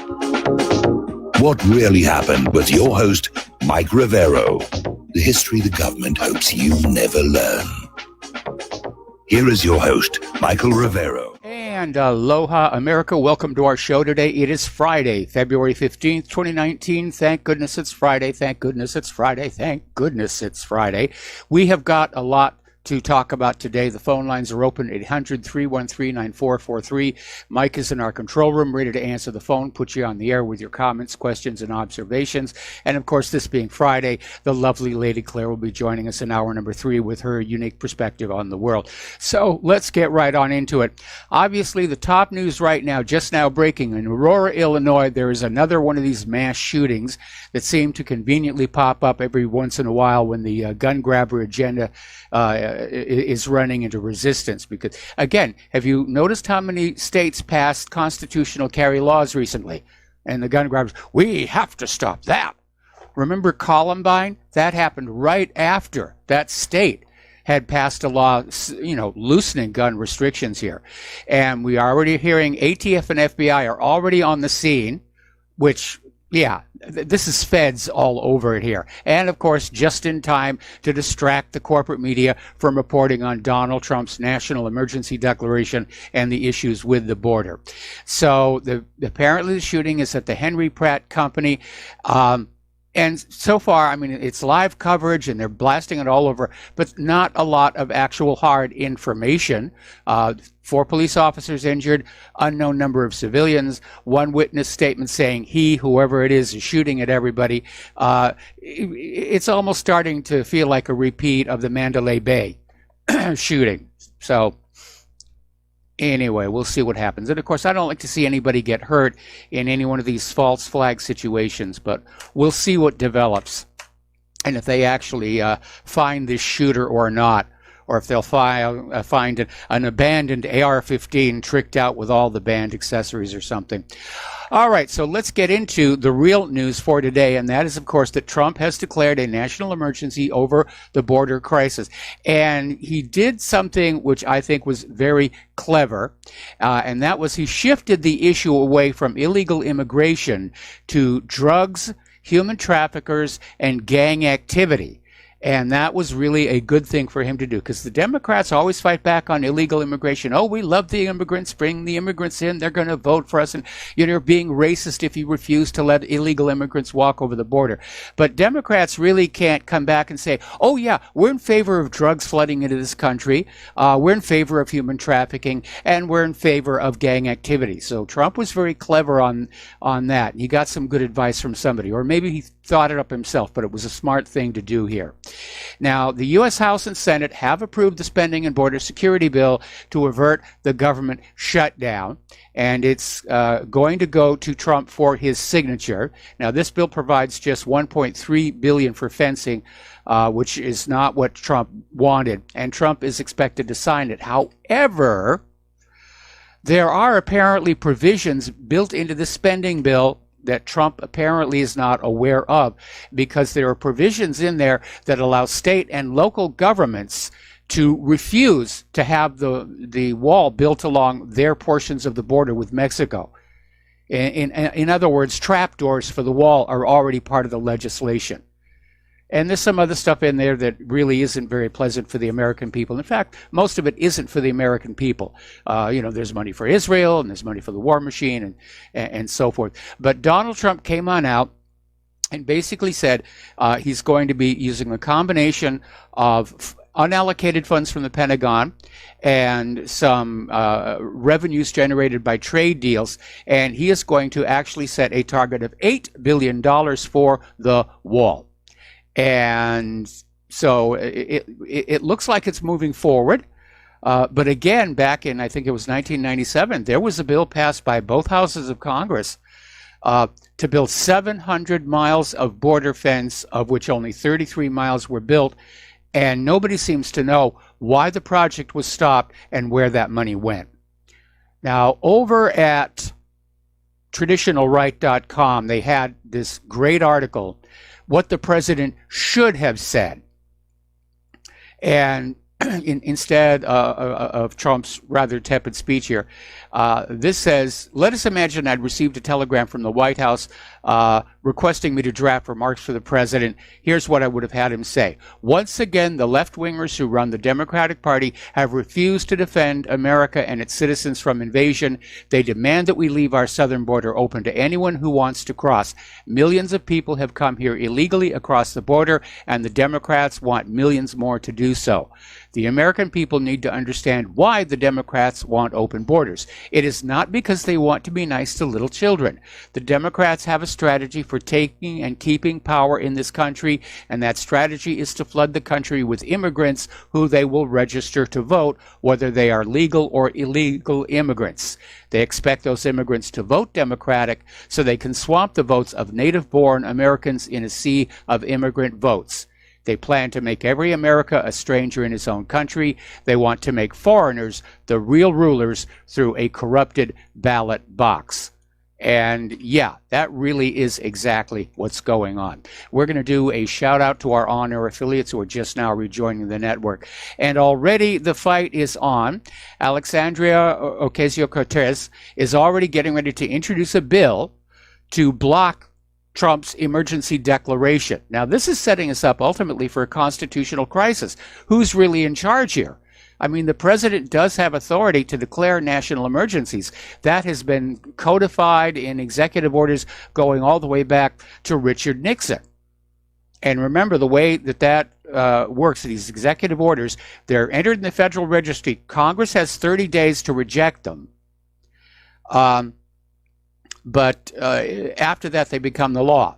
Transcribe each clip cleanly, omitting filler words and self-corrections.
What really happened with your host, Mike Rivero. The history the government hopes you never learn. Here is your host, Michael Rivero. And aloha, America. Welcome to our show today. It is Friday, February 15th, 2019. Thank goodness it's Friday. Thank goodness it's Friday. Thank goodness it's Friday. We have got a lot to talk about today. The phone lines are open, 800-313-9443. Mike is in our control room, ready to answer the phone, put you on the air with your comments, questions, and observations. And of course, this being Friday, the lovely Lady Claire will be joining us in hour number 3 with her unique perspective on the world. So let's get right on into it. Obviously, the top news right now, just now breaking, in Aurora, Illinois, there is another one of these mass shootings that seem to conveniently pop up every once in a while when the gun grabber agenda is running into resistance. Because, again, have you noticed how many states passed constitutional carry laws recently? And the gun grabbers, we have to stop that. Remember Columbine? That happened right after that state had passed a law, loosening gun restrictions here. And we are already hearing ATF and FBI are already on the scene, which, yeah, this is feds all over it here. And, of course, just in time to distract the corporate media from reporting on Donald Trump's national emergency declaration and the issues with the border. So apparently the shooting is at the Henry Pratt Company. And so far, I mean, it's live coverage and they're blasting it all over, but not a lot of actual hard information. 4 police officers injured, unknown number of civilians, one witness statement saying whoever it is shooting at everybody. It's almost starting to feel like a repeat of the Mandalay Bay shooting. So anyway, we'll see what happens. And, of course, I don't like to see anybody get hurt in any one of these false flag situations, but we'll see what develops. And if they actually find this shooter or not, or if they'll find an abandoned AR-15 tricked out with all the banned accessories or something. All right, so let's get into the real news for today, and that is, of course, that Trump has declared a national emergency over the border crisis. And he did something which I think was very clever, and that was he shifted the issue away from illegal immigration to drugs, human traffickers, and gang activity. And that was really a good thing for him to do, because the Democrats always fight back on illegal immigration. Oh, we love the immigrants, bring the immigrants in, they're going to vote for us, and you're being racist if you refuse to let illegal immigrants walk over the border. But Democrats really can't come back and say, oh yeah, we're in favor of drugs flooding into this country, we're in favor of human trafficking, and we're in favor of gang activity. So Trump was very clever on that. He got some good advice from somebody, or maybe he thought it up himself, but it was a smart thing to do here. Now, the U.S. House and Senate have approved the spending and border security bill to avert the government shutdown, and it's going to go to Trump for his signature. Now, this bill provides just $1.3 billion for fencing, which is not what Trump wanted, and Trump is expected to sign it. However, there are apparently provisions built into the spending bill that Trump apparently is not aware of, because there are provisions in there that allow state and local governments to refuse to have the wall built along their portions of the border with Mexico. In other words, trapdoors for the wall are already part of the legislation. And there's some other stuff in there that really isn't very pleasant for the American people. In fact, most of it isn't for the American people. There's money for Israel, and there's money for the war machine, and so forth. But Donald Trump came on out and basically said he's going to be using a combination of unallocated funds from the Pentagon and some revenues generated by trade deals, and he is going to actually set a target of $8 billion for the wall. And so it looks like it's moving forward. But again, back in, I think it was 1997, there was a bill passed by both houses of Congress to build 700 miles of border fence, of which only 33 miles were built. And nobody seems to know why the project was stopped and where that money went. Now, over at traditionalright.com, they had this great article, What the President Should Have Said. And instead of Trump's rather tepid speech here. This says, let us imagine I'd received a telegram from the White House requesting me to draft remarks for the president. Here's what I would have had him say. Once again, the left-wingers who run the Democratic Party have refused to defend America and its citizens from invasion. They demand that we leave our southern border open to anyone who wants to cross. Millions of people have come here illegally across the border, and the Democrats want millions more to do so. The American people need to understand why the Democrats want open borders. It is not because they want to be nice to little children. The Democrats have a strategy for taking and keeping power in this country, and that strategy is to flood the country with immigrants who they will register to vote, whether they are legal or illegal immigrants. They expect those immigrants to vote Democratic so they can swamp the votes of native-born Americans in a sea of immigrant votes. They plan to make every America a stranger in his own country. They want to make foreigners the real rulers through a corrupted ballot box. And yeah, that really is exactly what's going on. We're going to do a shout out to our on-air affiliates who are just now rejoining the network. And already the fight is on. Alexandria Ocasio-Cortez is already getting ready to introduce a bill to block Trump's emergency declaration. Now, this is setting us up ultimately for a constitutional crisis. Who's really in charge here? I mean, the president does have authority to declare national emergencies. That has been codified in executive orders going all the way back to Richard Nixon. And remember, the way that works, these executive orders, they're entered in the Federal Registry. Congress has 30 days to reject them. But after that, they become the law.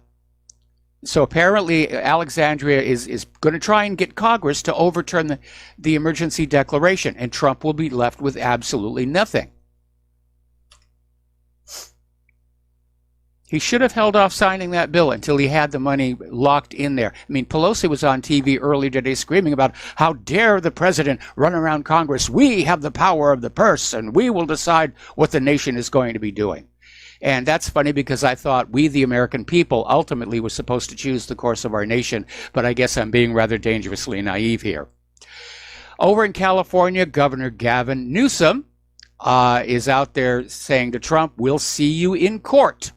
So apparently, Alexandria is going to try and get Congress to overturn the emergency declaration, and Trump will be left with absolutely nothing. He should have held off signing that bill until he had the money locked in there. I mean, Pelosi was on TV earlier today screaming about how dare the president run around Congress. We have the power of the purse, and we will decide what the nation is going to be doing. And that's funny because I thought we, the American people, ultimately were supposed to choose the course of our nation, but I guess I'm being rather dangerously naive here. Over in California, Governor Gavin Newsom is out there saying to Trump, we'll see you in court.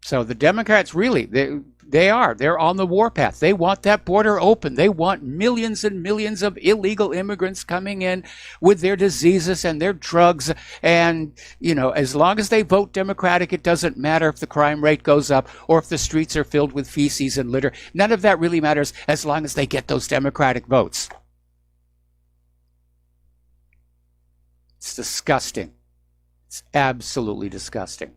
So the Democrats really, they're on the warpath. They want that border open. They want millions and millions of illegal immigrants coming in with their diseases and their drugs. And, you know, as long as they vote Democratic, it doesn't matter if the crime rate goes up or if the streets are filled with feces and litter. None of that really matters as long as they get those Democratic votes. It's disgusting. It's absolutely disgusting.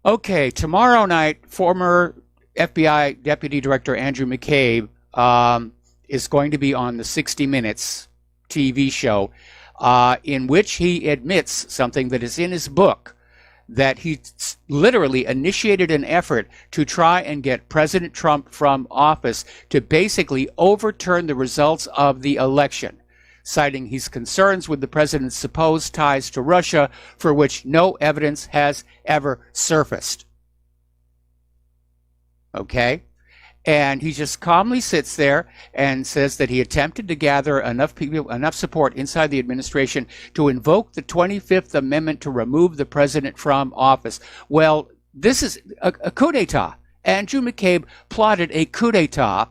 Okay, tomorrow night, former FBI Deputy Director Andrew McCabe is going to be on the 60 Minutes TV show in which he admits something that is in his book, that he literally initiated an effort to try and get President Trump from office to basically overturn the results of the election, citing his concerns with the president's supposed ties to Russia, for which no evidence has ever surfaced. Okay? And he just calmly sits there and says that he attempted to gather enough people, enough support inside the administration to invoke the 25th Amendment to remove the president from office. Well, this is a coup d'etat. Andrew McCabe plotted a coup d'etat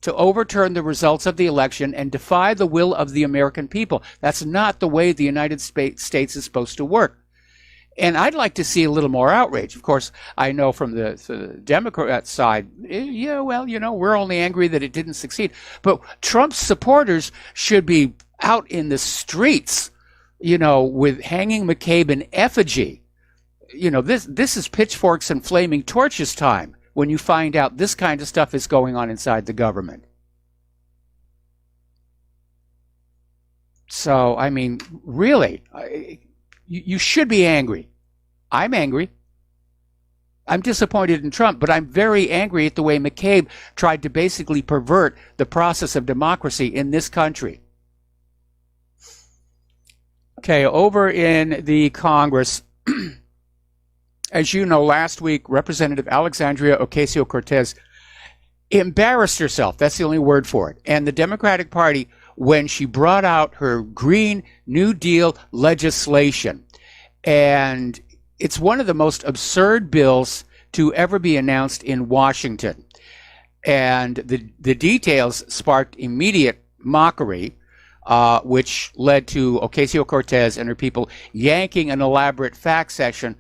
to overturn the results of the election and defy the will of the American people. That's not the way the United States is supposed to work. And I'd like to see a little more outrage. Of course, I know from the Democrat side, yeah, well, you know, we're only angry that it didn't succeed. But Trump's supporters should be out in the streets, you know, with hanging McCabe in effigy. You know, this is pitchforks and flaming torches time when you find out this kind of stuff is going on inside the government. So, I mean, really, you should be angry. I'm angry. I'm disappointed in Trump, but I'm very angry at the way McCabe tried to basically pervert the process of democracy in this country. Okay, over in the Congress, as you know, last week, Representative Alexandria Ocasio-Cortez embarrassed herself. That's the only word for it. And the Democratic Party, when she brought out her Green New Deal legislation, and it's one of the most absurd bills to ever be announced in Washington. And the details sparked immediate mockery, which led to Ocasio-Cortez and her people yanking an elaborate fact section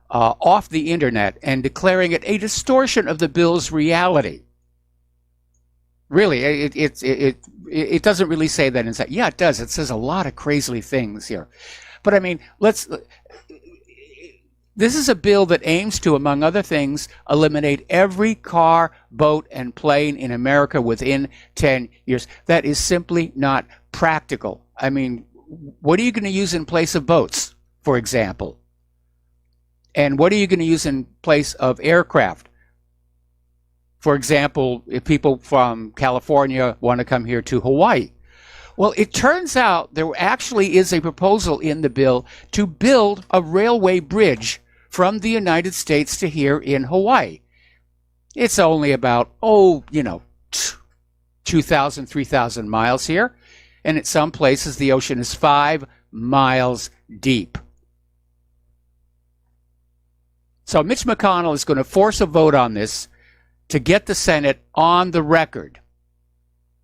off the internet and declaring it a distortion of the bill's reality. Really, it doesn't really say that inside. Yeah, it does. It says a lot of crazy things here. But I mean, this is a bill that aims to, among other things, eliminate every car, boat, and plane in America within 10 years. That is simply not practical. I mean, what are you going to use in place of boats, for example? And what are you going to use in place of aircraft? For example, if people from California want to come here to Hawaii. Well, it turns out there actually is a proposal in the bill to build a railway bridge from the United States to here in Hawaii. It's only about, 2,000, 3,000 miles here. And at some places, the ocean is 5 miles deep. So Mitch McConnell is going to force a vote on this to get the Senate on the record,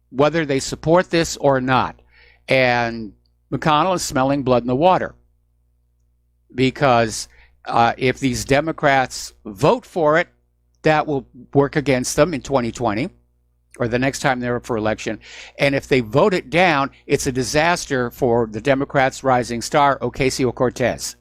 whether they support this or not. And McConnell is smelling blood in the water, because if these Democrats vote for it, that will work against them in 2020 or the next time they're up for election. And if they vote it down, it's a disaster for the Democrats' rising star, Ocasio-Cortez.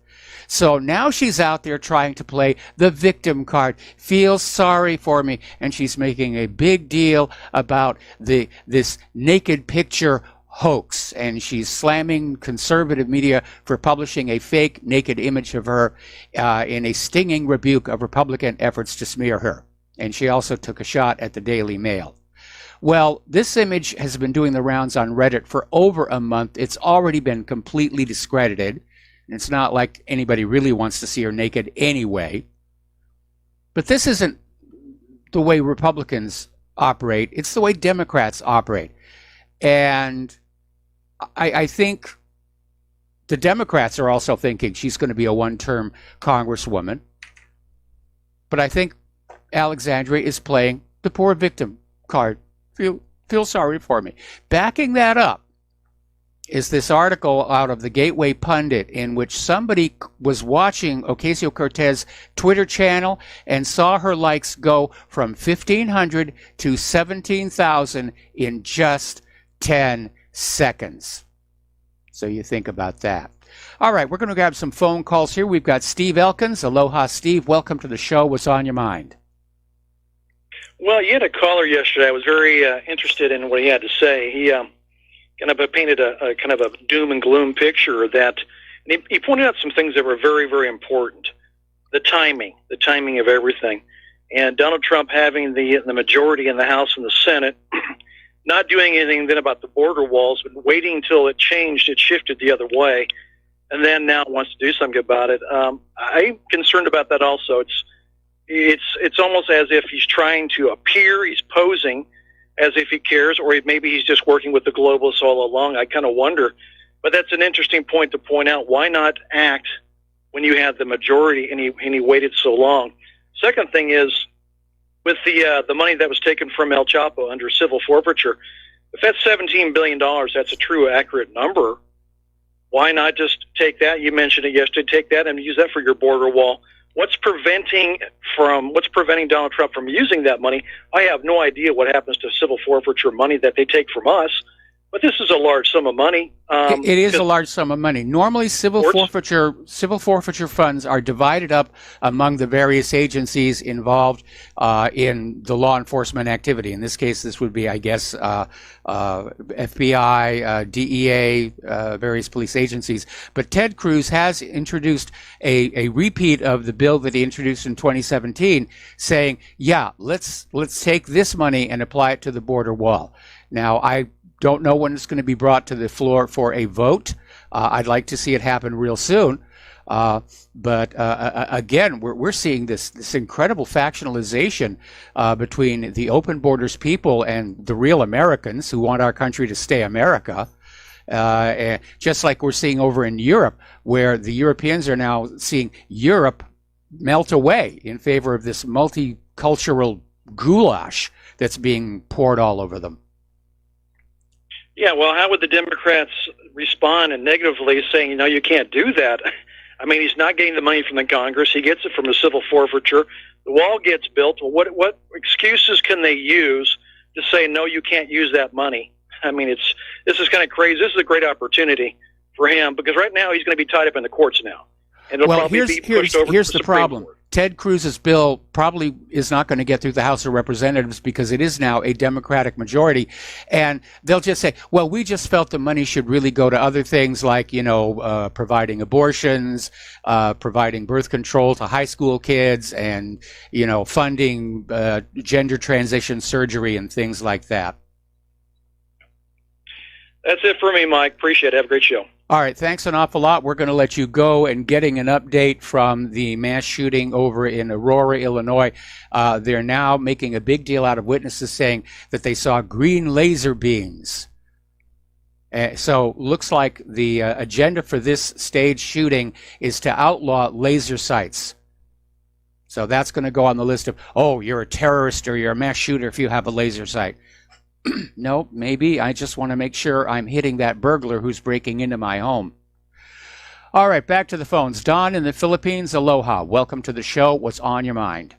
So now she's out there trying to play the victim card, feels sorry for me, and she's making a big deal about this naked picture hoax, and she's slamming conservative media for publishing a fake naked image of her in a stinging rebuke of Republican efforts to smear her. And she also took a shot at the Daily Mail. Well, this image has been doing the rounds on Reddit for over a month. It's already been completely discredited. It's not like anybody really wants to see her naked anyway. But this isn't the way Republicans operate. It's the way Democrats operate. And I think the Democrats are also thinking she's going to be a one-term congresswoman. But I think Alexandria is playing the poor victim card. Feel sorry for me. Backing that up is this article out of the Gateway Pundit, in which somebody was watching Ocasio-Cortez's Twitter channel and saw her likes go from 1,500 to 17,000 in just 10 seconds. So you think about that. All right, we're going to grab some phone calls here. We've got Steve Elkins. Aloha, Steve. Welcome to the show. What's on your mind? Well, you had a caller yesterday. I was very interested in what he had to say. He kind of painted a kind of a doom and gloom picture that, and he pointed out some things that were very, very important. The timing of everything. And Donald Trump having the majority in the House and the Senate, not doing anything then about the border walls, but waiting until it changed, it shifted the other way, and then now wants to do something about it. I'm concerned about that also. It's almost as if he's trying to appear, he's posing as if he cares, or maybe he's just working with the globalists all along. I kind of wonder. But that's an interesting point to point out. Why not act when you have the majority and he waited so long? Second thing is, with the money that was taken from El Chapo under civil forfeiture, if that's $17 billion, that's a true, accurate number. Why not just take that? You mentioned it yesterday. Take that and use that for your border wall. What's preventing Donald Trump from using that money? I have no idea what happens to civil forfeiture money that they take from us, but this is a large sum of money. It is a large sum of money. Normally, civil forfeiture funds are divided up among the various agencies involved in the law enforcement activity. In this case, this would be, I guess, FBI, DEA, various police agencies. But Ted Cruz has introduced a repeat of the bill that he introduced in 2017, saying, "Yeah, let's take this money and apply it to the border wall." Now, I don't know when it's going to be brought to the floor for a vote. I'd like to see it happen real soon. But again, we're seeing this incredible factionalization between the open borders people and the real Americans who want our country to stay America. Just like we're seeing over in Europe, where the Europeans are now seeing Europe melt away in favor of this multicultural goulash that's being poured all over them. Yeah, well, how would the Democrats respond and negatively saying, you can't do that? I mean, he's not getting the money from the Congress. He gets it from the civil forfeiture. The wall gets built. Well, what excuses can they use to say, no, you can't use that money? I mean, this is kind of crazy. This is a great opportunity for him because right now he's going to be tied up in the courts now. And it'll probably be pushed over here's to the Supreme problem. Court. Ted Cruz's bill probably is not going to get through the House of Representatives because it is now a Democratic majority. And they'll just say, well, we just felt the money should really go to other things like, providing abortions, providing birth control to high school kids, and, funding gender transition surgery and things like that. That's it for me, Mike. Appreciate it. Have a great show. All right, thanks an awful lot. We're going to let you go, and getting an update from the mass shooting over in Aurora, Illinois. They're now making a big deal out of witnesses saying that they saw green laser beams. So looks like the agenda for this staged shooting is to outlaw laser sights. So that's going to go on the list of, oh, you're a terrorist or you're a mass shooter if you have a laser sight. No, maybe I just want to make sure I'm hitting that burglar who's breaking into my home. All right, back to the phones. Don in the Philippines, aloha. Welcome to the show. What's on your mind?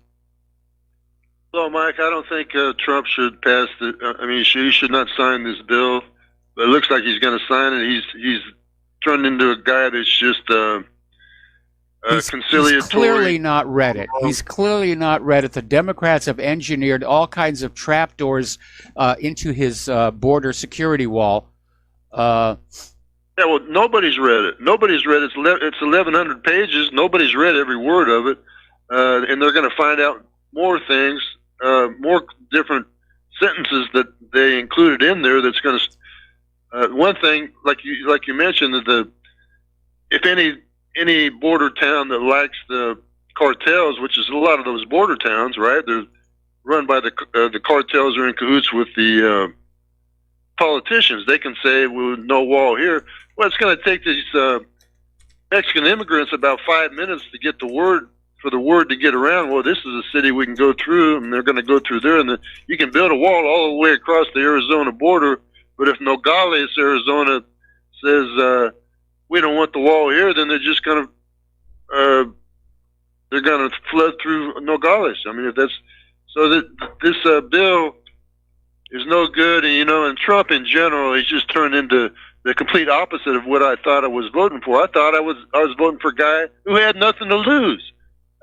Hello, Mike. I don't think Trump should pass he should not sign this bill. But it looks like he's going to sign it. He's turned into a guy that's just conciliatory. He's clearly not read it. He's clearly not read it. The Democrats have engineered all kinds of trapdoors into his border security wall. Yeah, well, nobody's read it. Nobody's read it. It's 1,100 pages. Nobody's read every word of it. And they're going to find out more things, more different sentences that they included in there that's going to... one thing, like you mentioned, that if any border town that lacks the cartels, which is a lot of those border towns, right? They're run by the cartels are in cahoots with the politicians. They can say, well, no wall here. Well, it's going to take these Mexican immigrants about 5 minutes to get the word to get around. Well, this is a city we can go through, and they're going to go through there, and you can build a wall all the way across the Arizona border. But if Nogales, Arizona, says we don't want the wall here, then they're just going to flood through Nogales. I mean, if that's so that this bill is no good, and Trump in general, he's just turned into the complete opposite of what I thought I was voting for. I thought I was voting for a guy who had nothing to lose.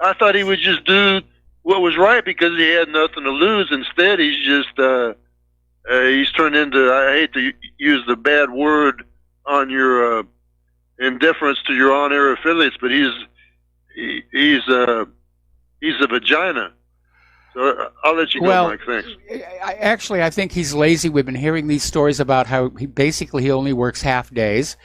I thought he would just do what was right because he had nothing to lose. Instead, he's just he's turned into, I hate to use the bad word on your in deference to your on-air affiliates, but he's a vagina. So I'll let you go, Mike. Thanks. I think he's lazy. We've been hearing these stories about how he only works half days.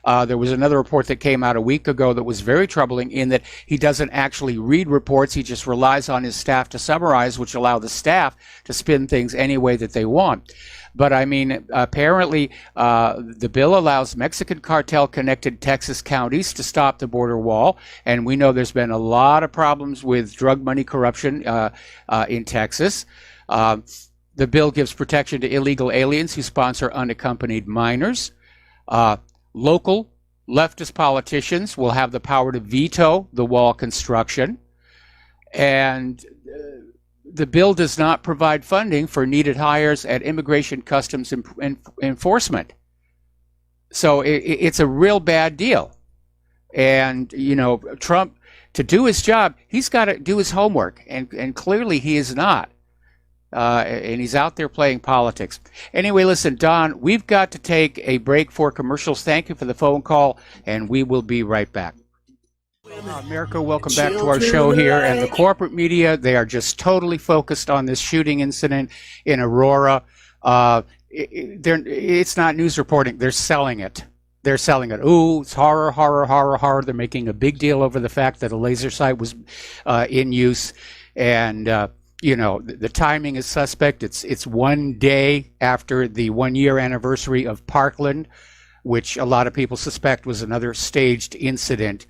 There was another report that came out a week ago that was very troubling in that he doesn't actually read reports. He just relies on his staff to summarize, which allow the staff to spin things any way that they want. But I mean, apparently the bill allows Mexican cartel-connected Texas counties to stop the border wall. And we know there's been a lot of problems with drug money corruption in Texas. The bill gives protection to illegal aliens who sponsor unaccompanied minors. Local leftist politicians will have the power to veto the wall construction. And the bill does not provide funding for needed hires at Immigration Customs Enforcement. So it's a real bad deal. And, Trump, to do his job, he's got to do his homework. And clearly he is not. And he's out there playing politics. Anyway, listen, Don, we've got to take a break for commercials. Thank you for the phone call, and we will be right back. America, welcome back to our show here. And the corporate media, they are just totally focused on this shooting incident in Aurora. It's not news reporting. They're selling it. they're selling it. Ooh, it's horror, horror, horror, horror. They're making a big deal over the fact that a laser sight was in use. And, the timing is suspect. It's one day after the 1 year anniversary of Parkland, which a lot of people suspect was another staged incident.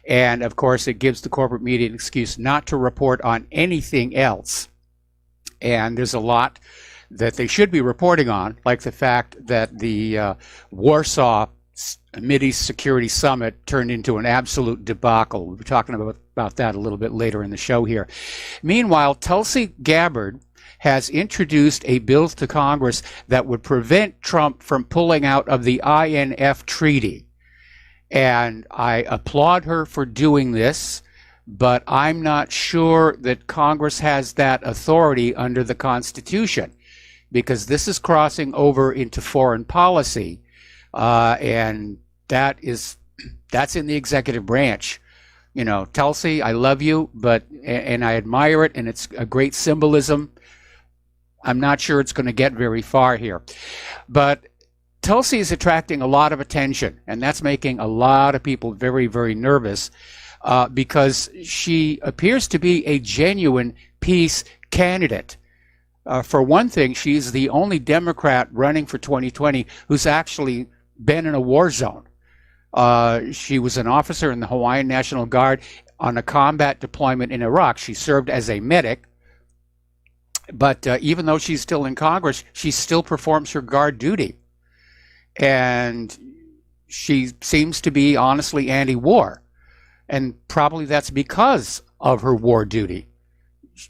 And, of course, it gives the corporate media an excuse not to report on anything else. And there's a lot that they should be reporting on, like the fact that the Warsaw Mideast Security Summit turned into an absolute debacle. We'll be talking about that a little bit later in the show here. Meanwhile, Tulsi Gabbard has introduced a bill to Congress that would prevent Trump from pulling out of the INF treaty. And I applaud her for doing this, but I'm not sure that Congress has that authority under the Constitution, because this is crossing over into foreign policy. And that's in the executive branch. Tulsi, I love you, and I admire it, and it's a great symbolism. I'm not sure it's going to get very far here. But Tulsi is attracting a lot of attention, and that's making a lot of people very, very nervous because she appears to be a genuine peace candidate. For one thing, she's the only Democrat running for 2020 who's actually been in a war zone. She was an officer in the Hawaiian National Guard on a combat deployment in Iraq. She served as a medic, but even though she's still in Congress, she still performs her guard duty. And she seems to be honestly anti-war. And probably that's because of her war duty.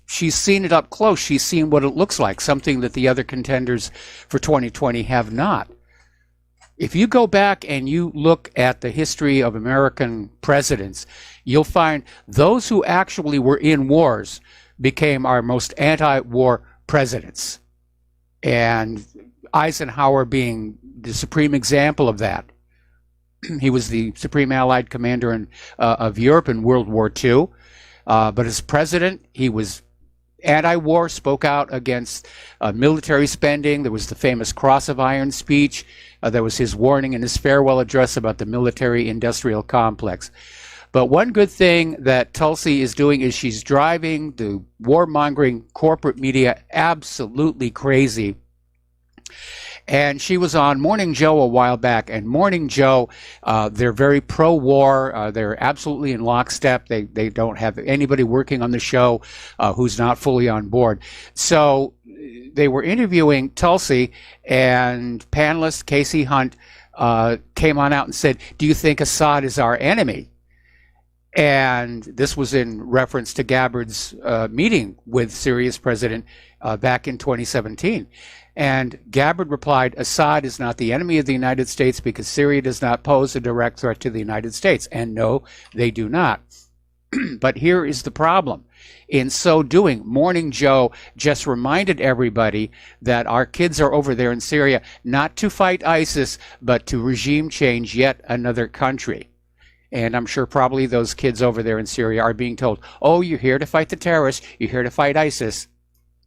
She's seen it up close. She's seen what it looks like, something that the other contenders for 2020 have not. If you go back and you look at the history of American presidents, you'll find those who actually were in wars became our most anti-war presidents. And Eisenhower being the supreme example of that. He was the supreme Allied commander of Europe in World War II. But as president, he was anti-war, spoke out against military spending. There was the famous Cross of Iron speech. There was his warning and his farewell address about the military-industrial complex. But one good thing that Tulsi is doing is she's driving the warmongering corporate media absolutely crazy. And she was on Morning Joe a while back, and Morning Joe, they're very pro-war. They're absolutely in lockstep. They don't have anybody working on the show who's not fully on board. So they were interviewing Tulsi, and panelist Casey Hunt came on out and said, "Do you think Assad is our enemy?" And this was in reference to Gabbard's meeting with Syria's president back in 2017. And Gabbard replied, "Assad is not the enemy of the United States because Syria does not pose a direct threat to the United States." And no, they do not. But here is the problem. In so doing, Morning Joe just reminded everybody that our kids are over there in Syria not to fight ISIS, but to regime change yet another country. And I'm sure probably those kids over there in Syria are being told, "Oh, you're here to fight the terrorists, you're here to fight ISIS."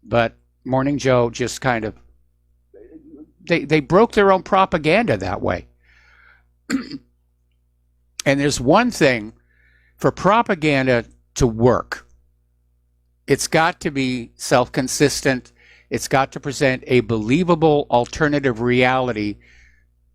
But Morning Joe just kind of They broke their own propaganda that way. And there's one thing for propaganda to work. It's got to be self-consistent. It's got to present a believable alternative reality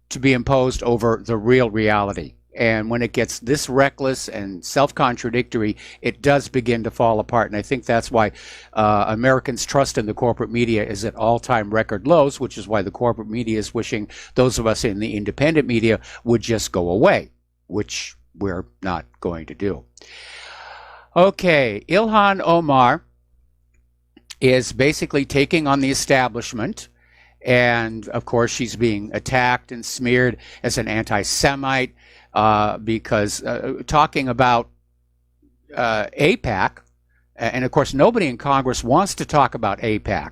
to be imposed over the real reality. And when it gets this reckless and self-contradictory, it does begin to fall apart. And I think that's why Americans' trust in the corporate media is at all-time record lows, which is why the corporate media is wishing those of us in the independent media would just go away, which we're not going to do. Okay, Ilhan Omar is basically taking on the establishment. And, of course, she's being attacked and smeared as an anti-Semite. Because talking about AIPAC, and of course nobody in Congress wants to talk about AIPAC.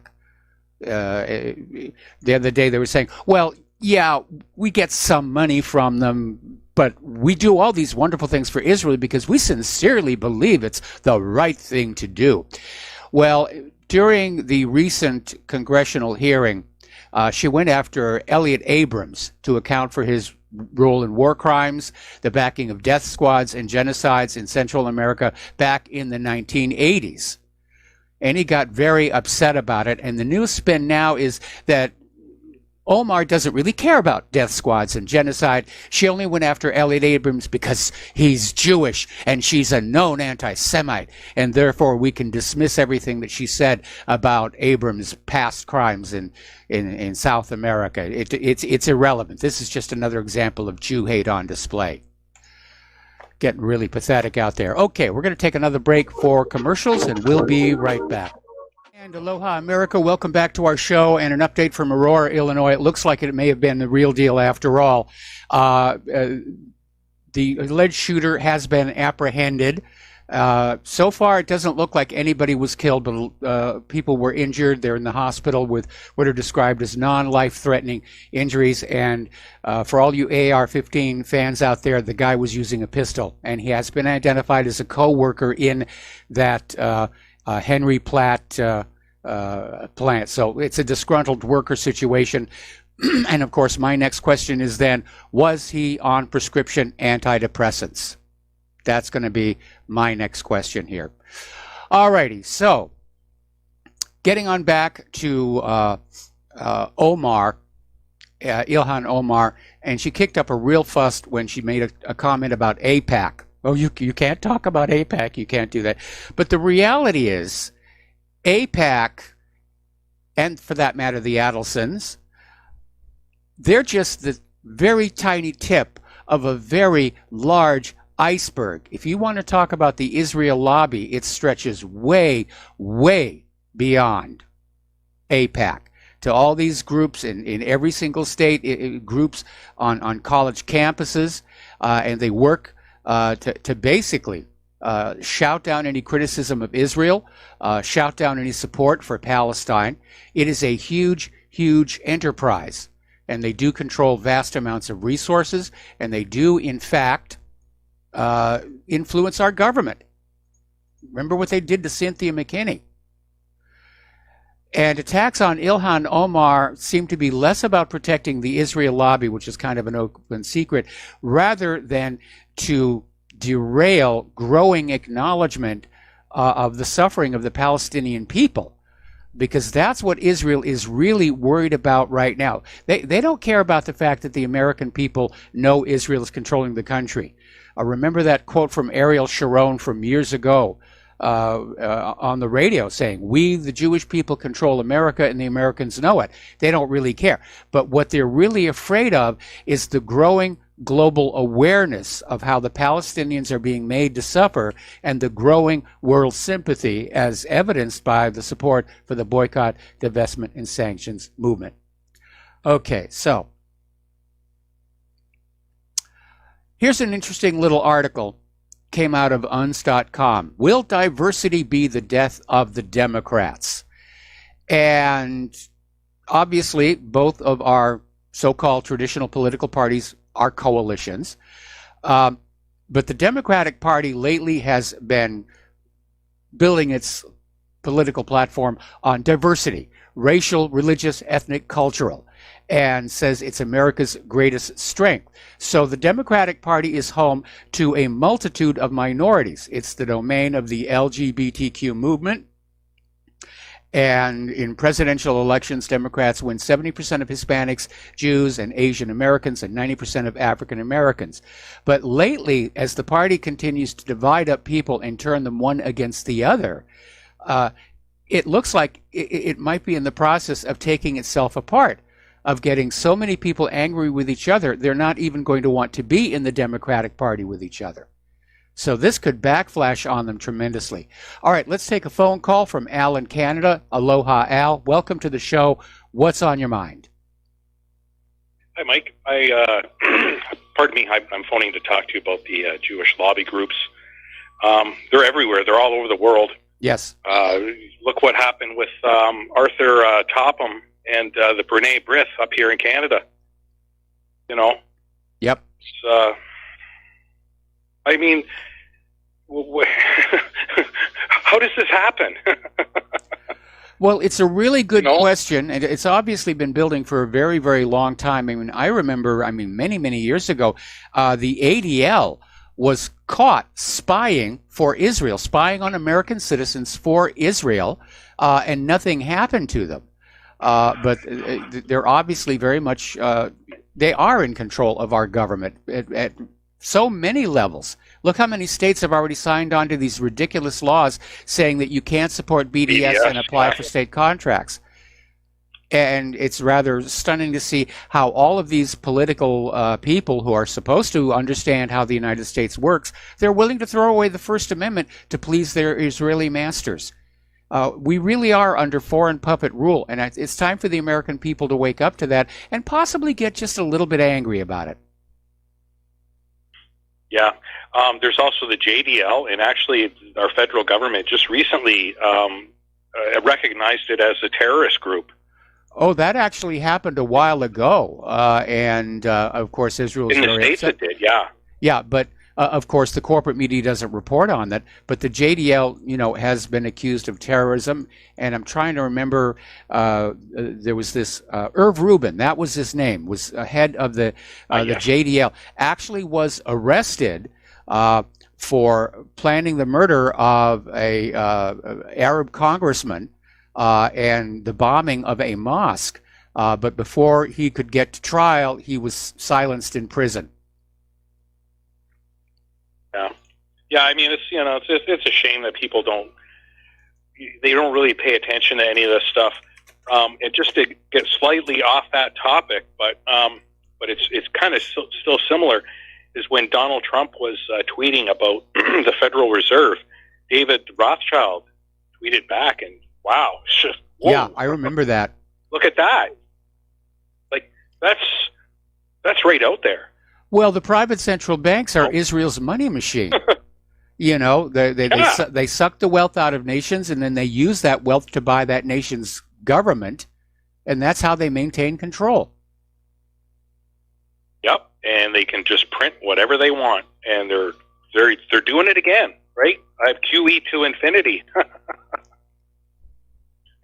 The other day they were saying, well, yeah, we get some money from them, but we do all these wonderful things for Israel because we sincerely believe it's the right thing to do. Well, during the recent congressional hearing, she went after Elliott Abrams to account for his role in war crimes, the backing of death squads and genocides in Central America back in the 1980s. And he got very upset about it. And the new spin now is that Omar doesn't really care about death squads and genocide. She only went after Elliot Abrams because he's Jewish and she's a known anti-Semite. And therefore we can dismiss everything that she said about Abrams' past crimes in South America. It's irrelevant. This is just another example of Jew hate on display. Getting really pathetic out there. Okay, we're going to take another break for commercials and we'll be right back. And aloha, America. Welcome back to our show and an update from Aurora, Illinois. It looks like it may have been the real deal after all. The alleged shooter has been apprehended. So far, it doesn't look like anybody was killed, but people were injured. They're in the hospital with what are described as non-life-threatening injuries. And for all you AR-15 fans out there, the guy was using a pistol, and he has been identified as a co-worker in that Henry Platt plant. So it's a disgruntled worker situation. And of course, my next question is then, was he on prescription antidepressants? That's going to be my next question here. All righty. So getting on back to Omar, Ilhan Omar, and she kicked up a real fuss when she made a comment about AIPAC. Oh, you can't talk about AIPAC. You can't do that. But the reality is AIPAC, and for that matter, the Adelsons, they're just the very tiny tip of a very large iceberg. If you want to talk about the Israel lobby, it stretches way, way beyond AIPAC to all these groups in every single state, groups on college campuses, and they work to basically shout down any criticism of Israel, shout down any support for Palestine. It is a huge, huge enterprise, and they do control vast amounts of resources, and they do, in fact, influence our government. Remember what they did to Cynthia McKinney. And attacks on Ilhan Omar seem to be less about protecting the Israel lobby, which is kind of an open secret, rather than to derail growing acknowledgement of the suffering of the Palestinian people, because that's what Israel is really worried about right now. They don't care about the fact that the American people know Israel is controlling the country. Remember that quote from Ariel Sharon from years ago on the radio saying, "We, the Jewish people, control America and the Americans know it." They don't really care. But what they're really afraid of is the growing global awareness of how the Palestinians are being made to suffer and the growing world sympathy as evidenced by the support for the boycott, divestment, and sanctions movement. Okay, so here's an interesting little article, came out of uns.com. Will diversity be the death of the Democrats? And obviously, both of our so-called traditional political parties are coalitions. But the Democratic Party lately has been building its political platform on diversity, racial, religious, ethnic, cultural, and says it's America's greatest strength. So the Democratic Party is home to a multitude of minorities. It's the domain of the LGBTQ movement. And in presidential elections, Democrats win 70% of Hispanics, Jews, and Asian Americans, and 90% of African Americans. But lately, as the party continues to divide up people and turn them one against the other, it looks like it might be in the process of taking itself apart, of getting so many people angry with each other, they're not even going to want to be in the Democratic Party with each other. So this could backflash on them tremendously. All right, let's take a phone call from Al in Canada. Aloha, Al. Welcome to the show. What's on your mind? Hi, Mike. Pardon me, I'm phoning to talk to you about the Jewish lobby groups. They're everywhere. They're all over the world. Yes. Look what happened with Arthur Topham and the Brene Brith up here in Canada. You know? Yep. I mean, how does this happen? Well, it's a really good question, and it's obviously been building for a very, very long time. I mean, I remember, many, many years ago, the ADL was caught spying for Israel, spying on American citizens for Israel, and nothing happened to them. But they're obviously very much, they are in control of our government at so many levels. Look how many states have already signed on to these ridiculous laws saying that you can't support BDS and apply for state contracts. And it's rather stunning to see how all of these political people who are supposed to understand how the United States works, they're willing to throw away the First Amendment to please their Israeli masters. We really are under foreign puppet rule, and it's time for the American people to wake up to that and possibly get just a little bit angry about it. Yeah. There's also the JDL, and actually our federal government just recently recognized it as a terrorist group. Oh, that actually happened a while ago, and of course Israel is in the very States upset. It did, yeah. Yeah, but of course the corporate media doesn't report on that. But the JDL, has been accused of terrorism, and I'm trying to remember. There was this Irv Rubin, that was his name, was head of the JDL. Actually, was arrested for planning the murder of a Arab congressman. And the bombing of a mosque, but before he could get to trial, he was silenced in prison. Yeah. I mean, it's a shame that people don't really pay attention to any of this stuff. And just to get slightly off that topic, but it's kind of still similar, is when Donald Trump was tweeting about the Federal Reserve, David Rothschild tweeted back and. Wow. Whoa. Yeah, I remember that. Look at that. Like, that's right out there. Well, the private central banks are Israel's money machine. They suck the wealth out of nations, and then they use that wealth to buy that nation's government, and that's how they maintain control. Yep, and they can just print whatever they want, and they're doing it again, right? I have QE to infinity.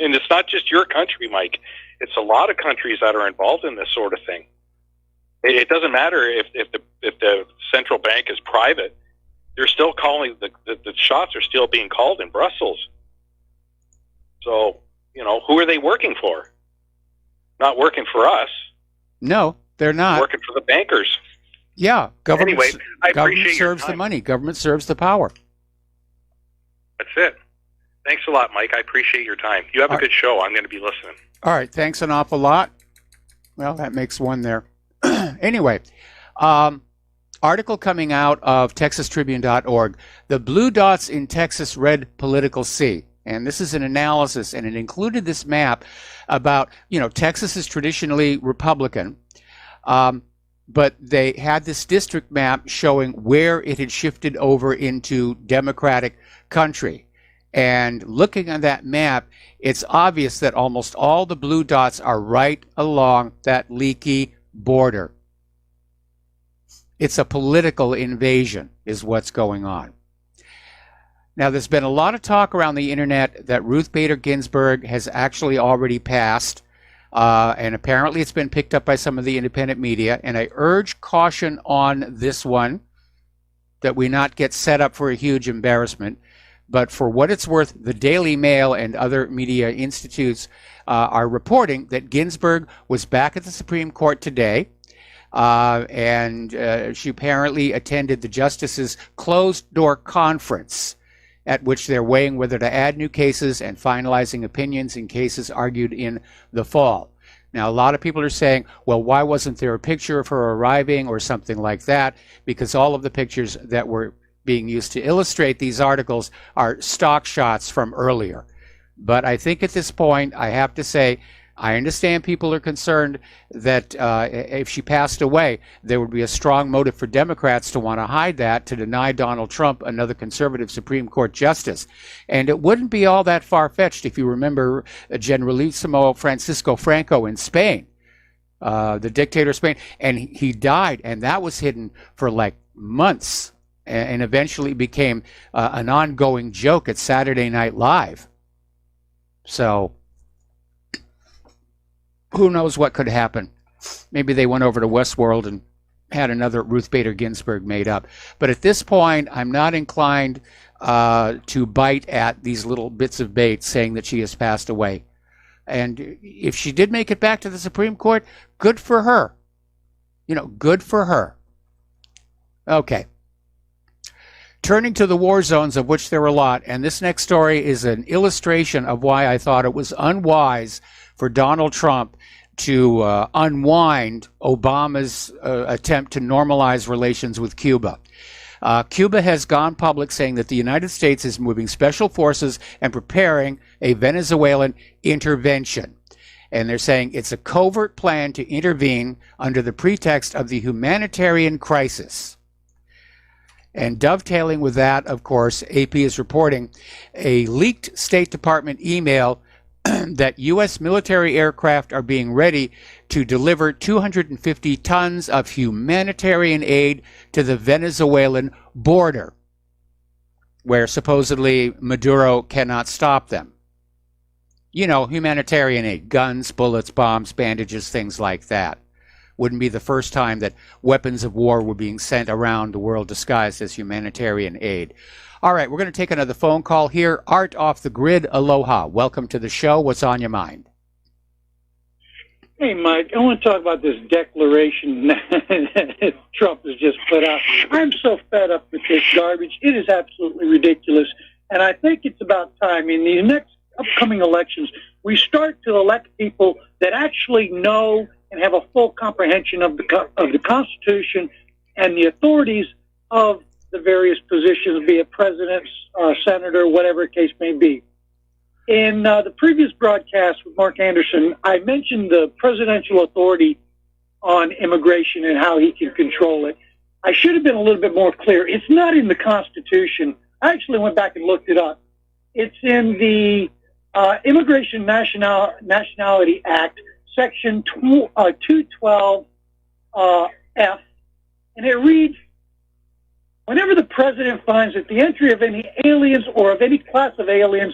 And it's not just your country, Mike. It's a lot of countries that are involved in this sort of thing. It doesn't matter if the central bank is private. They're still calling, the shots are still being called in Brussels. So, who are they working for? Not working for us. No, they're not. Working for the bankers. Yeah. Government serves the money. Government serves the power. That's it. Thanks a lot, Mike. I appreciate your time. You have a good show. I'm going to be listening. All right. Thanks an awful lot. Well, that makes one there. Anyway, article coming out of TexasTribune.org. The blue dots in Texas red political sea. And this is an analysis, and it included this map about, Texas is traditionally Republican, but they had this district map showing where it had shifted over into Democratic country. And looking at that map, it's obvious that almost all the blue dots are right along that leaky border. It's a political invasion is what's going on. Now, there's been a lot of talk around the internet that Ruth Bader Ginsburg has actually already passed, and apparently it's been picked up by some of the independent media, and I urge caution on this one, that we not get set up for a huge embarrassment. But for what it's worth, the Daily Mail and other media institutes are reporting that Ginsburg was back at the Supreme Court today, and she apparently attended the justices' closed-door conference, at which they're weighing whether to add new cases and finalizing opinions in cases argued in the fall. Now, a lot of people are saying, well, why wasn't there a picture of her arriving or something like that? Because all of the pictures that were being used to illustrate these articles are stock shots from earlier. But I think at this point, I have to say, I understand people are concerned that if she passed away, there would be a strong motive for Democrats to want to hide that, to deny Donald Trump another conservative Supreme Court justice. And it wouldn't be all that far-fetched if you remember Generalissimo Francisco Franco in Spain, the dictator of Spain, and he died, and that was hidden for like months, and eventually became an ongoing joke at Saturday Night Live. So who knows what could happen. Maybe they went over to Westworld and had another Ruth Bader Ginsburg made up. But at this point, I'm not inclined to bite at these little bits of bait saying that she has passed away. And if she did make it back to the Supreme Court, good for her. Good for her. Okay. Turning to the war zones, of which there were a lot, and this next story is an illustration of why I thought it was unwise for Donald Trump to unwind Obama's attempt to normalize relations with Cuba. Cuba has gone public saying that the United States is moving special forces and preparing a Venezuelan intervention. And they're saying it's a covert plan to intervene under the pretext of the humanitarian crisis. And dovetailing with that, of course, AP is reporting a leaked State Department email that U.S. military aircraft are being ready to deliver 250 tons of humanitarian aid to the Venezuelan border, where supposedly Maduro cannot stop them. Humanitarian aid, guns, bullets, bombs, bandages, things like that. Wouldn't be the first time that weapons of war were being sent around the world disguised as humanitarian aid. All right, we're going to take another phone call here. Art off the grid, aloha. Welcome to the show. What's on your mind? Hey, Mike, I want to talk about this declaration that Trump has just put out. I'm so fed up with this garbage. It is absolutely ridiculous. And I think it's about time in these next upcoming elections, we start to elect people that actually know and have a full comprehension of the Constitution and the authorities of the various positions, be it president, senator, whatever the case may be. In the previous broadcast with Mark Anderson, I mentioned the presidential authority on immigration and how he can control it. I should have been a little bit more clear. It's not in the Constitution. I actually went back and looked it up. It's in the Immigration Nationality Act, Section 212F, and it reads, whenever the president finds that the entry of any aliens or of any class of aliens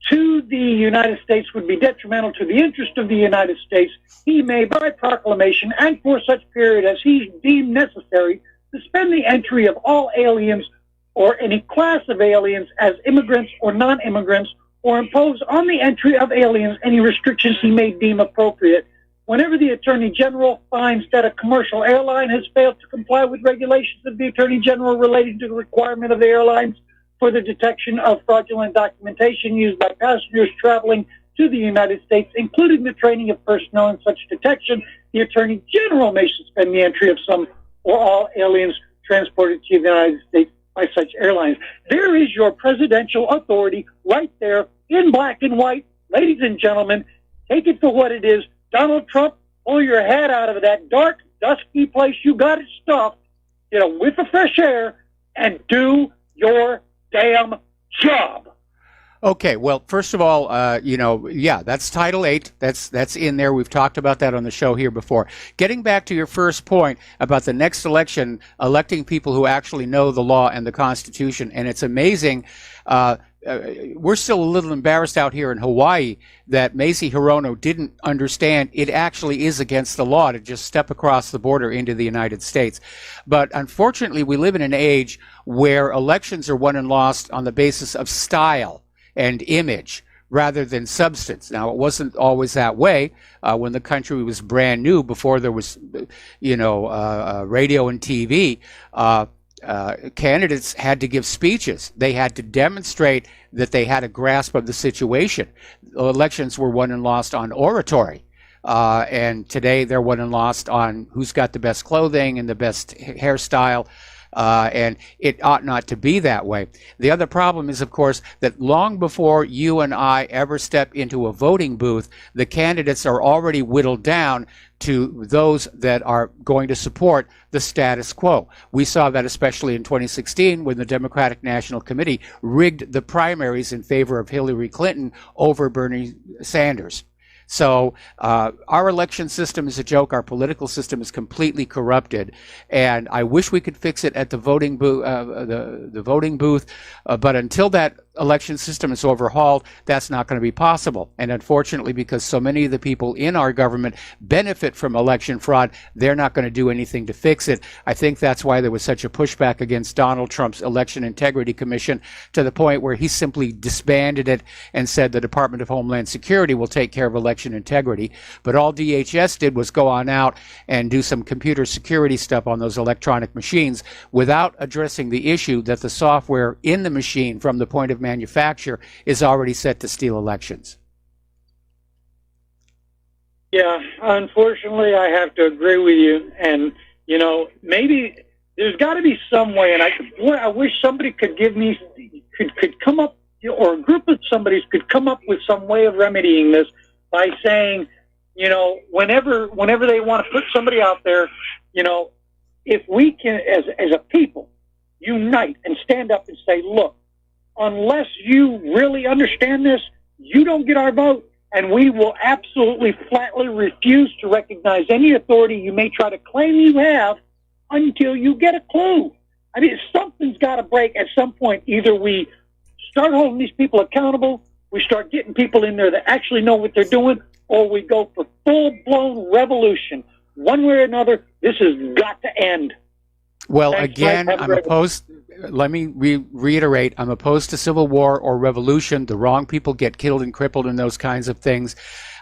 to the United States would be detrimental to the interest of the United States, he may, by proclamation and for such period as he deemed necessary, suspend the entry of all aliens or any class of aliens as immigrants or non-immigrants, or impose on the entry of aliens any restrictions he may deem appropriate. Whenever the Attorney General finds that a commercial airline has failed to comply with regulations of the Attorney General relating to the requirement of the airlines for the detection of fraudulent documentation used by passengers traveling to the United States, including the training of personnel in such detection, the Attorney General may suspend the entry of some or all aliens transported to the United States by such airlines. There is your presidential authority right there in black and white. Ladies and gentlemen, take it for what it is. Donald Trump, pull your head out of that dark, dusky place you got it stuffed, get a whiff of fresh air, and do your damn job. Okay, well, first of all, that's Title VIII. That's in there. We've talked about that on the show here before. Getting back to your first point about the next election, electing people who actually know the law and the Constitution, and it's amazing. We're still a little embarrassed out here in Hawaii that Macy Hirono didn't understand it actually is against the law to just step across the border into the United States. But unfortunately, we live in an age where elections are won and lost on the basis of style and image rather than substance. Now, it wasn't always that way when the country was brand new, before there was, radio and TV. Candidates had to give speeches. They had to demonstrate that they had a grasp of the situation. Elections were won and lost on oratory. And today they're won and lost on who's got the best clothing and the best hairstyle. And it ought not to be that way. The other problem is, of course, that long before you and I ever step into a voting booth, the candidates are already whittled down to those that are going to support the status quo. We saw that especially in 2016 when the Democratic National Committee rigged the primaries in favor of Hillary Clinton over Bernie Sanders. So our election system is a joke. Our political system is completely corrupted, and I wish we could fix it at the voting booth. But until that election system is overhauled, that's not going to be possible. And unfortunately, because so many of the people in our government benefit from election fraud, they're not going to do anything to fix it. I think that's why there was such a pushback against Donald Trump's Election Integrity Commission, to the point where he simply disbanded it and said the Department of Homeland Security will take care of election integrity. But all DHS did was go on out and do some computer security stuff on those electronic machines without addressing the issue that the software in the machine from the point of manufacture is already set to steal elections. Yeah, unfortunately, I have to agree with you. And, you know, maybe there's got to be some way, and I wish somebody could could come up, or a group of somebody could come up with some way of remedying this by saying, you know, whenever they want to put somebody out there, you know, if we can, as a people, unite and stand up and say, look, unless you really understand this, you don't get our vote, and we will absolutely flatly refuse to recognize any authority you may try to claim you have until you get a clue. I mean, something's got to break at some point. Either we start holding these people accountable, we start getting people in there that actually know what they're doing, or we go for full-blown revolution. One way or another, this has got to end. Well, Thanks, again, Mike. I'm opposed. Let me reiterate, I'm opposed to civil war or revolution. The wrong people get killed and crippled in those kinds of things.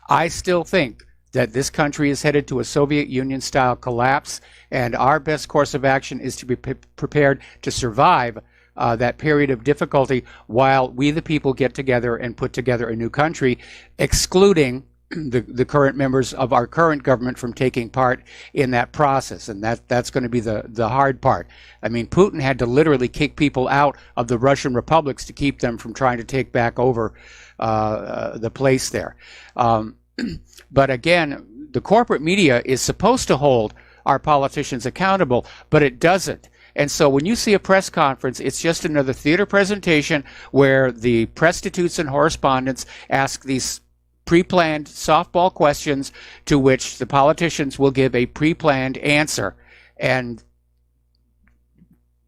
I still think that this country is headed to a Soviet Union-style collapse, and our best course of action is to be prepared to survive that period of difficulty while we, the people, get together and put together a new country, excluding the current members of our current government from taking part in that process. And that's going to be the hard part. I mean, Putin had to literally kick people out of the Russian republics to keep them from trying to take back over the place there. But again, the corporate media is supposed to hold our politicians accountable, but it doesn't. And so when you see a press conference, it's just another theater presentation where the prostitutes and correspondents ask these pre-planned softball questions to which the politicians will give a pre-planned answer. And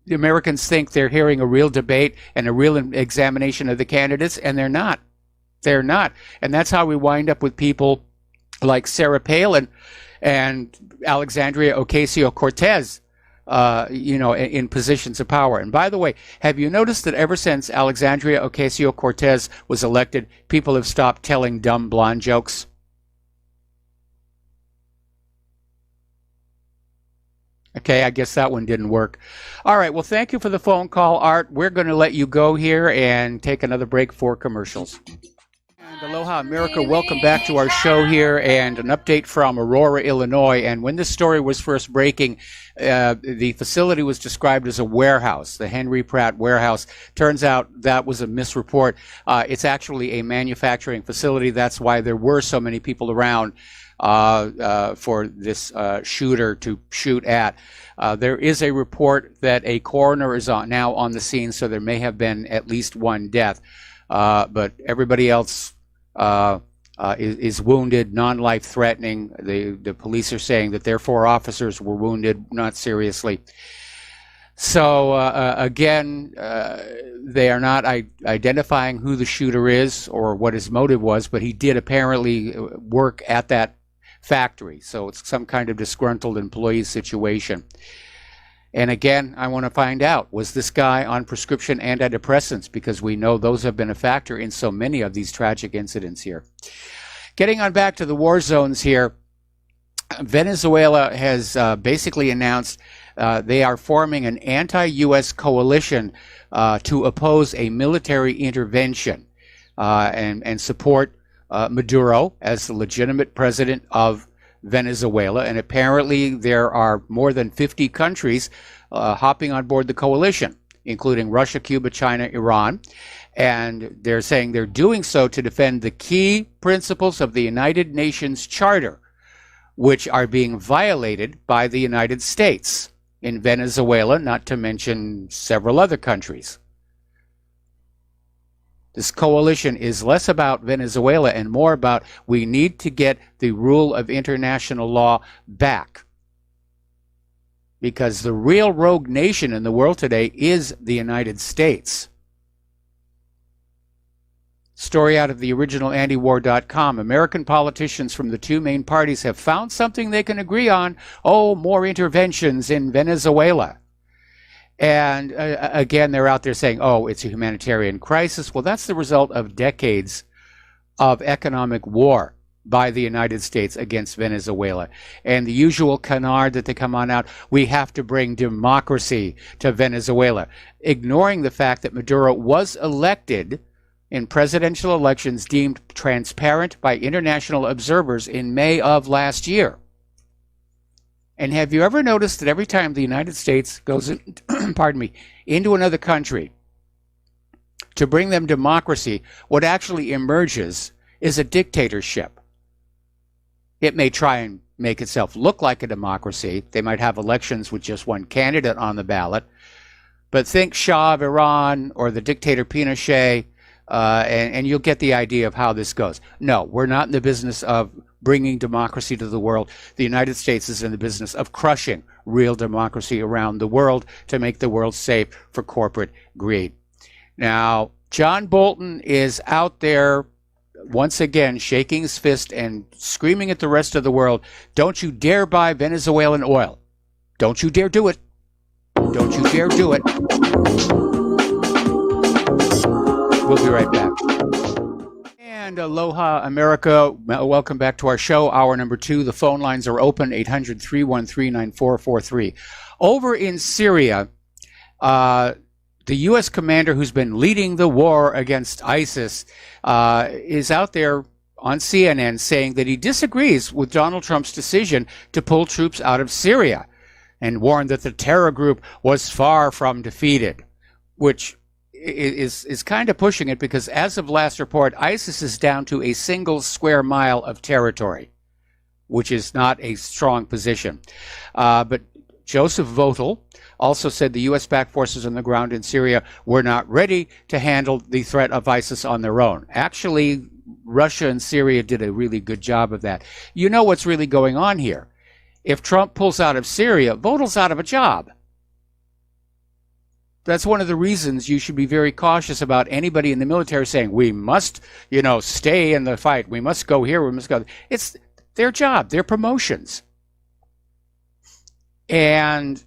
the Americans think they're hearing a real debate and a real examination of the candidates, and they're not. They're not. And that's how we wind up with people like Sarah Palin and Alexandria Ocasio-Cortez, in positions of power. And by the way, have you noticed that ever since Alexandria Ocasio-Cortez was elected, people have stopped telling dumb blonde jokes? Okay, I guess that one didn't work. All right, well, thank you for the phone call, Art. We're going to let you go here and take another break for commercials. And aloha, America. Welcome back to our show here, and an update from Aurora, Illinois. And when this story was first breaking, the facility was described as a warehouse, the Henry Pratt warehouse. Turns out that was a misreport. It's actually a manufacturing facility. That's why there were so many people around for this shooter to shoot at. There is a report that a coroner is now on the scene, so there may have been at least one death. But everybody else is wounded, non-life threatening. The police are saying that their 4 officers were wounded, not seriously. So again, they are not identifying who the shooter is or what his motive was, but he did apparently work at that factory. So it's some kind of disgruntled employee situation. And again, I want to find out, was this guy on prescription antidepressants? Because we know those have been a factor in so many of these tragic incidents here. Getting on back to the war zones here, Venezuela has basically announced they are forming an anti-U.S. coalition to oppose a military intervention and support Maduro as the legitimate president of Venezuela. And apparently there are more than 50 countries hopping on board the coalition, including Russia, Cuba, China, Iran. And they're saying they're doing so to defend the key principles of the United Nations Charter, which are being violated by the United States in Venezuela, not to mention several other countries. This coalition is less about Venezuela and more about we need to get the rule of international law back. Because the real rogue nation in the world today is the United States. story out of the original antiwar.com. American politicians from the two main parties have found something they can agree on. Oh, more interventions in Venezuela. And again, they're out there saying, oh, it's a humanitarian crisis. Well, that's the result of decades of economic war by the United States against Venezuela. And the usual canard that they come on out, we have to bring democracy to Venezuela, ignoring the fact that Maduro was elected in presidential elections deemed transparent by international observers in May of last year. And have you ever noticed that every time the United States goes in, into another country to bring them democracy, what actually emerges is a dictatorship? It may try and make itself look like a democracy. They might have elections with just one candidate on the ballot. But think Shah of Iran or the dictator Pinochet, and you'll get the idea of how this goes. No, we're not in the business of bringing democracy to the world. The United States is in the business of crushing real democracy around the world to make the world safe for corporate greed. Now, John Bolton is out there once again shaking his fist and screaming at the rest of the world, don't you dare buy Venezuelan oil. Don't you dare do it. Don't you dare do it. We'll be right back. And aloha, America. Welcome back to our show, hour number 2. The phone lines are open, 800-313-9443. Over in Syria, the U.S. commander who's been leading the war against ISIS is out there on CNN saying that he disagrees with Donald Trump's decision to pull troops out of Syria and warned that the terror group was far from defeated, which is kind of pushing it because as of last report, ISIS is down to a single square mile of territory, which is not a strong position. But Joseph Votel also said the U.S.-backed forces on the ground in Syria were not ready to handle the threat of ISIS on their own. Actually, Russia and Syria did a really good job of that. You know what's really going on here. If Trump pulls out of Syria, Votel's out of a job. That's one of the reasons you should be very cautious about anybody in the military saying, we must, stay in the fight. We must go here. We must go. It's their job, their promotions. And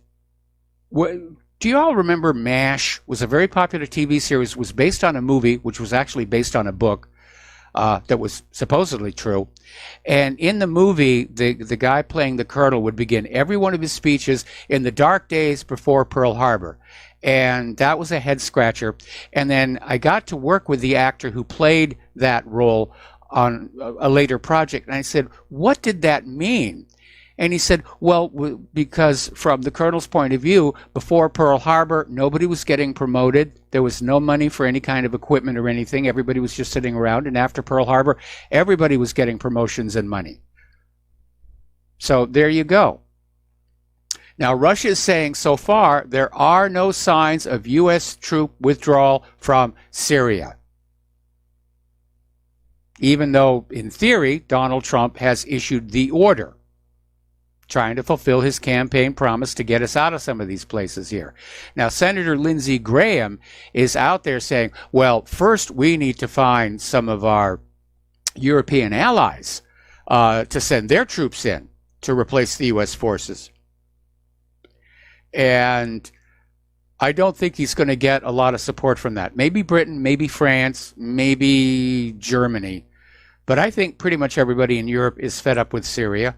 do you all remember MASH? Was a very popular TV series, was based on a movie, which was actually based on a book that was supposedly true. And in the movie, the guy playing the colonel would begin every one of his speeches in the dark days before Pearl Harbor. And that was a head scratcher. And then I got to work with the actor who played that role on a later project. And I said, what did that mean? And he said, well, because from the colonel's point of view, before Pearl Harbor, nobody was getting promoted. There was no money for any kind of equipment or anything. Everybody was just sitting around. And after Pearl Harbor, everybody was getting promotions and money. So there you go. Now, Russia is saying so far there are no signs of U.S. troop withdrawal from Syria, even though, in theory, Donald Trump has issued the order, trying to fulfill his campaign promise to get us out of some of these places here. Now, Senator Lindsey Graham is out there saying, well, first we need to find some of our European allies to send their troops in to replace the U.S. forces. And I don't think he's going to get a lot of support from that. Maybe Britain, maybe France, maybe Germany. But I think pretty much everybody in Europe is fed up with Syria.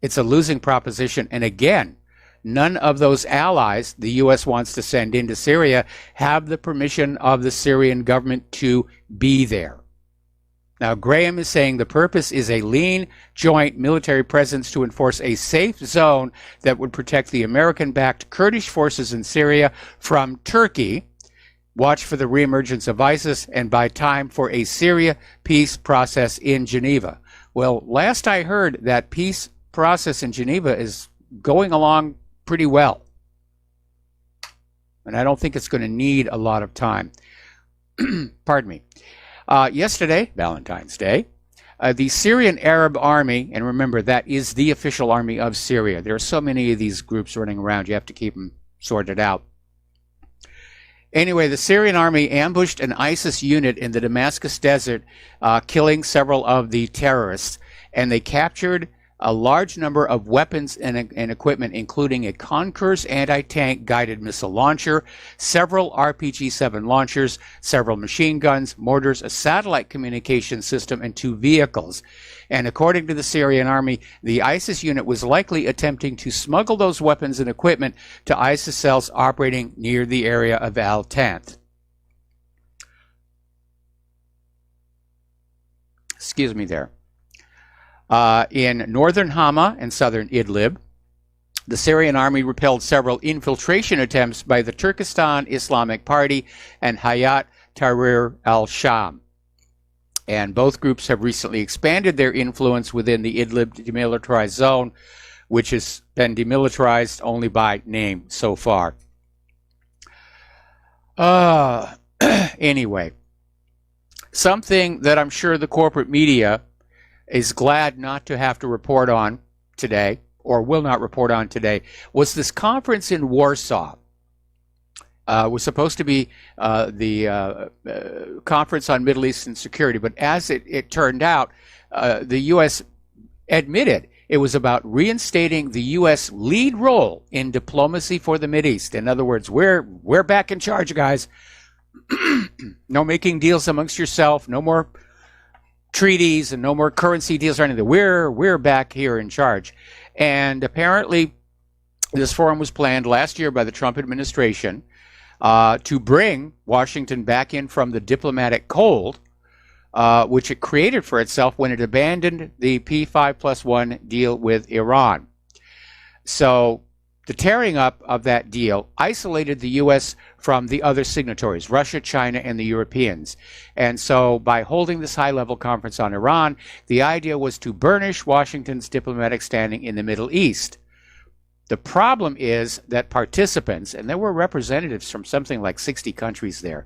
It's a losing proposition. And again, none of those allies the U.S. wants to send into Syria have the permission of the Syrian government to be there. Now, Graham is saying the purpose is a lean, joint military presence to enforce a safe zone that would protect the American-backed Kurdish forces in Syria from Turkey, watch for the reemergence of ISIS, and buy time for a Syria peace process in Geneva. Well, last I heard, that peace process in Geneva is going along pretty well. And I don't think it's going to need a lot of time. Pardon me. Yesterday, Valentine's Day, the Syrian Arab Army, and remember, that is the official army of Syria. There are so many of these groups running around, you have to keep them sorted out. Anyway, the Syrian army ambushed an ISIS unit in the Damascus desert, killing several of the terrorists, and they captured a large number of weapons and equipment, including a Konkurs anti-tank guided missile launcher, several RPG-7 launchers, several machine guns, mortars, a satellite communication system, and 2 vehicles. And according to the Syrian army, the ISIS unit was likely attempting to smuggle those weapons and equipment to ISIS cells operating near the area of Al-Tanf. Excuse me there. In northern Hama and southern Idlib, the Syrian army repelled several infiltration attempts by the Turkestan Islamic Party and Hayat Tahrir al-Sham. And both groups have recently expanded their influence within the Idlib demilitarized zone, which has been demilitarized only by name so far. Anyway, something that I'm sure the corporate media is glad not to have to report on today, or will not report on today, was this conference in Warsaw. Was supposed to be the Conference on Middle Eastern Security, but as it turned out, the U.S. admitted it was about reinstating the U.S. lead role in diplomacy for the Mideast. In other words, we're back in charge, guys. No making deals amongst yourself, no more treaties and no more currency deals or anything. We're back here in charge. And apparently this forum was planned last year by the Trump administration to bring Washington back in from the diplomatic cold, which it created for itself when it abandoned the P5+1 deal with Iran. So the tearing up of that deal isolated the U.S. from the other signatories, Russia, China, and the Europeans. And so by holding this high-level conference on Iran, the idea was to burnish Washington's diplomatic standing in the Middle East. The problem is that participants, and there were representatives from something like 60 countries there,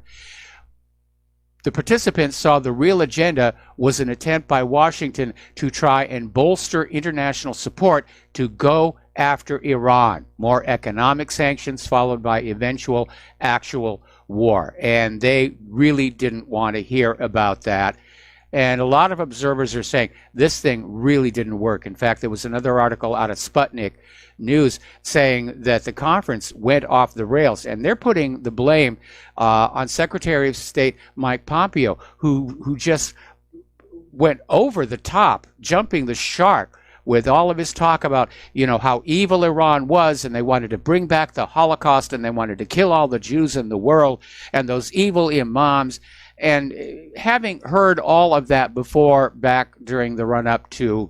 the participants saw the real agenda was an attempt by Washington to try and bolster international support to go after Iran. More economic sanctions followed by eventual actual war. And they really didn't want to hear about that. And a lot of observers are saying this thing really didn't work. In fact, there was another article out of Sputnik News saying that the conference went off the rails, and they're putting the blame on Secretary of State Mike Pompeo, who just went over the top, jumping the shark with all of his talk about, how evil Iran was, and they wanted to bring back the Holocaust, and they wanted to kill all the Jews in the world, and those evil imams. And having heard all of that before, back during the run-up to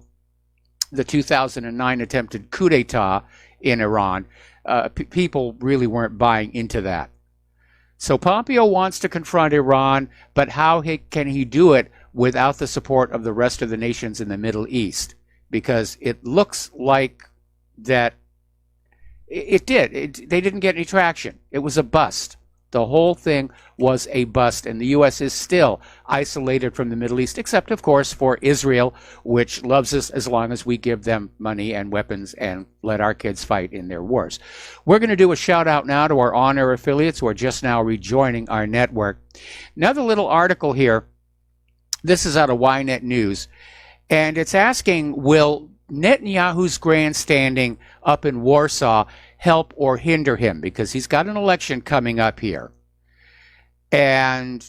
the 2009 attempted coup d'etat in Iran, people really weren't buying into that. So Pompeo wants to confront Iran, but how can he do it without the support of the rest of the nations in the Middle East? Because it looks like that they didn't get any traction. It was a bust. The whole thing was a bust, and the U.S. is still isolated from the Middle East, except, of course, for Israel, which loves us as long as we give them money and weapons and let our kids fight in their wars. We're going to do a shout-out now to our on-air affiliates who are just now rejoining our network. Another little article here. This is out of Ynet News, and it's asking, will Netanyahu's grandstanding up in Warsaw help or hinder him? Because he's got an election coming up here. And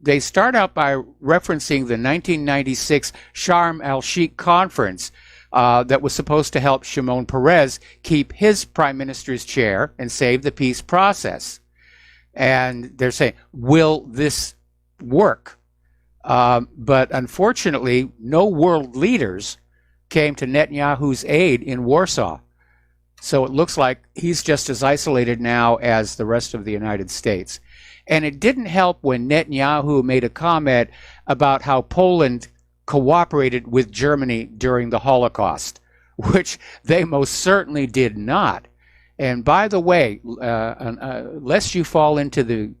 they start out by referencing the 1996 Sharm el-Sheikh conference that was supposed to help Shimon Peres keep his prime minister's chair and save the peace process. And they're saying, will this work? But unfortunately, no world leaders came to Netanyahu's aid in Warsaw. So it looks like he's just as isolated now as the rest of the United States. And it didn't help when Netanyahu made a comment about how Poland cooperated with Germany during the Holocaust, which they most certainly did not. And by the way, lest you fall into the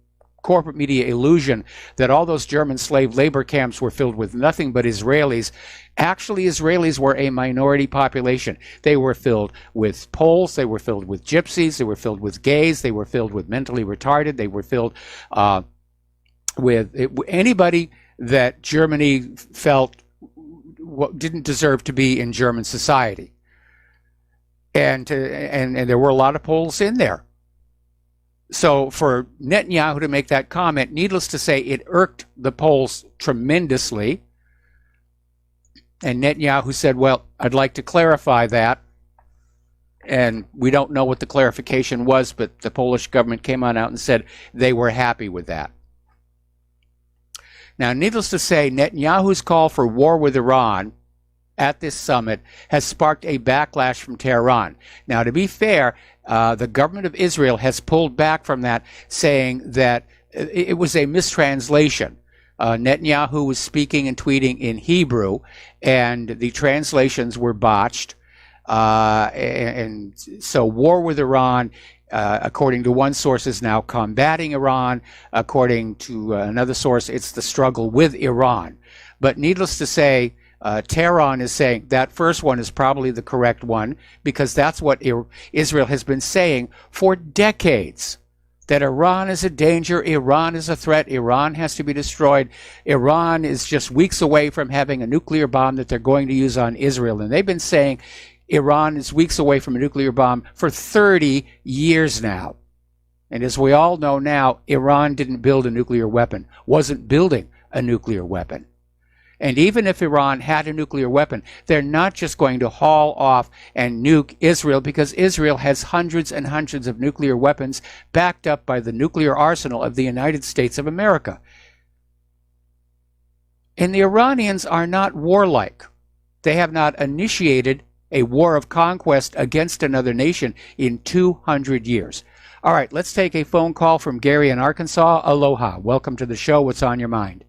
corporate media illusion that all those German slave labor camps were filled with nothing but Israelis. Actually, Israelis were a minority population. They were filled with Poles, they were filled with gypsies, they were filled with gays, they were filled with mentally retarded, they were filled with anybody that Germany felt didn't deserve to be in German society. And there were a lot of Poles in there. So for Netanyahu to make that comment, needless to say, it irked the Poles tremendously. And Netanyahu said, well, I'd like to clarify that. And we don't know what the clarification was, but the Polish government came on out and said they were happy with that. Now, needless to say, Netanyahu's call for war with Iran at this summit has sparked a backlash from Tehran. Now, to be fair, the government of Israel has pulled back from that, saying that it was a mistranslation. Netanyahu was speaking and tweeting in Hebrew, and the translations were botched. And so war with Iran, according to one source, is now combating Iran. According to another source, it's the struggle with Iran. But needless to say, Tehran is saying that first one is probably the correct one, because that's what Israel has been saying for decades, that Iran is a danger, Iran is a threat, Iran has to be destroyed. Iran is just weeks away from having a nuclear bomb that they're going to use on Israel. And they've been saying Iran is weeks away from a nuclear bomb for 30 years now. And as we all know now, Iran didn't build a nuclear weapon, wasn't building a nuclear weapon. And even if Iran had a nuclear weapon, they're not just going to haul off and nuke Israel, because Israel has hundreds and hundreds of nuclear weapons backed up by the nuclear arsenal of the United States of America. And the Iranians are not warlike. They have not initiated a war of conquest against another nation in 200 years. All right, let's take a phone call from Gary in Arkansas. Aloha. Welcome to the show. What's on your mind?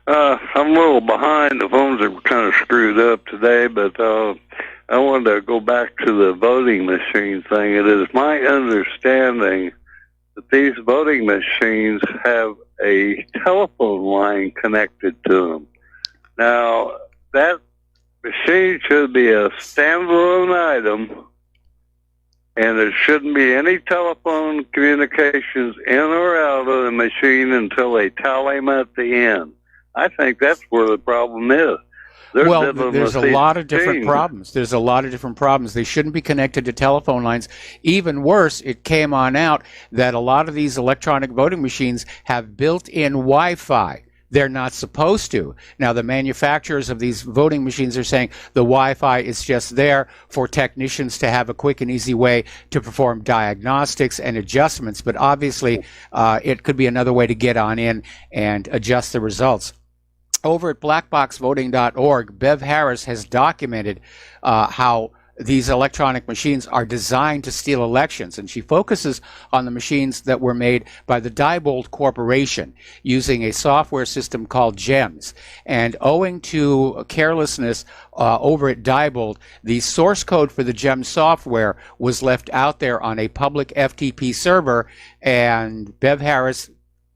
I'm a little behind. The phones are kind of screwed up today, but I wanted to go back to the voting machine thing. It is my understanding that these voting machines have a telephone line connected to them. Now, that machine should be a standalone item, and there shouldn't be any telephone communications in or out of the machine until they tally them at the end. I think that's where the problem is. There's a lot of different problems. There's a lot of different problems. They shouldn't be connected to telephone lines. Even worse, it came on out that a lot of these electronic voting machines have built-in Wi-Fi. They're not supposed to. Now, the manufacturers of these voting machines are saying the Wi-Fi is just there for technicians to have a quick and easy way to perform diagnostics and adjustments. But obviously, it could be another way to get on in and adjust the results. Over at blackboxvoting.org, Bev Harris has documented how these electronic machines are designed to steal elections, and she focuses on the machines that were made by the Diebold Corporation using a software system called GEMS. And owing to carelessness over at Diebold, the source code for the GEMS software was left out there on a public FTP server, and Bev Harris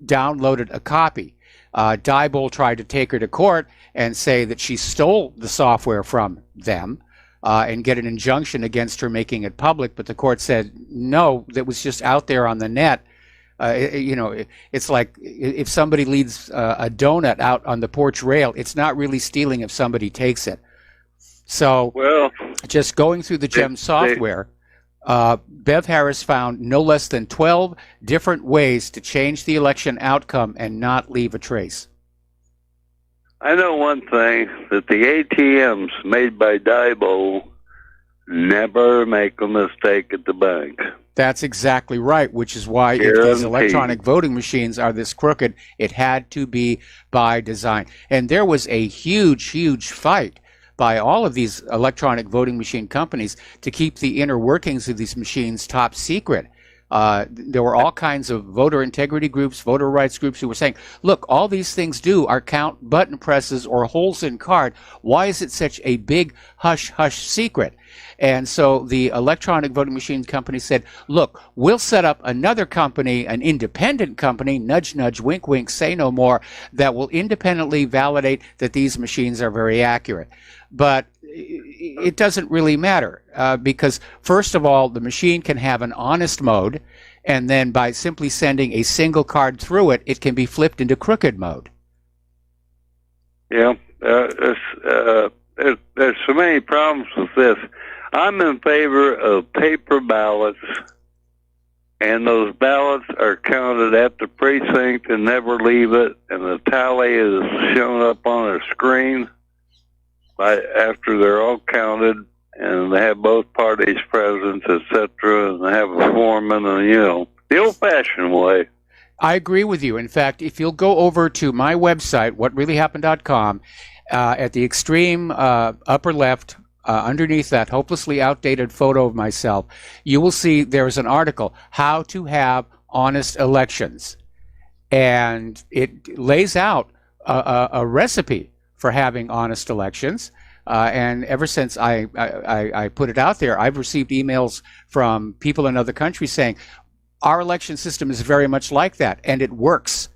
downloaded a copy. Diebold tried to take her to court and say that she stole the software from them, and get an injunction against her making it public, but the court said no, that was just out there on the net. It's like if somebody leaves a donut out on the porch rail, it's not really stealing if somebody takes it. So, just going through the GEMS software, Bev Harris found no less than 12 different ways to change the election outcome and not leave a trace. I know one thing, that the ATMs made by Diebold never make a mistake at the bank. That's exactly right, which is why if these electronic voting machines are this crooked, it had to be by design. And there was a huge, huge fight by all of these electronic voting machine companies to keep the inner workings of these machines top secret. There were all kinds of voter integrity groups, voter rights groups who were saying, look, all these things do are count button presses or holes in card. Why is it such a big hush-hush secret? And so the electronic voting machine company said, look, we'll set up another company, an independent company, nudge, nudge, wink, wink, say no more, that will independently validate that these machines are very accurate. But it doesn't really matter because, first of all, the machine can have an honest mode, and then by simply sending a single card through it, it can be flipped into crooked mode. Yeah, there's so many problems with this. I'm in favor of paper ballots, and those ballots are counted at the precinct and never leave it, and the tally is shown up on a screen after they're all counted, and they have both parties present, etc., and they have a foreman, and, the old-fashioned way. I agree with you. In fact, if you'll go over to my website, whatreallyhappened.com, at the extreme upper left, underneath that hopelessly outdated photo of myself, you will see there's an article, How to Have Honest Elections. And it lays out a recipe for having honest elections. And ever since I put it out there, I've received emails from people in other countries saying, our election system is very much like that, and it works.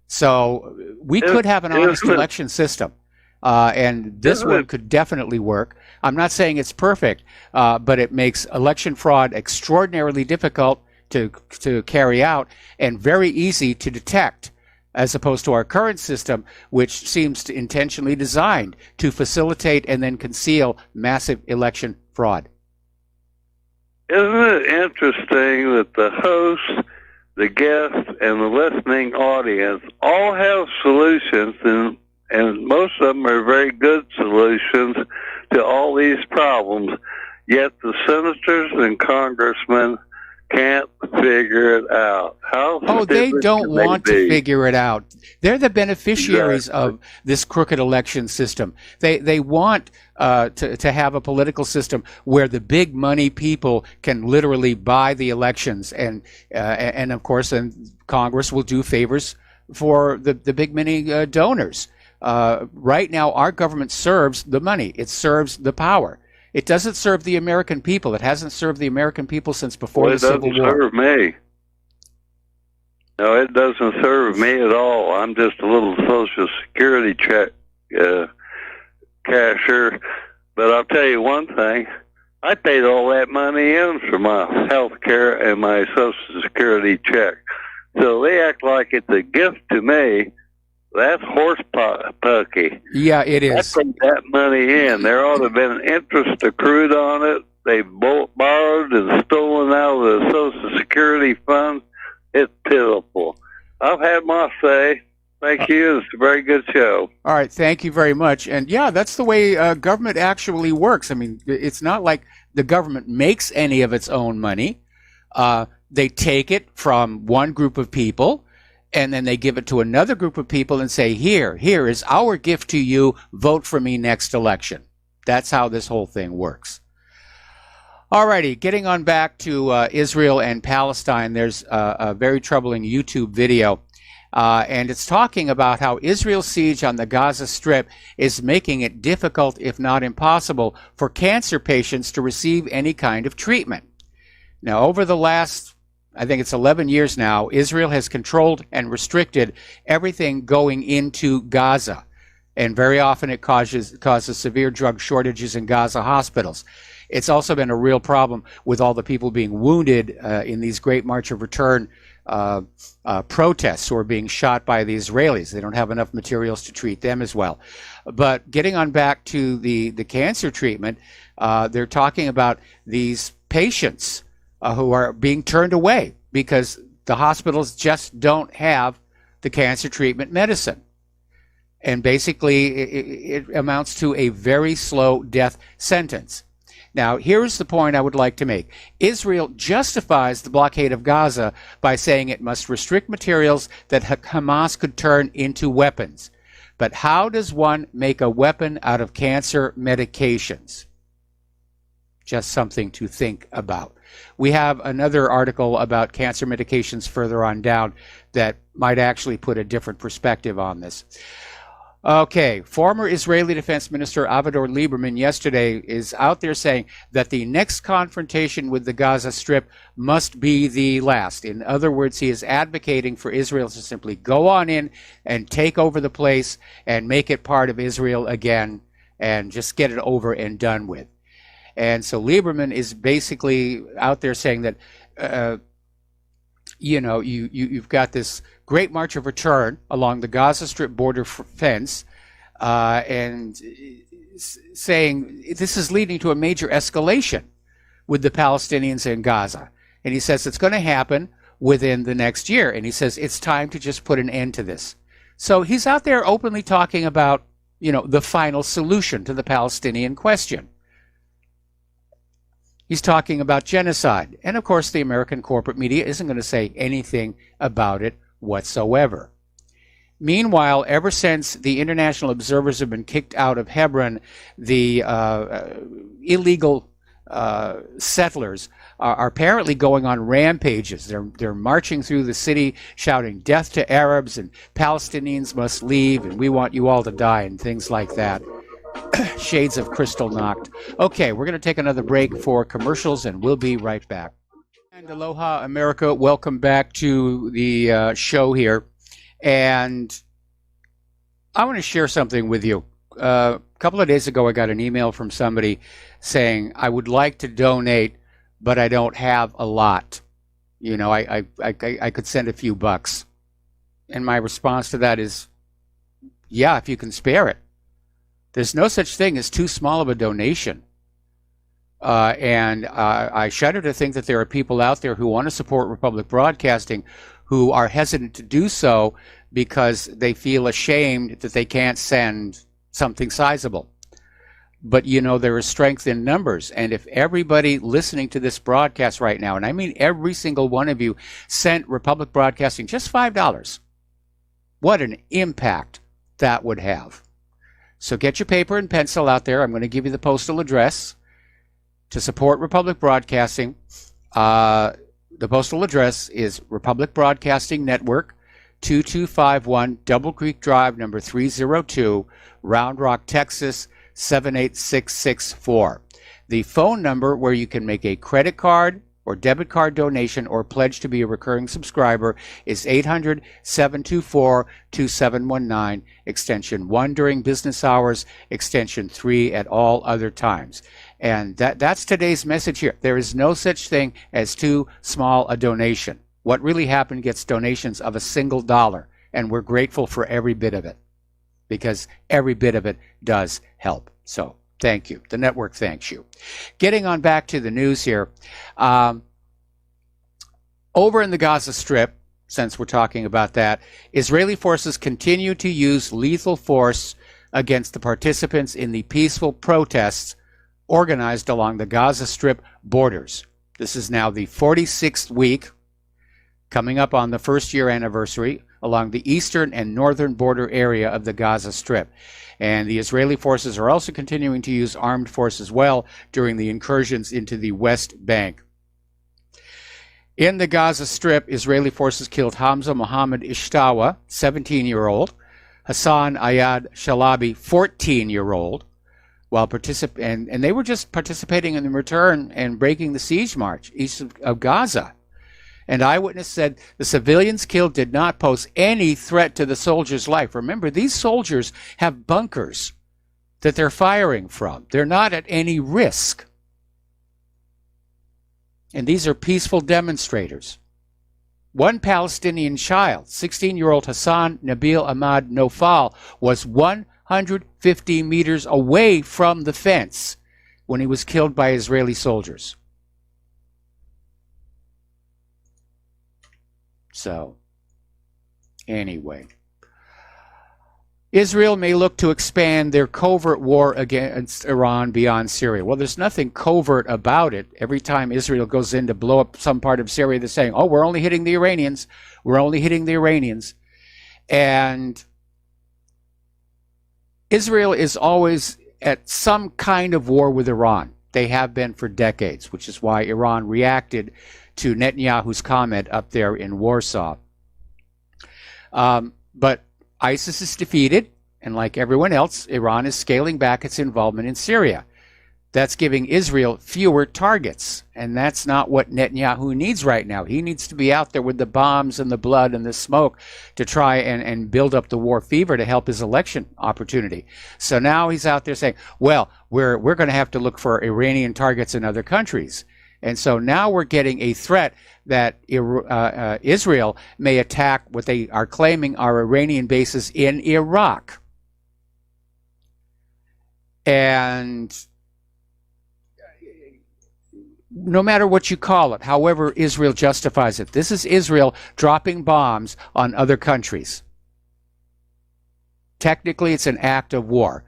So we could have an honest election system. And this one could definitely work. I'm not saying it's perfect, but it makes election fraud extraordinarily difficult to carry out and very easy to detect, as opposed to our current system, which seems to intentionally designed to facilitate and then conceal massive election fraud. Isn't it interesting that the host, the guest, and the listening audience all have solutions, and most of them are very good solutions to all these problems, yet the senators and congressmen can't figure it out. They don't want to figure it out. They're the beneficiaries of this crooked election system. They want to have a political system where the big money people can literally buy the elections, and of course, then Congress will do favors for the big money donors. Right now, our government serves the money. It serves the power. It doesn't serve the American people. It hasn't served the American people since before the Civil War. It doesn't serve me. No, it doesn't serve me at all. I'm just a little Social Security cashier. But I'll tell you one thing. I paid all that money in for my health care and my Social Security check. So they act like it's a gift to me. That's horse-pucky. Yeah, it is. I paid that money in. There ought to have been interest accrued on it. They borrowed and stolen out of the Social Security fund. It's pitiful. I've had my say. Thank you. It's a very good show. All right. Thank you very much. And yeah, that's the way government actually works. I mean, it's not like the government makes any of its own money. They take it from one group of people, and then they give it to another group of people and say, here is our gift to you. Vote for me next election. That's how this whole thing works. All righty, getting on back to Israel and Palestine, there's a very troubling YouTube video, and it's talking about how Israel's siege on the Gaza Strip is making it difficult, if not impossible, for cancer patients to receive any kind of treatment. Now, over the last, I think it's 11 years now, Israel has controlled and restricted everything going into Gaza. And very often it causes severe drug shortages in Gaza hospitals. It's also been a real problem with all the people being wounded in these Great March of Return protests who are being shot by the Israelis. They don't have enough materials to treat them as well. But getting on back to the cancer treatment, they're talking about these patients who are being turned away because the hospitals just don't have the cancer treatment medicine. And basically, it amounts to a very slow death sentence. Now, here's the point I would like to make. Israel justifies the blockade of Gaza by saying it must restrict materials that Hamas could turn into weapons. But how does one make a weapon out of cancer medications? Just something to think about. We have another article about cancer medications further on down that might actually put a different perspective on this. Okay, former Israeli Defense Minister Avigdor Lieberman yesterday is out there saying that the next confrontation with the Gaza Strip must be the last. In other words, he is advocating for Israel to simply go on in and take over the place and make it part of Israel again and just get it over and done with. And so Lieberman is basically out there saying that, you've got this great march of return along the Gaza Strip border fence, and saying this is leading to a major escalation with the Palestinians in Gaza. And he says it's going to happen within the next year. And he says it's time to just put an end to this. So he's out there openly talking about, the final solution to the Palestinian question. He's talking about genocide. And of course, the American corporate media isn't going to say anything about it whatsoever. Meanwhile, ever since the international observers have been kicked out of Hebron, the illegal settlers are apparently going on rampages. They're marching through the city shouting death to Arabs and Palestinians must leave and we want you all to die and things like that. Shades of crystal knocked. Okay, we're going to take another break for commercials and we'll be right back. And aloha, America. Welcome back to the show here. And I want to share something with you. A couple of days ago, I got an email from somebody saying, I would like to donate, but I don't have a lot. I could send a few bucks. And my response to that is, yeah, if you can spare it. There's no such thing as too small of a donation. And I shudder to think that there are people out there who want to support Republic Broadcasting who are hesitant to do so because they feel ashamed that they can't send something sizable. But, there is strength in numbers. And if everybody listening to this broadcast right now, and I mean every single one of you, sent Republic Broadcasting just $5, what an impact that would have. So get your paper and pencil out there. I'm going to give you the postal address to support Republic Broadcasting. The postal address is Republic Broadcasting Network, 2251 Double Creek Drive, number 302, Round Rock, Texas, 78664. The phone number where you can make a credit card or debit card donation or pledge to be a recurring subscriber is 800-724-2719, extension 1 during business hours, extension 3 at all other times. And that's today's message here. There is no such thing as too small a donation. What really happened gets donations of $1, and we're grateful for every bit of it because every bit of it does help. So thank you. The network thanks you. Getting on back to the news here. Over in the Gaza Strip, since we're talking about that, Israeli forces continue to use lethal force against the participants in the peaceful protests organized along the Gaza Strip borders. This is now the 46th week, coming up on the first year anniversary, along the eastern and northern border area of the Gaza Strip. And the Israeli forces are also continuing to use armed force as well during the incursions into the West Bank. In the Gaza Strip, Israeli forces killed Hamza Mohammed Ishtawa, 17-year-old, Hassan Ayad Shalabi, 14-year-old, while and they were just participating in the return and breaking the siege march east of Gaza. And eyewitness said the civilians killed did not pose any threat to the soldiers' life. Remember, these soldiers have bunkers that they're firing from. They're not at any risk. And these are peaceful demonstrators. One Palestinian child, 16-year-old Hassan Nabil Ahmad Nofal, was 150 meters away from the fence when he was killed by Israeli soldiers. So, anyway, Israel may look to expand their covert war against Iran beyond Syria. Well, there's nothing covert about it. Every time Israel goes in to blow up some part of Syria, they're saying, oh, we're only hitting the Iranians. We're only hitting the Iranians. And Israel is always at some kind of war with Iran. They have been for decades, which is why Iran reacted to Netanyahu's comment up there in Warsaw. But ISIS is defeated, and like everyone else, Iran is scaling back its involvement in Syria. That's giving Israel fewer targets, and that's not what Netanyahu needs right now. He needs to be out there with the bombs and the blood and the smoke to try and build up the war fever to help his election opportunity. So now he's out there saying, well, we're going to have to look for Iranian targets in other countries. And so now we're getting a threat that Israel may attack what they are claiming are Iranian bases in Iraq. And no matter what you call it, however Israel justifies it, this is Israel dropping bombs on other countries. Technically, it's an act of war.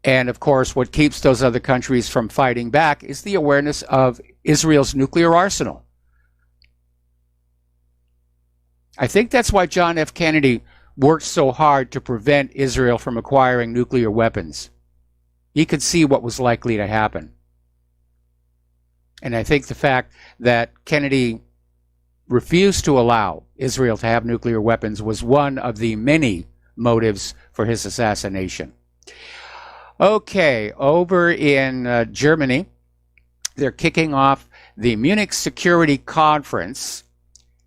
And of course, what keeps those other countries from fighting back is the awareness of Israel's nuclear arsenal. I think that's why John F. Kennedy worked so hard to prevent Israel from acquiring nuclear weapons. He could see what was likely to happen. And I think the fact that Kennedy refused to allow Israel to have nuclear weapons was one of the many motives for his assassination. Okay, over in Germany, they're kicking off the Munich Security Conference,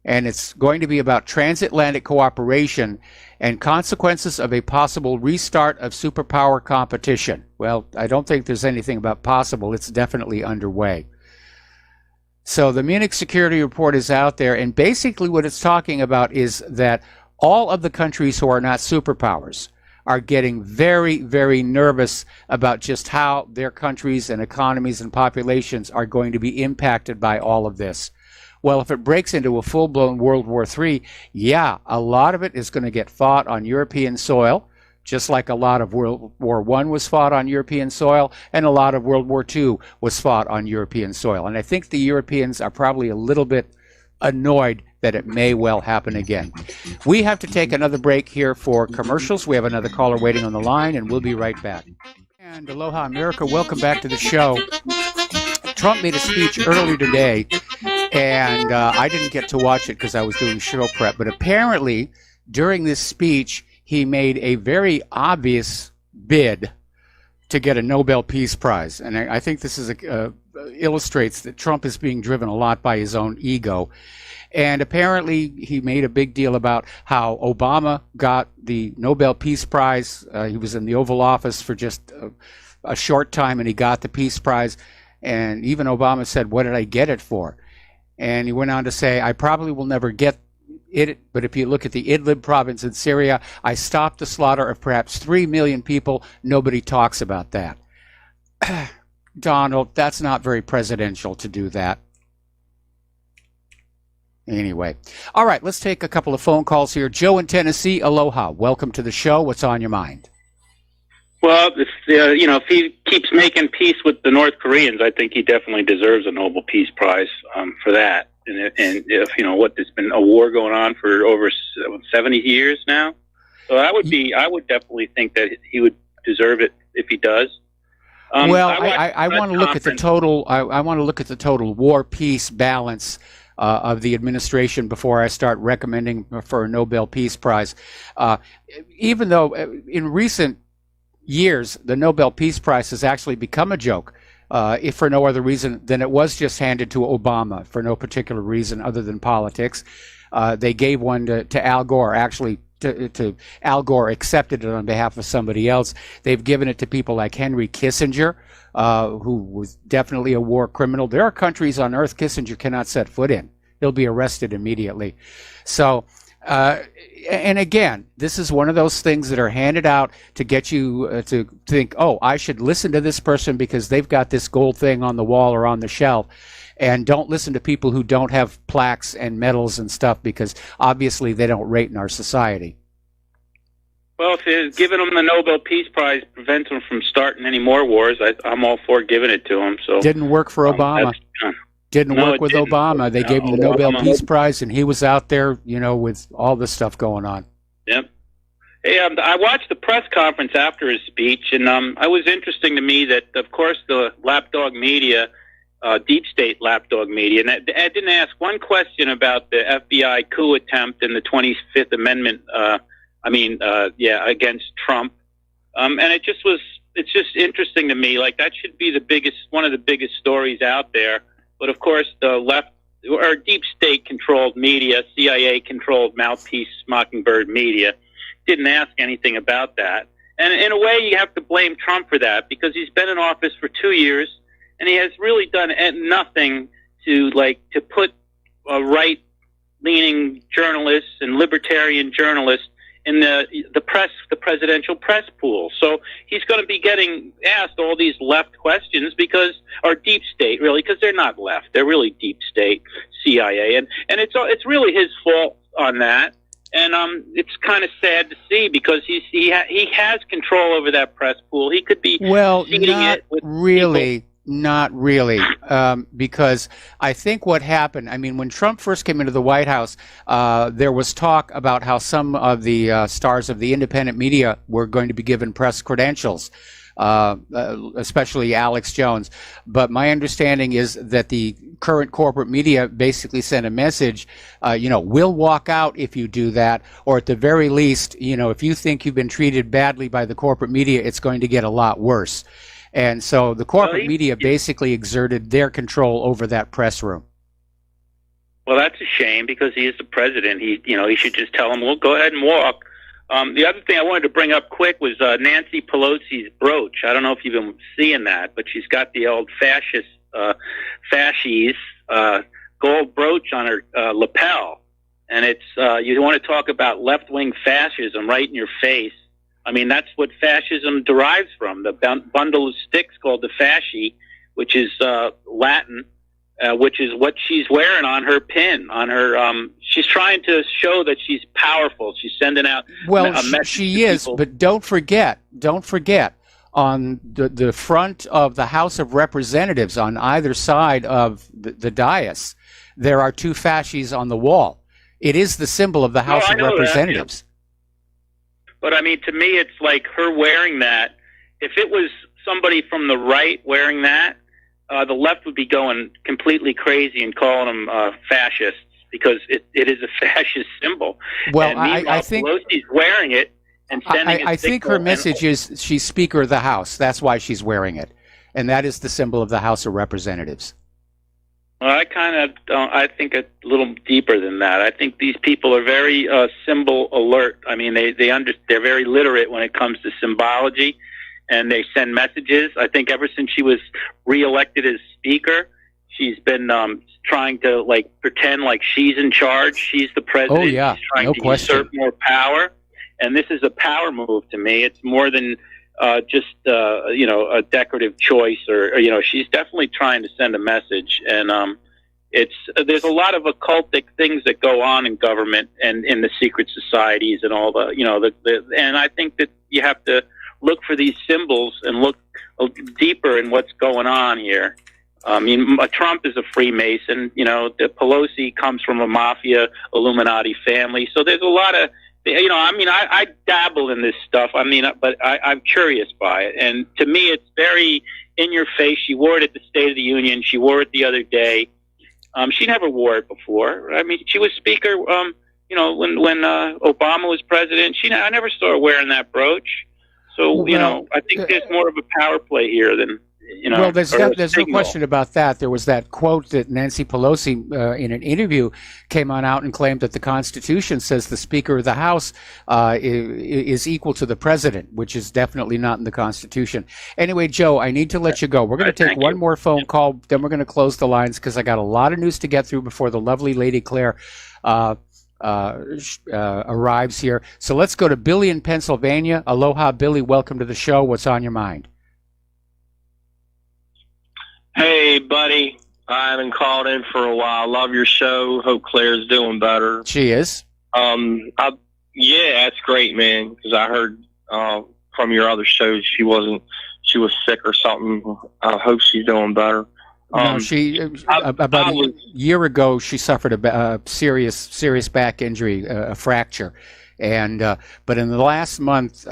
and it's going to be about transatlantic cooperation and consequences of a possible restart of superpower competition. Well, I don't think there's anything about possible. It's definitely underway. So the Munich Security Report is out there, and basically what it's talking about is that all of the countries who are not superpowers are getting very, very nervous about just how their countries and economies and populations are going to be impacted by all of this. Well, if it breaks into a full-blown World War III, yeah, a lot of it is going to get fought on European soil, just like a lot of World War I was fought on European soil, and a lot of World War II was fought on European soil. And I think the Europeans are probably a little bit annoyed that it may well happen again. We have to take another break here for commercials. We have another caller waiting on the line, and we'll be right back. And aloha, America. Welcome back to the show. Trump made a speech earlier today, and I didn't get to watch it because I was doing show prep. But apparently, during this speech, he made a very obvious bid to get a Nobel Peace Prize. And I think this is illustrates that Trump is being driven a lot by his own ego. And apparently he made a big deal about how Obama got the Nobel Peace Prize. He was in the Oval Office for just a short time, and he got the Peace Prize. And even Obama said, "What did I get it for?" And he went on to say, "I probably will never get it, but if you look at the Idlib province in Syria, I stopped the slaughter of perhaps 3 million people. Nobody talks about that." Donald, that's not very presidential to do that. Anyway. All right, let's take a couple of phone calls here. Joe in Tennessee, aloha. Welcome to the show. What's on your mind? Well, if he keeps making peace with the North Koreans, I think he definitely deserves a Nobel Peace Prize for that. And if, there's been a war going on for over 70 years now. So I would definitely think that he would deserve it if he does. I want to look at the total. I want to look at the total war-peace balance of the administration before I start recommending for a Nobel Peace Prize. Even though in recent years the Nobel Peace Prize has actually become a joke, if for no other reason than it was just handed to Obama for no particular reason other than politics. They gave one to Al Gore, actually. To Al Gore accepted it on behalf of somebody else. They've given it to people like Henry Kissinger, who was definitely a war criminal. There are countries on earth Kissinger cannot set foot in. He'll be arrested immediately. So, and again, this is one of those things that are handed out to get you to think, oh, I should listen to this person because they've got this gold thing on the wall or on the shelf. And don't listen to people who don't have plaques and medals and stuff because obviously they don't rate in our society. Well, if giving him the Nobel Peace Prize prevents him from starting any more wars, I'm all for giving it to him. So didn't work for Obama. Didn't work with Obama. They gave him the Nobel Peace Prize, and he was out there, with all this stuff going on. Yep. Hey, I watched the press conference after his speech, and it was interesting to me that, of course, the lapdog media, deep state lapdog media, and I didn't ask one question about the FBI coup attempt and the 25th Amendment. Against Trump, and it's just interesting to me. Like, that should be one of the biggest stories out there. But of course, the left or deep state controlled media, CIA controlled Mouthpiece Mockingbird media, didn't ask anything about that. And in a way, you have to blame Trump for that, because he's been in office for 2 years and he has really done nothing to put right-leaning journalists and libertarian journalists in the presidential press pool. So he's going to be getting asked all these left questions or deep state, really, because they're not left. They're really deep state, CIA. And it's really his fault on that. And it's kind of sad to see, because he has control over that press pool. He could be feeding it with really people. Not really, because I think what happened, I mean, when Trump first came into the White House, there was talk about how some of the stars of the independent media were going to be given press credentials, especially Alex Jones. But my understanding is that the current corporate media basically sent a message, we'll walk out if you do that, or at the very least, if you think you've been treated badly by the corporate media, it's going to get a lot worse. And so the corporate media basically exerted their control over that press room. Well, that's a shame, because he is the president. He should just tell them, well, go ahead and walk. The other thing I wanted to bring up quick was Nancy Pelosi's brooch. I don't know if you've been seeing that, but she's got the old fascies gold brooch on her lapel. And it's you want to talk about left-wing fascism right in your face. I mean, that's what fascism derives from, the bundle of sticks called the fasci, which is Latin, which is what she's wearing on her pin. She's trying to show that she's powerful. She's sending out a message. She is, people. But don't forget, on the front of the House of Representatives, on either side of the dais, there are two fascies on the wall. It is the symbol of the House of Representatives. That, yeah. But, I mean, to me, it's like her wearing that. If it was somebody from the right wearing that, the left would be going completely crazy and calling them fascists, because it is a fascist symbol. Well, I think Pelosi's wearing it and sending I think her message is she's Speaker of the House. That's why she's wearing it. And that is the symbol of the House of Representatives. Well, I think a little deeper than that. I think these people are very symbol alert. I mean, they're very literate when it comes to symbology, and they send messages. I think ever since she was reelected as Speaker, she's been trying to pretend like she's in charge. She's the president. Oh yeah, she's trying to usurp more power, and this is a power move to me. It's more than just a decorative choice, or she's definitely trying to send a message. And there's a lot of occultic things that go on in government and in the secret societies and all and I think that you have to look for these symbols and look deeper in what's going on here. I mean, Trump is a Freemason. The Pelosi comes from a mafia Illuminati family. So there's a lot of I dabble in this stuff. But I'm curious by it. And to me, it's very in your face. She wore it at the State of the Union. She wore it the other day. She never wore it before. I mean, she was Speaker, when Obama was president. I never saw her wearing that brooch. So, I think there's more of a power play here than, Well, there's no question about that. There was that quote that Nancy Pelosi, in an interview, came out and claimed that the Constitution says the Speaker of the House is equal to the President, which is definitely not in the Constitution. Anyway, Joe, I need to let you go. We're going to take one more phone call, then we're going to close the lines, because I got a lot of news to get through before the lovely Lady Claire arrives here. So let's go to Billy in Pennsylvania. Aloha, Billy. Welcome to the show. What's on your mind? Hey, buddy. I haven't called in for a while. Love your show. Hope Claire's doing better. She is. Yeah, that's great, man. Because I heard from your other shows she was sick or something. I hope she's doing better. No, about a year ago, she suffered a serious back injury, a fracture, And but in the last month,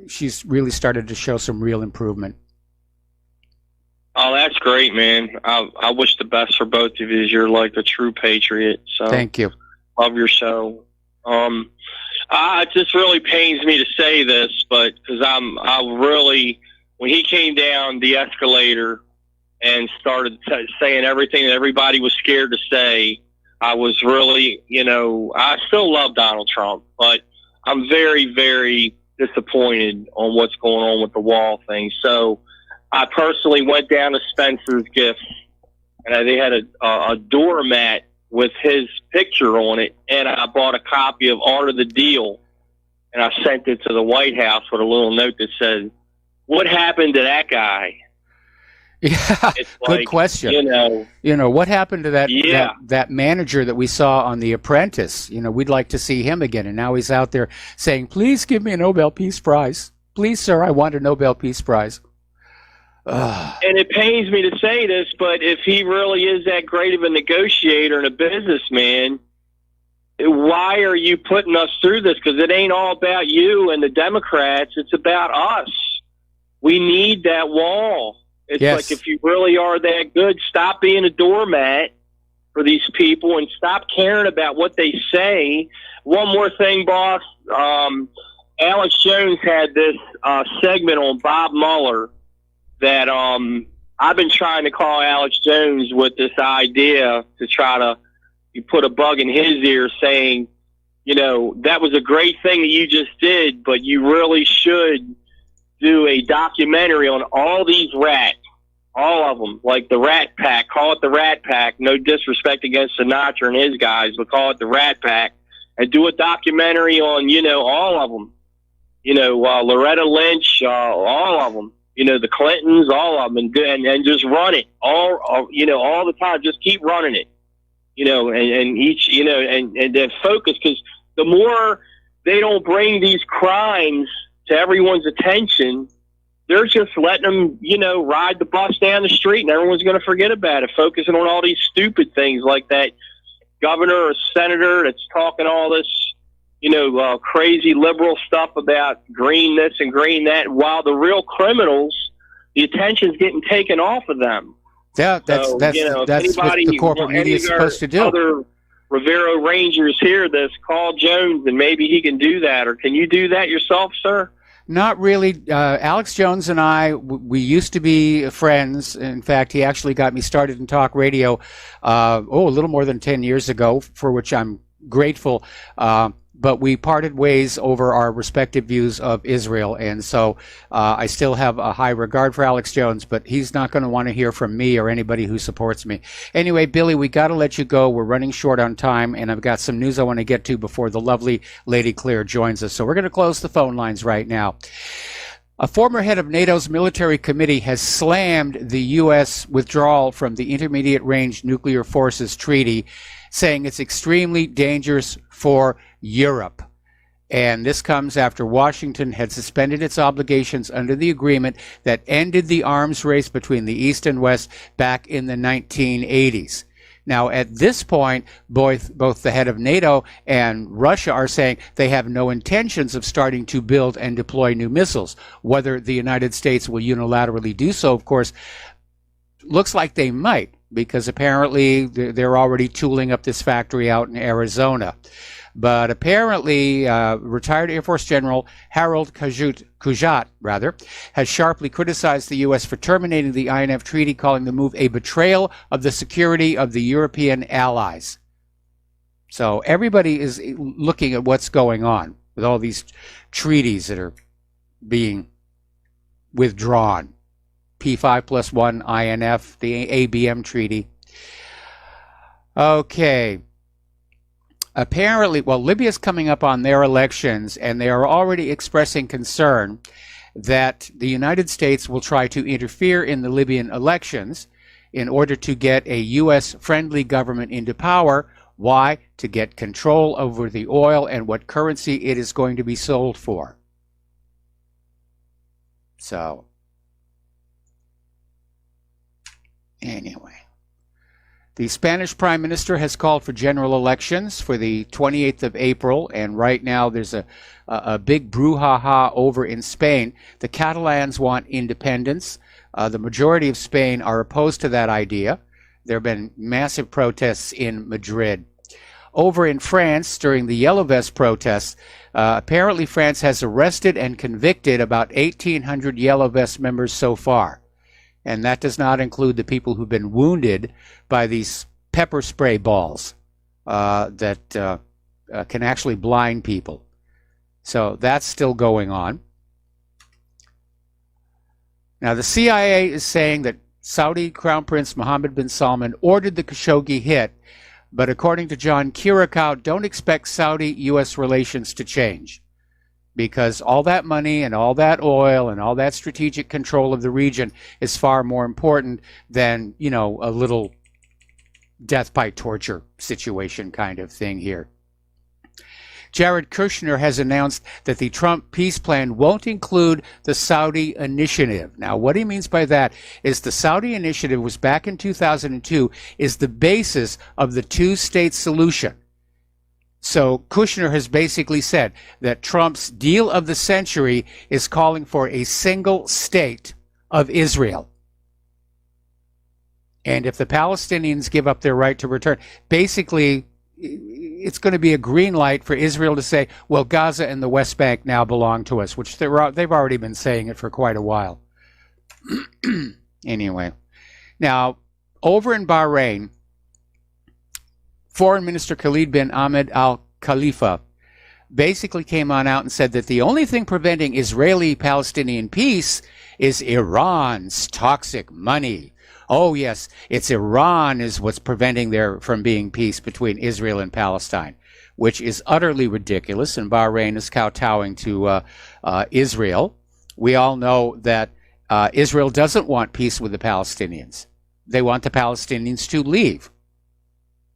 she's really started to show some real improvement. Oh, that's great, man. I wish the best for both of you. You're like a true patriot. So thank you. Love your show. It just really pains me to say this, but because I really, when he came down the escalator and started saying everything that everybody was scared to say, I was really, I still love Donald Trump, but I'm very, very disappointed on what's going on with the wall thing. So I personally went down to Spencer's Gifts, and they had a doormat with his picture on it, and I bought a copy of Art of the Deal, and I sent it to the White House with a little note that said, "What happened to that guy?" Yeah, good question. What happened to that manager that we saw on The Apprentice? We'd like to see him again, and now he's out there saying, "Please give me a Nobel Peace Prize. Please, sir, I want a Nobel Peace Prize." And it pains me to say this, but if he really is that great of a negotiator and a businessman, why are you putting us through this? Because it ain't all about you and the Democrats. It's about us. We need that wall. It's like, if you really are that good, stop being a doormat for these people and stop caring about what they say. One more thing, boss. Alex Jones had this segment on Bob Mueller that I've been trying to call Alex Jones with this idea to try to put a bug in his ear saying, that was a great thing that you just did, but you really should do a documentary on all these rats, all of them, like the Rat Pack. Call it the Rat Pack. No disrespect against Sinatra and his guys, but call it the Rat Pack, and do a documentary on, all of them. Loretta Lynch, all of them. The Clintons, all of them, and just run it all the time. Just keep running it, and each, and then focus, because the more they don't bring these crimes to everyone's attention, they're just letting them, ride the bus down the street, and everyone's going to forget about it, focusing on all these stupid things like that governor or senator that's talking all this, crazy liberal stuff about green this and green that, while the real criminals, the attention's getting taken off of them. Yeah, that's what the corporate media is supposed to do. Other Rivero Rangers hear this, call Jones, and maybe he can do that. Or can you do that yourself, sir? Not really. Alex Jones and I, we used to be friends. In fact, he actually got me started in talk radio, a little more than 10 years ago, for which I'm grateful. But we parted ways over our respective views of Israel. And so I still have a high regard for Alex Jones, but he's not going to want to hear from me or anybody who supports me. Anyway, Billy, we got to let you go. We're running short on time, and I've got some news I want to get to before the lovely Lady Claire joins us. So we're going to close the phone lines right now. A former head of NATO's military committee has slammed the U.S. withdrawal from the Intermediate Range Nuclear Forces Treaty, saying it's extremely dangerous for Europe. And this comes after Washington had suspended its obligations under the agreement that ended the arms race between the East and West back in the 1980s. Now, at this point, both the head of NATO and Russia are saying they have no intentions of starting to build and deploy new missiles. Whether the United States will unilaterally do so, of course, looks like they might, because apparently they're already tooling up this factory out in Arizona. But apparently, retired Air Force General Harold Kujat has sharply criticized the U.S. for terminating the INF Treaty, calling the move a betrayal of the security of the European allies. So everybody is looking at what's going on with all these treaties that are being withdrawn. P5+1 INF, the ABM Treaty. Okay. Apparently, Libya's coming up on their elections, and they are already expressing concern that the United States will try to interfere in the Libyan elections in order to get a U.S.-friendly government into power. Why? To get control over the oil and what currency it is going to be sold for. So, anyway. The Spanish Prime Minister has called for general elections for the 28th of April, and right now there's a big brouhaha over in Spain. The Catalans want independence. The majority of Spain are opposed to that idea. There have been massive protests in Madrid. Over in France, during the Yellow Vest protests, apparently France has arrested and convicted about 1,800 Yellow Vest members so far. And that does not include the people who've been wounded by these pepper spray balls that can actually blind people. So that's still going on. Now, the CIA is saying that Saudi Crown Prince Mohammed bin Salman ordered the Khashoggi hit, but according to John Kiriakou, don't expect Saudi-U.S. relations to change, because all that money and all that oil and all that strategic control of the region is far more important than, you know, a little death by torture situation kind of thing here. Jared Kushner has announced that the Trump peace plan won't include the Saudi initiative. Now, what he means by that is the Saudi initiative was back in 2002, is the basis of the two-state solution. So Kushner has basically said that Trump's deal of the century is calling for a single state of Israel. And if the Palestinians give up their right to return, basically it's going to be a green light for Israel to say, well, Gaza and the West Bank now belong to us, which they've already been saying it for quite a while. Anyway, now over in Bahrain, Foreign Minister Khalid bin Ahmed Al Khalifa basically came on out and said that the only thing preventing Israeli-Palestinian peace is Iran's toxic money. Oh, yes, it's Iran is what's preventing there from being peace between Israel and Palestine, which is utterly ridiculous, and Bahrain is kowtowing to Israel. We all know that Israel doesn't want peace with the Palestinians. They want the Palestinians to leave.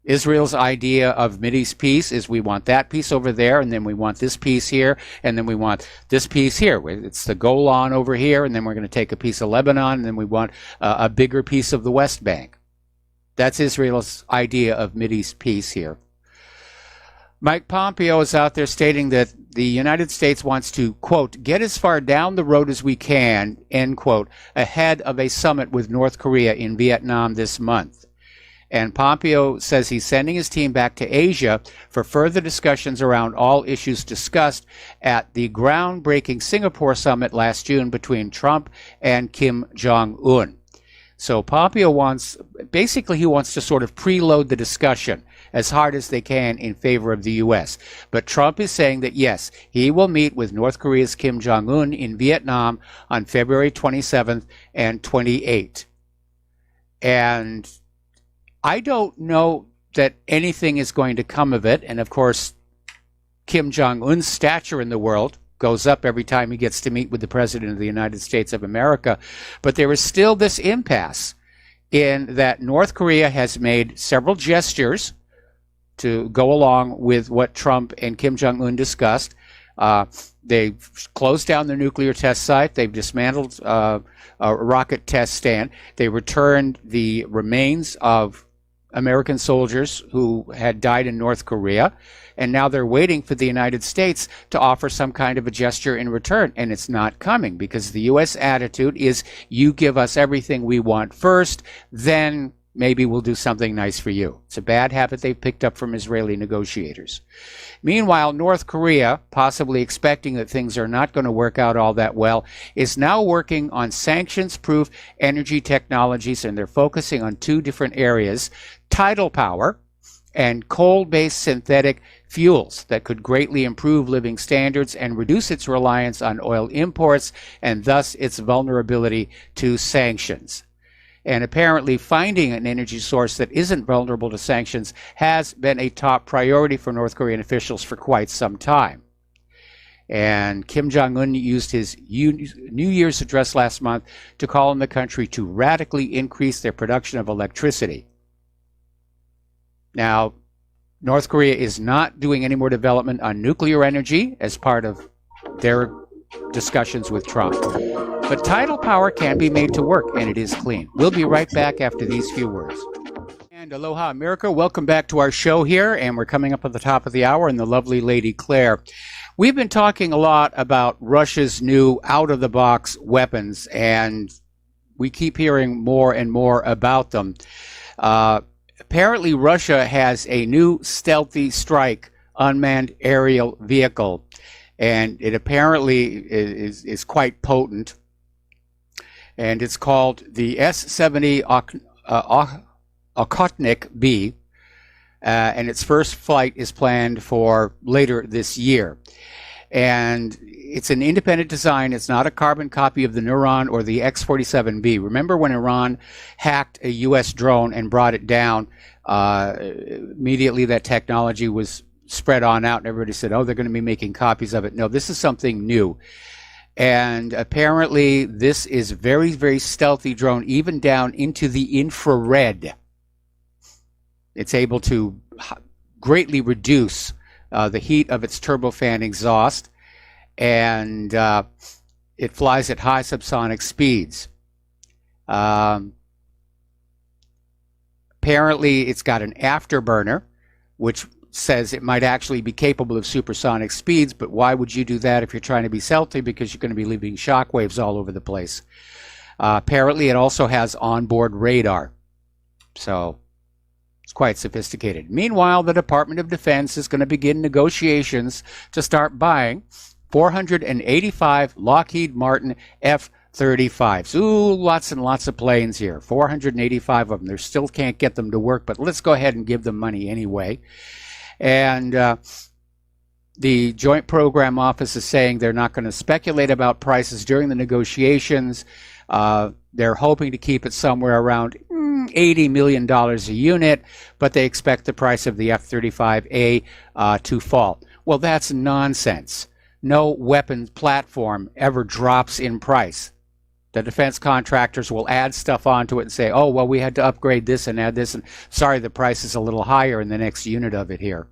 Israel's idea of Mideast peace is we want that piece over there, and then we want this piece here, and then we want this piece here. It's the Golan over here, and then we're going to take a piece of Lebanon, and then we want a bigger piece of the West Bank. That's Israel's idea of Mideast peace here. Mike Pompeo is out there stating that the United States wants to, quote, get as far down the road as we can, end quote, ahead of a summit with North Korea in Vietnam this month. And Pompeo says he's sending his team back to Asia for further discussions around all issues discussed at the groundbreaking Singapore summit last June between Trump and Kim Jong-un. So Pompeo wants to sort of preload the discussion as hard as they can in favor of the U.S. But Trump is saying that, yes, he will meet with North Korea's Kim Jong-un in Vietnam on February 27th and 28th. And I don't know that anything is going to come of it. And of course, Kim Jong-un's stature in the world goes up every time he gets to meet with the President of the United States of America. But there is still this impasse in that North Korea has made several gestures to go along with what Trump and Kim Jong-un discussed. They've closed down their nuclear test site. They've dismantled a rocket test stand. They returned the remains of American soldiers who had died in North Korea, and now they're waiting for the United States to offer some kind of a gesture in return, and it's not coming because the U.S. attitude is you give us everything we want first, then maybe we'll do something nice for you. It's a bad habit they've picked up from Israeli negotiators. Meanwhile, North Korea, possibly expecting that things are not going to work out all that well, is now working on sanctions-proof energy technologies, and they're focusing on two different areas: tidal power and coal-based synthetic fuels that could greatly improve living standards and reduce its reliance on oil imports and thus its vulnerability to sanctions. And apparently finding an energy source that isn't vulnerable to sanctions has been a top priority for North Korean officials for quite some time. And Kim Jong-un used his New Year's address last month to call on the country to radically increase their production of electricity. Now, North Korea is not doing any more development on nuclear energy as part of their discussions with Trump. But tidal power can be made to work, and it is clean. We'll be right back after these few words. And And aloha, America. Welcome back to our show here. And we're coming up at the top of the hour and the lovely Lady Claire. We've been talking a lot about Russia's new out-of-the-box weapons, and we keep hearing more and more about them. Apparently, Russia has a new stealthy strike unmanned aerial vehicle, and it apparently is quite potent. And it's called the S-70 Okhotnik B, and its first flight is planned for later this year. And it's an independent design. It's not a carbon copy of the Neuron or the X-47B. Remember when Iran hacked a U.S. drone and brought it down? Immediately that technology was spread on out, and everybody said, oh, they're going to be making copies of it. No, this is something new. And apparently this is very, very stealthy drone, even down into the infrared. It's able to greatly reduce the heat of its turbofan exhaust, and it flies at high subsonic speeds. Apparently it's got an afterburner, which says it might actually be capable of supersonic speeds, but why would you do that if you're trying to be stealthy? Because you're going to be leaving shockwaves all over the place. Apparently it also has onboard radar, so it's quite sophisticated. Meanwhile, the Department of Defense is going to begin negotiations to start buying 485 Lockheed Martin F-35s. Ooh, lots and lots of planes here. 485 of them. They still can't get them to work, but let's go ahead and give them money anyway. And the Joint Program Office is saying they're not going to speculate about prices during the negotiations. They're hoping to keep it somewhere around $80 million a unit, but they expect the price of the F-35A to fall. Well, that's nonsense. No weapons platform ever drops in price. The defense contractors will add stuff onto it and say, oh, well, we had to upgrade this and add this, and sorry, the price is a little higher in the next unit of it here.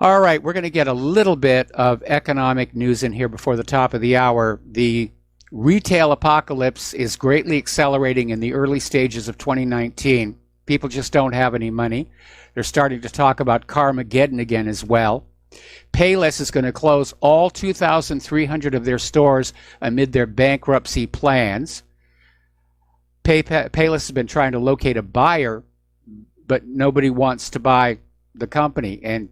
All right, we're going to get a little bit of economic news in here before the top of the hour. The retail apocalypse is greatly accelerating in the early stages of 2019. People just don't have any money. They're starting to talk about Carmageddon again as well. Payless is going to close all 2,300 of their stores amid their bankruptcy plans. Payless has been trying to locate a buyer, but nobody wants to buy the company. And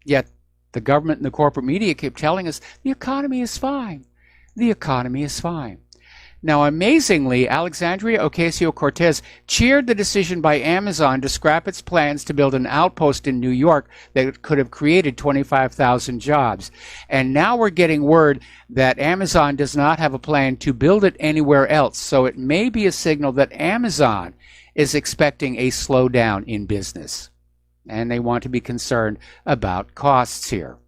yet the government and the corporate media keep telling us the economy is fine. The economy is fine. Now, amazingly, Alexandria Ocasio-Cortez cheered the decision by Amazon to scrap its plans to build an outpost in New York that could have created 25,000 jobs. And now we're getting word that Amazon does not have a plan to build it anywhere else. So it may be a signal that Amazon is expecting a slowdown in business. And they want to be concerned about costs here.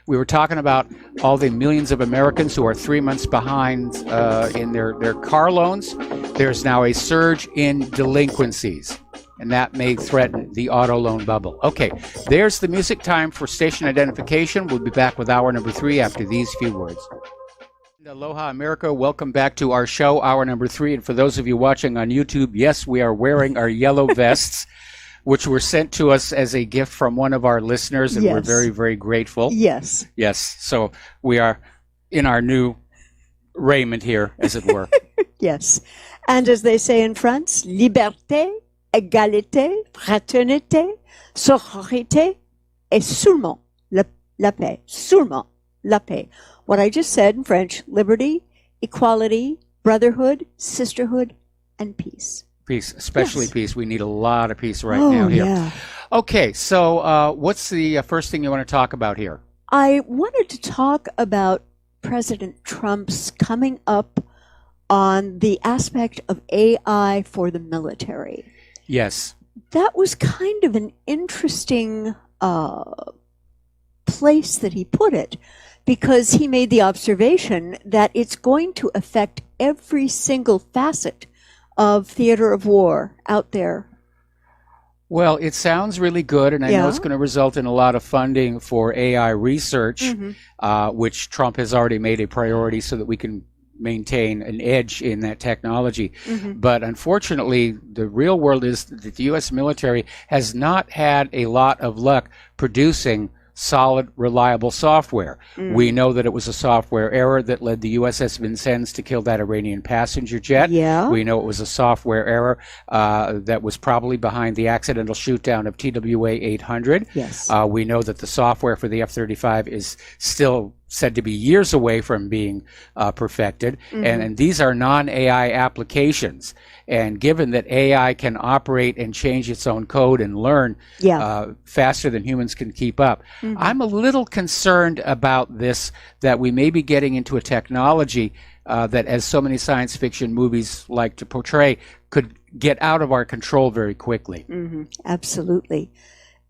We were talking about all the millions of Americans who are 3 months behind in their car loans. There's now a surge in delinquencies, and that may threaten the auto loan bubble. Okay, there's the music time for station identification. We'll be back with hour number 3 after these few words. Aloha, America. Welcome back to our show, hour number 3. And for those of you watching on YouTube, yes, we are wearing our yellow vests, which were sent to us as a gift from one of our listeners, and we're very, very grateful. Yes. Yes. So we are in our new raiment here, as it were. Yes. And as they say in France, liberté, égalité, fraternité, sororité, et seulement la paix. Seulement la paix. What I just said in French, liberty, equality, brotherhood, sisterhood, and peace. Peace, especially peace. We need a lot of peace right now here. Yeah. Okay, so what's the first thing you want to talk about here? I wanted to talk about President Trump's coming up on the aspect of AI for the military. Yes. That was kind of an interesting place that he put it, because he made the observation that it's going to affect every single facet of theater of war out there. Well, it sounds really good, and I know it's going to result in a lot of funding for AI research, which Trump has already made a priority so that we can maintain an edge in that technology. But unfortunately, the real world is that the U.S. military has not had a lot of luck producing solid, reliable software. We know that it was a software error that led the USS Vincennes to kill that Iranian passenger jet. Yeah. We know it was a software error that was probably behind the accidental shootdown of TWA 800. Yes. We know that the software for the F-35 is still said to be years away from being perfected. And these are non-AI applications. And given that AI can operate and change its own code and learn faster than humans can keep up, I'm a little concerned about this, that we may be getting into a technology that, as so many science fiction movies like to portray, could get out of our control very quickly. Absolutely.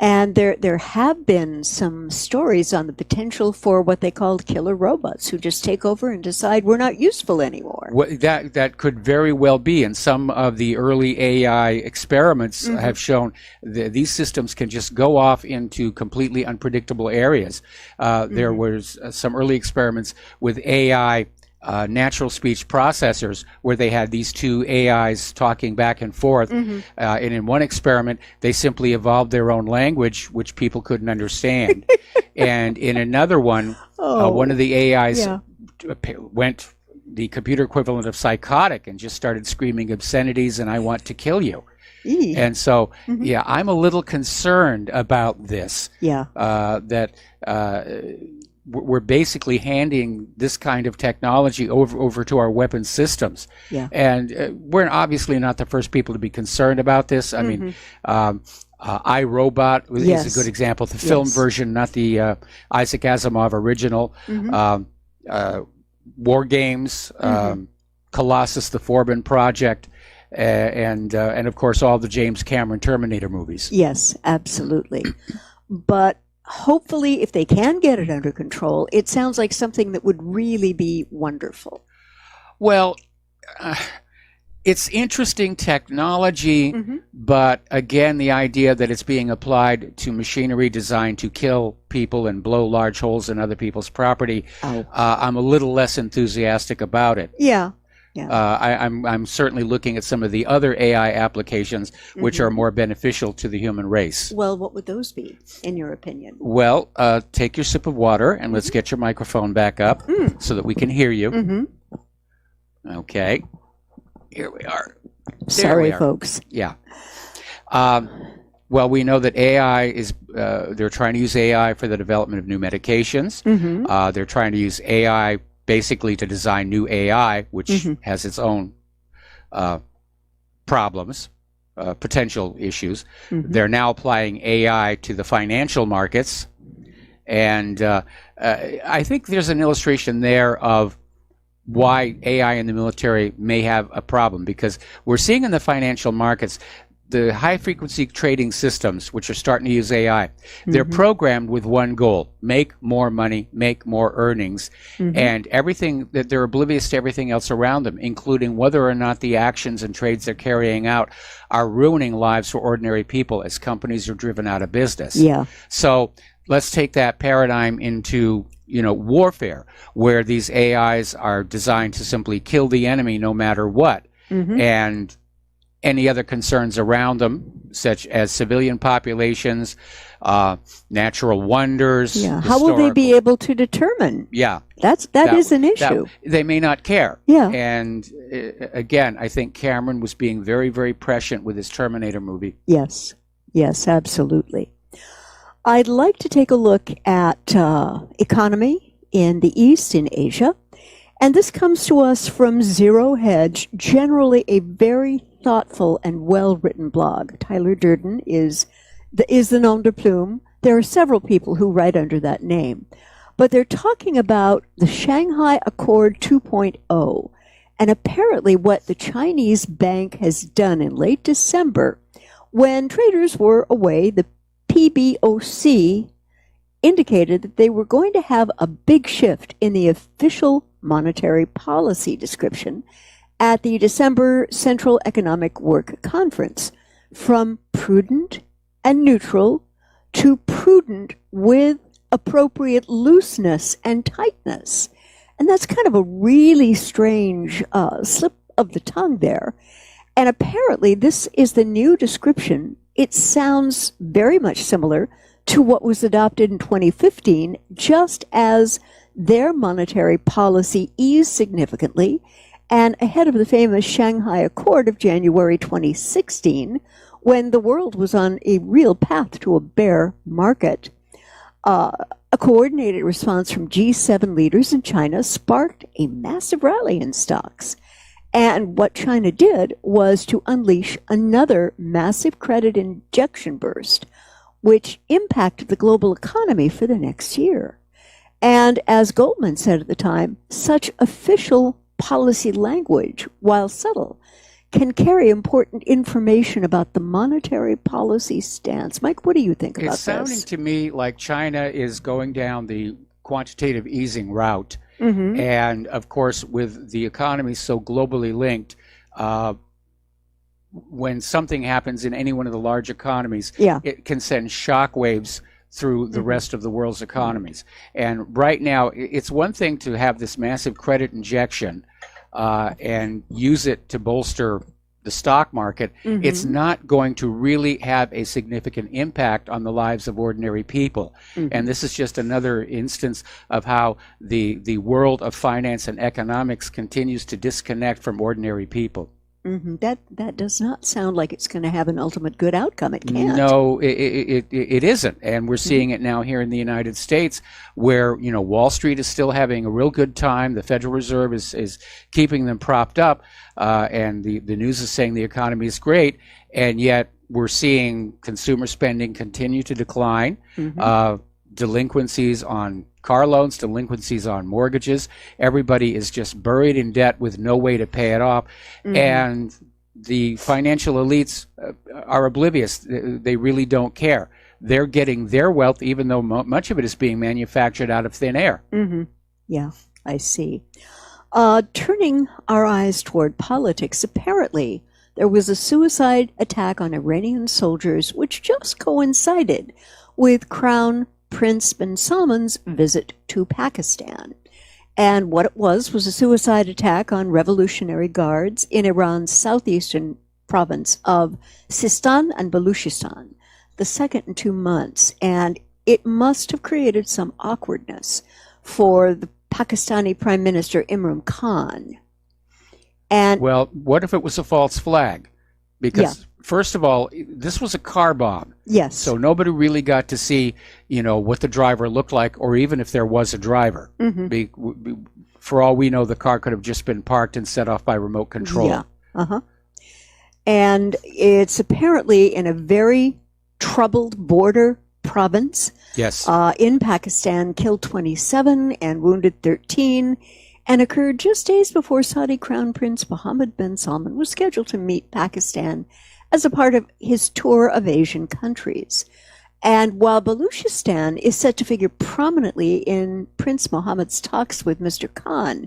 And there have been some stories on the potential for what they called killer robots who just take over and decide we're not useful anymore. That could very well be. And some of the early AI experiments have shown these systems can just go off into completely unpredictable areas. There was some early experiments with AI natural speech processors where they had these two AIs talking back and forth. And in one experiment, they simply evolved their own language, which people couldn't understand. And in another one, one of the AIs went the computer equivalent of psychotic and just started screaming obscenities and "I want to kill you." And so, I'm a little concerned about this. That we're basically handing this kind of technology over to our weapons systems. And we're obviously not the first people to be concerned about this. I mean, iRobot is a good example. The film version, not the Isaac Asimov original. War Games, Colossus, the Forbin Project, and of course all the James Cameron Terminator movies. Yes, absolutely. But hopefully, if they can get it under control, it sounds like something that would really be wonderful. Well, it's interesting technology, but again, the idea that it's being applied to machinery designed to kill people and blow large holes in other people's property, I'm a little less enthusiastic about it. I'm certainly looking at some of the other AI applications which are more beneficial to the human race. Well, what would those be, in your opinion? Well, take your sip of water and let's get your microphone back up so that we can hear you. Okay. Here we are. Sorry, folks. Yeah. Well, we know that AI is, they're trying to use AI for the development of new medications. They're trying to use AI basically to design new AI, which has its own problems, potential issues. They're now applying AI to the financial markets. And I think there's an illustration there of why AI in the military may have a problem, because we're seeing in the financial markets the high-frequency trading systems, which are starting to use AI, they're programmed with one goal: make more money, make more earnings, and everything that they're oblivious to everything else around them, including whether or not the actions and trades they're carrying out are ruining lives for ordinary people as companies are driven out of business. So let's take that paradigm into warfare, where these AIs are designed to simply kill the enemy no matter what, and any other concerns around them, such as civilian populations, natural wonders. How will they be able to determine? That is an issue. They may not care. And again, I think Cameron was being very, very prescient with his Terminator movie. Yes, absolutely. I'd like to take a look at economy in the East, in Asia. And this comes to us from Zero Hedge, generally a very thoughtful and well-written blog. Tyler Durden is the nom de plume. There are several people who write under that name. But they're talking about the Shanghai Accord 2.0, and apparently what the Chinese bank has done in late December, when traders were away. The PBOC indicated that they were going to have a big shift in the official monetary policy description at the December Central Economic Work Conference, from prudent and neutral to prudent with appropriate looseness and tightness. And that's kind of a really strange slip of the tongue there. And apparently this is the new description. It sounds very much similar to what was adopted in 2015, just as their monetary policy eased significantly and ahead of the famous Shanghai Accord of January 2016, when the world was on a real path to a bear market. A coordinated response from G7 leaders in China sparked a massive rally in stocks. And what China did was to unleash another massive credit injection burst, which impacted the global economy for the next year. And as Goldman said at the time, such official policy language, while subtle, can carry important information about the monetary policy stance. Mike, what do you think about this? It's sounding to me like China is going down the quantitative easing route. Mm-hmm. And of course, with the economy so globally linked, when something happens in any one of the large economies, it can send shockwaves through the rest of the world's economies. And right now, it's one thing to have this massive credit injection and use it to bolster the stock market. Mm-hmm. It's not going to really have a significant impact on the lives of ordinary people. Mm-hmm. And this is just another instance of how the world of finance and economics continues to disconnect from ordinary people. Mm-hmm. That does not sound like it's going to have an ultimate good outcome. It can't. No, it isn't, and we're seeing it now here in the United States, where Wall Street is still having a real good time. The Federal Reserve is keeping them propped up, and the news is saying the economy is great, and yet we're seeing consumer spending continue to decline. Mm-hmm. Delinquencies on car loans, delinquencies on mortgages. Everybody is just buried in debt with no way to pay it off. Mm-hmm. And the financial elites are oblivious. They really don't care. They're getting their wealth, even though much of it is being manufactured out of thin air. Mm-hmm. Yeah, I see. Turning our eyes toward politics, apparently there was a suicide attack on Iranian soldiers, which just coincided with Crown Prince bin Salman's visit to Pakistan. And what it was a suicide attack on Revolutionary Guards in Iran's southeastern province of Sistan and Baluchistan, the second in 2 months. And it must have created some awkwardness for the Pakistani Prime Minister Imran Khan. And well, what if it was a false flag? Because first of all, this was a car bomb. Yes. So nobody really got to see, what the driver looked like, or even if there was a driver. Mm-hmm. For all we know, the car could have just been parked and set off by remote control. Yeah. Uh-huh. And it's apparently in a very troubled border province. Yes. In Pakistan, killed 27 and wounded 13. And occurred just days before Saudi Crown Prince Mohammed bin Salman was scheduled to meet Pakistan as a part of his tour of Asian countries. And while Baluchistan is set to figure prominently in Prince Mohammed's talks with Mr. Khan,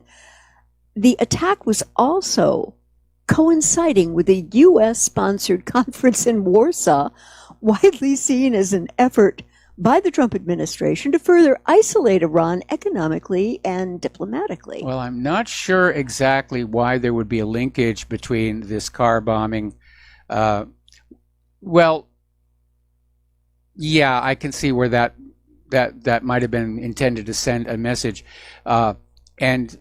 the attack was also coinciding with a U.S.-sponsored conference in Warsaw, widely seen as an effort by the Trump administration to further isolate Iran economically and diplomatically. Well, I'm not sure exactly why there would be a linkage between this car bombing. Well, yeah, I can see where that might have been intended to send a message. And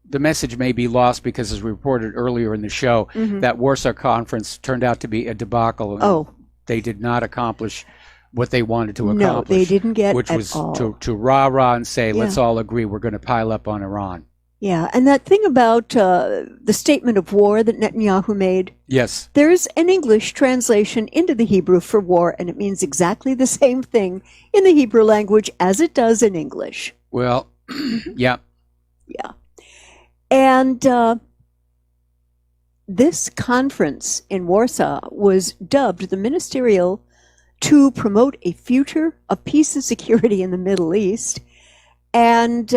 the message may be lost because, as we reported earlier in the show, mm-hmm. that Warsaw Conference turned out to be a debacle. Oh. They did not accomplish what they wanted to accomplish. No, they didn't get which at was all. to rah-rah and say, let's all agree we're going to pile up on Iran. Yeah, and that thing about the statement of war that Netanyahu made. Yes. There's an English translation into the Hebrew for war, and it means exactly the same thing in the Hebrew language as it does in English. Well, yeah. Yeah. And this conference in Warsaw was dubbed the Ministerial to promote a future of peace and security in the Middle East. And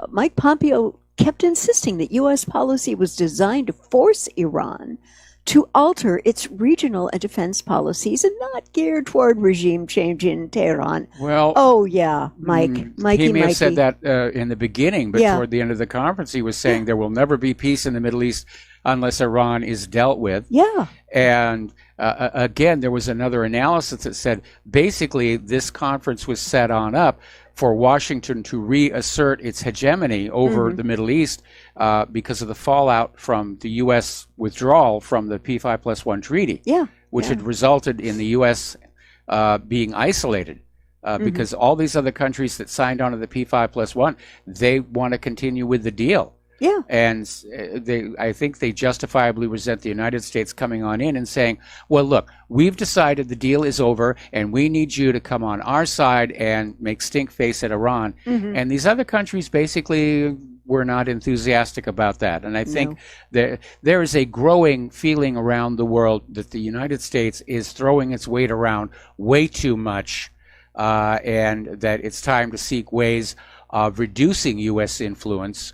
Mike Pompeo kept insisting that U.S. policy was designed to force Iran to alter its regional and defense policies and not geared toward regime change in Tehran. Well, oh yeah, Mikey. He may have said that in the beginning, but Yeah. toward the end of the conference, he was saying there will never be peace in the Middle East unless Iran is dealt with. Yeah. And again, there was another analysis that said basically this conference was set on up for Washington to reassert its hegemony over the Middle East because of the fallout from the U.S. withdrawal from the P5+1 treaty, which had resulted in the U.S. Being isolated. Because all these other countries that signed on to the P5+1, they want to continue with the deal. Yeah. And I think they justifiably resent the United States coming on in and saying, well, look, we've decided the deal is over and we need you to come on our side and make stink face at Iran. And these other countries basically were not enthusiastic about that. And I think there is a growing feeling around the world that the United States is throwing its weight around way too much, and that it's time to seek ways of reducing U.S. influence,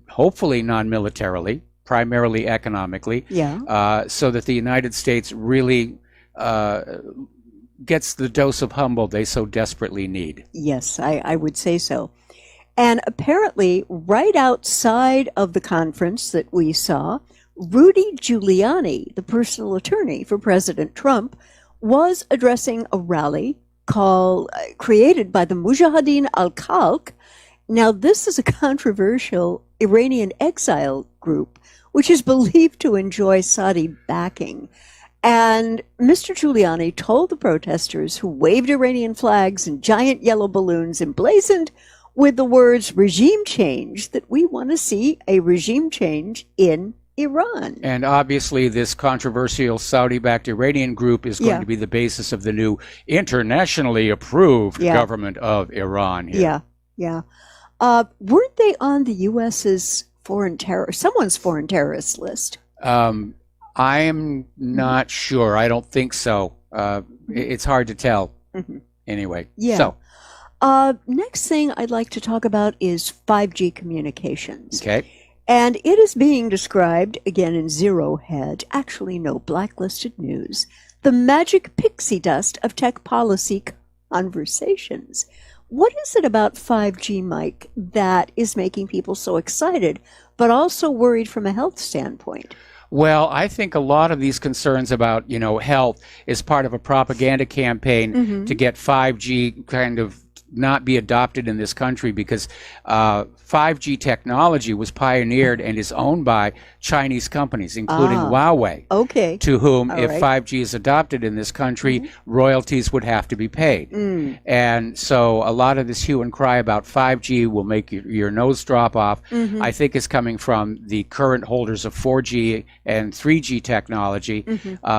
hopefully non-militarily, primarily economically, so that the United States really gets the dose of humble they so desperately need. Yes, I would say so. And apparently, right outside of the conference that we saw, Rudy Giuliani, the personal attorney for President Trump, was addressing a rally created by the Mujahideen al-Khalq. Now, this is a controversial Iranian exile group, which is believed to enjoy Saudi backing. And Mr. Giuliani told the protesters, who waved Iranian flags and giant yellow balloons emblazoned with the words regime change, that we want to see a regime change in Iran. And obviously this controversial Saudi-backed Iranian group is going to be the basis of the new internationally approved government of Iran here. Weren't they on the U.S.'s someone's foreign terrorist list? I'm not sure. I don't think so. It's hard to tell. Anyway. So. Next thing I'd like to talk about is 5G communications. Okay. And it is being described, again in Zero Hedge, actually no, Blacklisted News, the magic pixie dust of tech policy conversations. What is it about 5G, Mike, that is making people so excited, but also worried from a health standpoint? Well, I think a lot of these concerns about, health is part of a propaganda campaign to get 5G kind of not be adopted in this country, because 5G technology was pioneered and is owned by Chinese companies, including Huawei. Okay. To whom, if 5G is adopted in this country, royalties would have to be paid. And so a lot of this hue and cry about 5G will make your nose drop off, I think is coming from the current holders of 4G and 3G technology,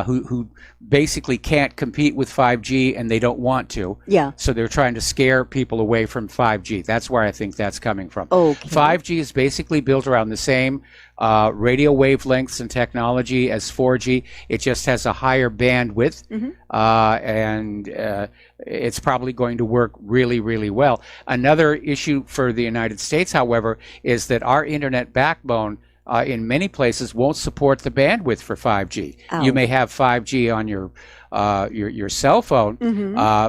who basically can't compete with 5G and they don't want to. So they're trying to scare people away from 5G. That's where I think that's coming from. 5G is basically built around the same radio wavelengths and technology as 4G. It just has a higher bandwidth, and it's probably going to work really, really well. Another issue for the United States, however, is that our internet backbone in many places won't support the bandwidth for 5G. You may have 5G on your cell phone,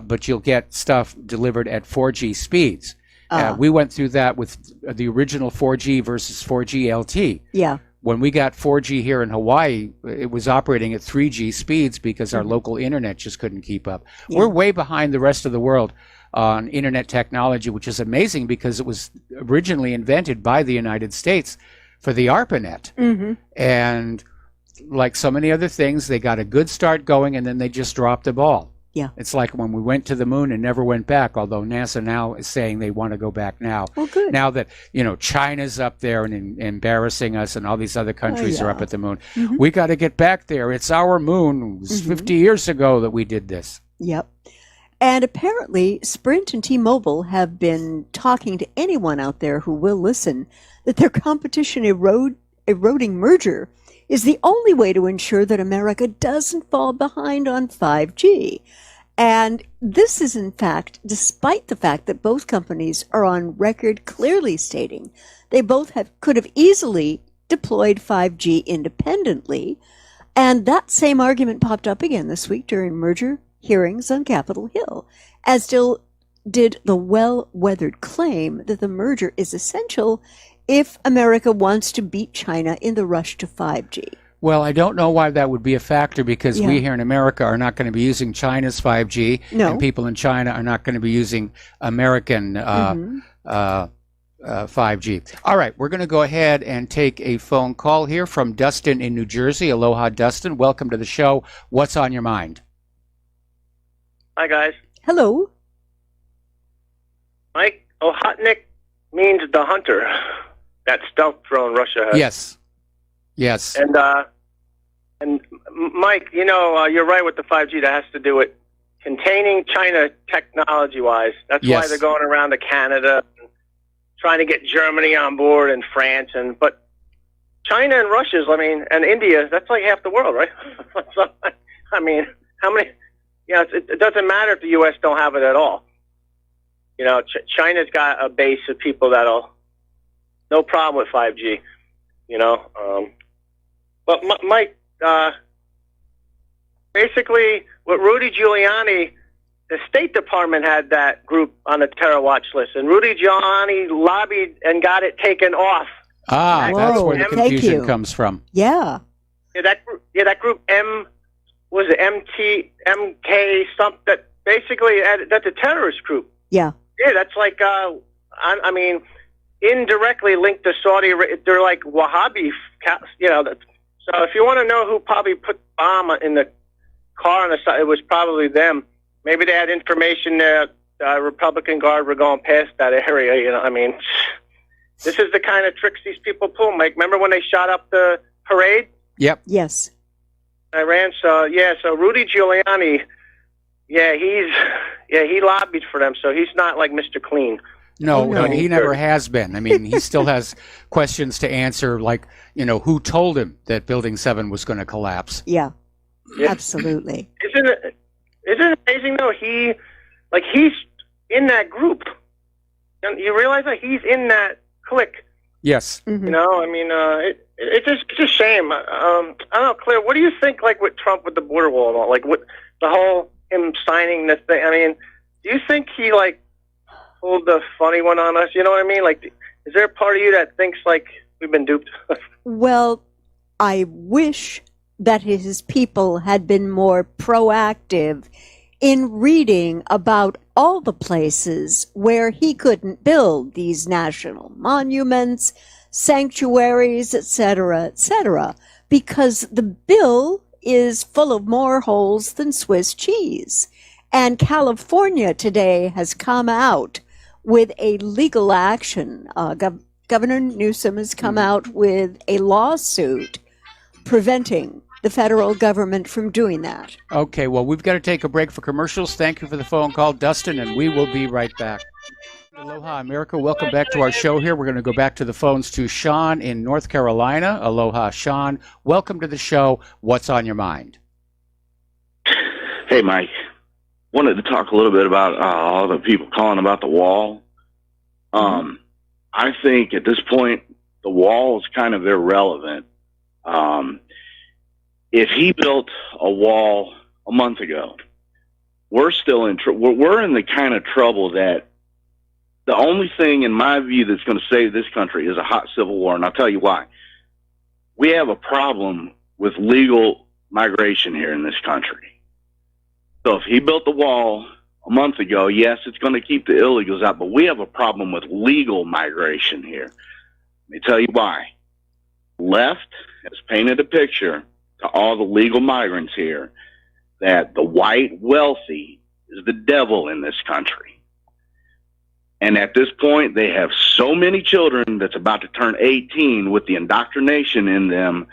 but you'll get stuff delivered at 4G speeds. We went through that with the original 4G versus 4G LT. When we got 4G here in Hawaii, it was operating at 3G speeds because our local internet just couldn't keep up. We're way behind the rest of the world on internet technology, which is amazing because it was originally invented by the United States for the ARPANET. And like so many other things, they got a good start going and then they just dropped the ball. It's like when we went to the moon and never went back, although NASA now is saying they want to go back now. Now that, China's up there and embarrassing us and all these other countries are up at the moon. We got to get back there. It's our moon. It was 50 years ago that we did this. And apparently, Sprint and T-Mobile have been talking to anyone out there who will listen that their competition eroding merger is the only way to ensure that America doesn't fall behind on 5G. And this is, in fact, despite the fact that both companies are on record clearly stating they both could have easily deployed 5G independently, And that same argument popped up again this week during merger hearings on Capitol Hill, as did the well-weathered claim that the merger is essential if America wants to beat China in the rush to 5G. Well, I don't know why that would be a factor, because we here in America are not going to be using China's 5G, and people in China are not going to be using American 5G. All right, we're going to go ahead and take a phone call here from Dustin in New Jersey. Aloha, Dustin. Welcome to the show. What's on your mind? Hi, guys. Hello. Mike, Ohotnik means the hunter. That stealth drone Russia has. Yes. Yes. And Mike, you're right with the 5G. That has to do with containing China technology-wise. That's why they're going around to Canada, and trying to get Germany on board and France. But China and Russia, and India, that's like half the world, right? So, how many? It doesn't matter if the U.S. don't have it at all. China's got a base of people no problem with 5G. But Mike, basically, with Rudy Giuliani, the State Department had that group on the terror watch list, and Rudy Giuliani lobbied and got it taken off. That's where the confusion comes from. Yeah. That group was it MK something? That basically that's a terrorist group. Yeah. Yeah, that's like indirectly linked to Saudi. They're like Wahhabi, So if you want to know who probably put the bomb in the car on the side, it was probably them. Maybe they had information that Republican Guard were going past that area. This is the kind of tricks these people pull, Mike. Remember when they shot up the parade? Yep. Yes. Iran. So Rudy Giuliani, he lobbied for them. So he's not like Mr. Clean. No, he never has been. He still has questions to answer, like, who told him that Building 7 was going to collapse? Yeah, absolutely. Isn't it amazing, though? He's in that group. And you realize that he's in that clique. Yes. Mm-hmm. It's a shame. I don't know, Claire, what do you think, like, with Trump with the border wall and all? Like, what the whole him signing this thing? Do you think he, like, pulled the funny one on us? You know what I mean? Like, is there a part of you that thinks, like, we've been duped? Well, I wish that his people had been more proactive in reading about all the places where he couldn't build these national monuments, sanctuaries, etc., because the bill is full of more holes than Swiss cheese. And California today has come out with a legal action. Governor Newsom has come out with a lawsuit preventing the federal government from doing that. Okay, well, we've got to take a break for commercials. Thank you for the phone call, Dustin, and we will be right back. Aloha, America. Welcome back to our show here. We're going to go back to the phones to Sean in North Carolina. Aloha, Sean. Welcome to the show. What's on your mind? Hey, Mike. Wanted to talk a little bit about all the people calling about the wall. I think at this point, the wall is kind of irrelevant. If he built a wall a month ago, we're still we're in the kind of trouble that the only thing, in my view, that's going to save this country is a hot civil war, and I'll tell you why. We have a problem with legal migration here in this country. So if he built the wall a month ago, yes, it's going to keep the illegals out, but we have a problem with legal migration here. Let me tell you why. Left has painted a picture to all the legal migrants here that the white wealthy is the devil in this country. And at this point, they have so many children that's about to turn 18 with the indoctrination in them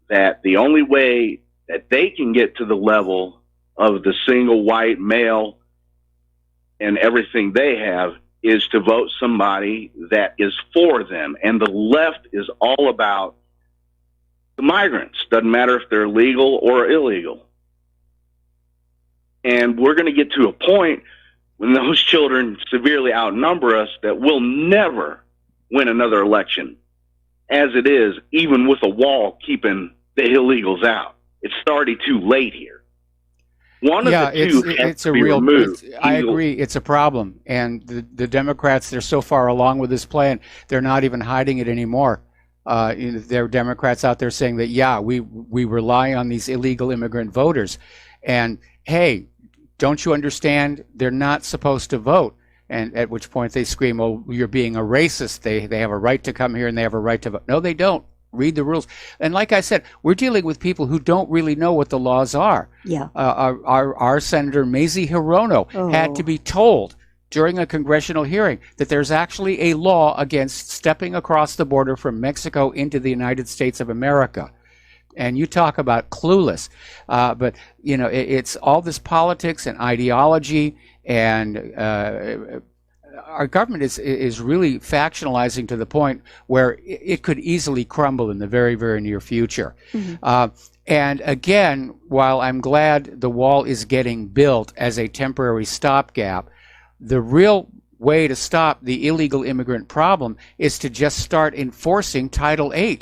that the only way that they can get to the level of the single white male and everything they have is to vote somebody that is for them. And the left is all about the migrants. Doesn't matter if they're legal or illegal. And we're going to get to a point when those children severely outnumber us that we'll never win another election as it is, even with a wall keeping the illegals out. it's already too late here. One of the two has it's to a be real. removed. I agree, it's a problem, and the Democrats, they're so far along with this plan, they're not even hiding it anymore. There are Democrats out there saying that we rely on these illegal immigrant voters, and hey, don't you understand? They're not supposed to vote. And at which point they scream, "Oh, you're being a racist. They have a right to come here and they have a right to vote." No, they don't. Read the rules. And like I said, we're dealing with people who don't really know what the laws are. Yeah. Our Senator Mazie Hirono had to be told during a congressional hearing that there's actually a law against stepping across the border from Mexico into the United States of America. And you talk about clueless, but it's all this politics and ideology, and our government is really factionalizing to the point where it could easily crumble in the very, very near future. Mm-hmm. And again, while I'm glad the wall is getting built as a temporary stopgap, the real way to stop the illegal immigrant problem is to just start enforcing Title VIII.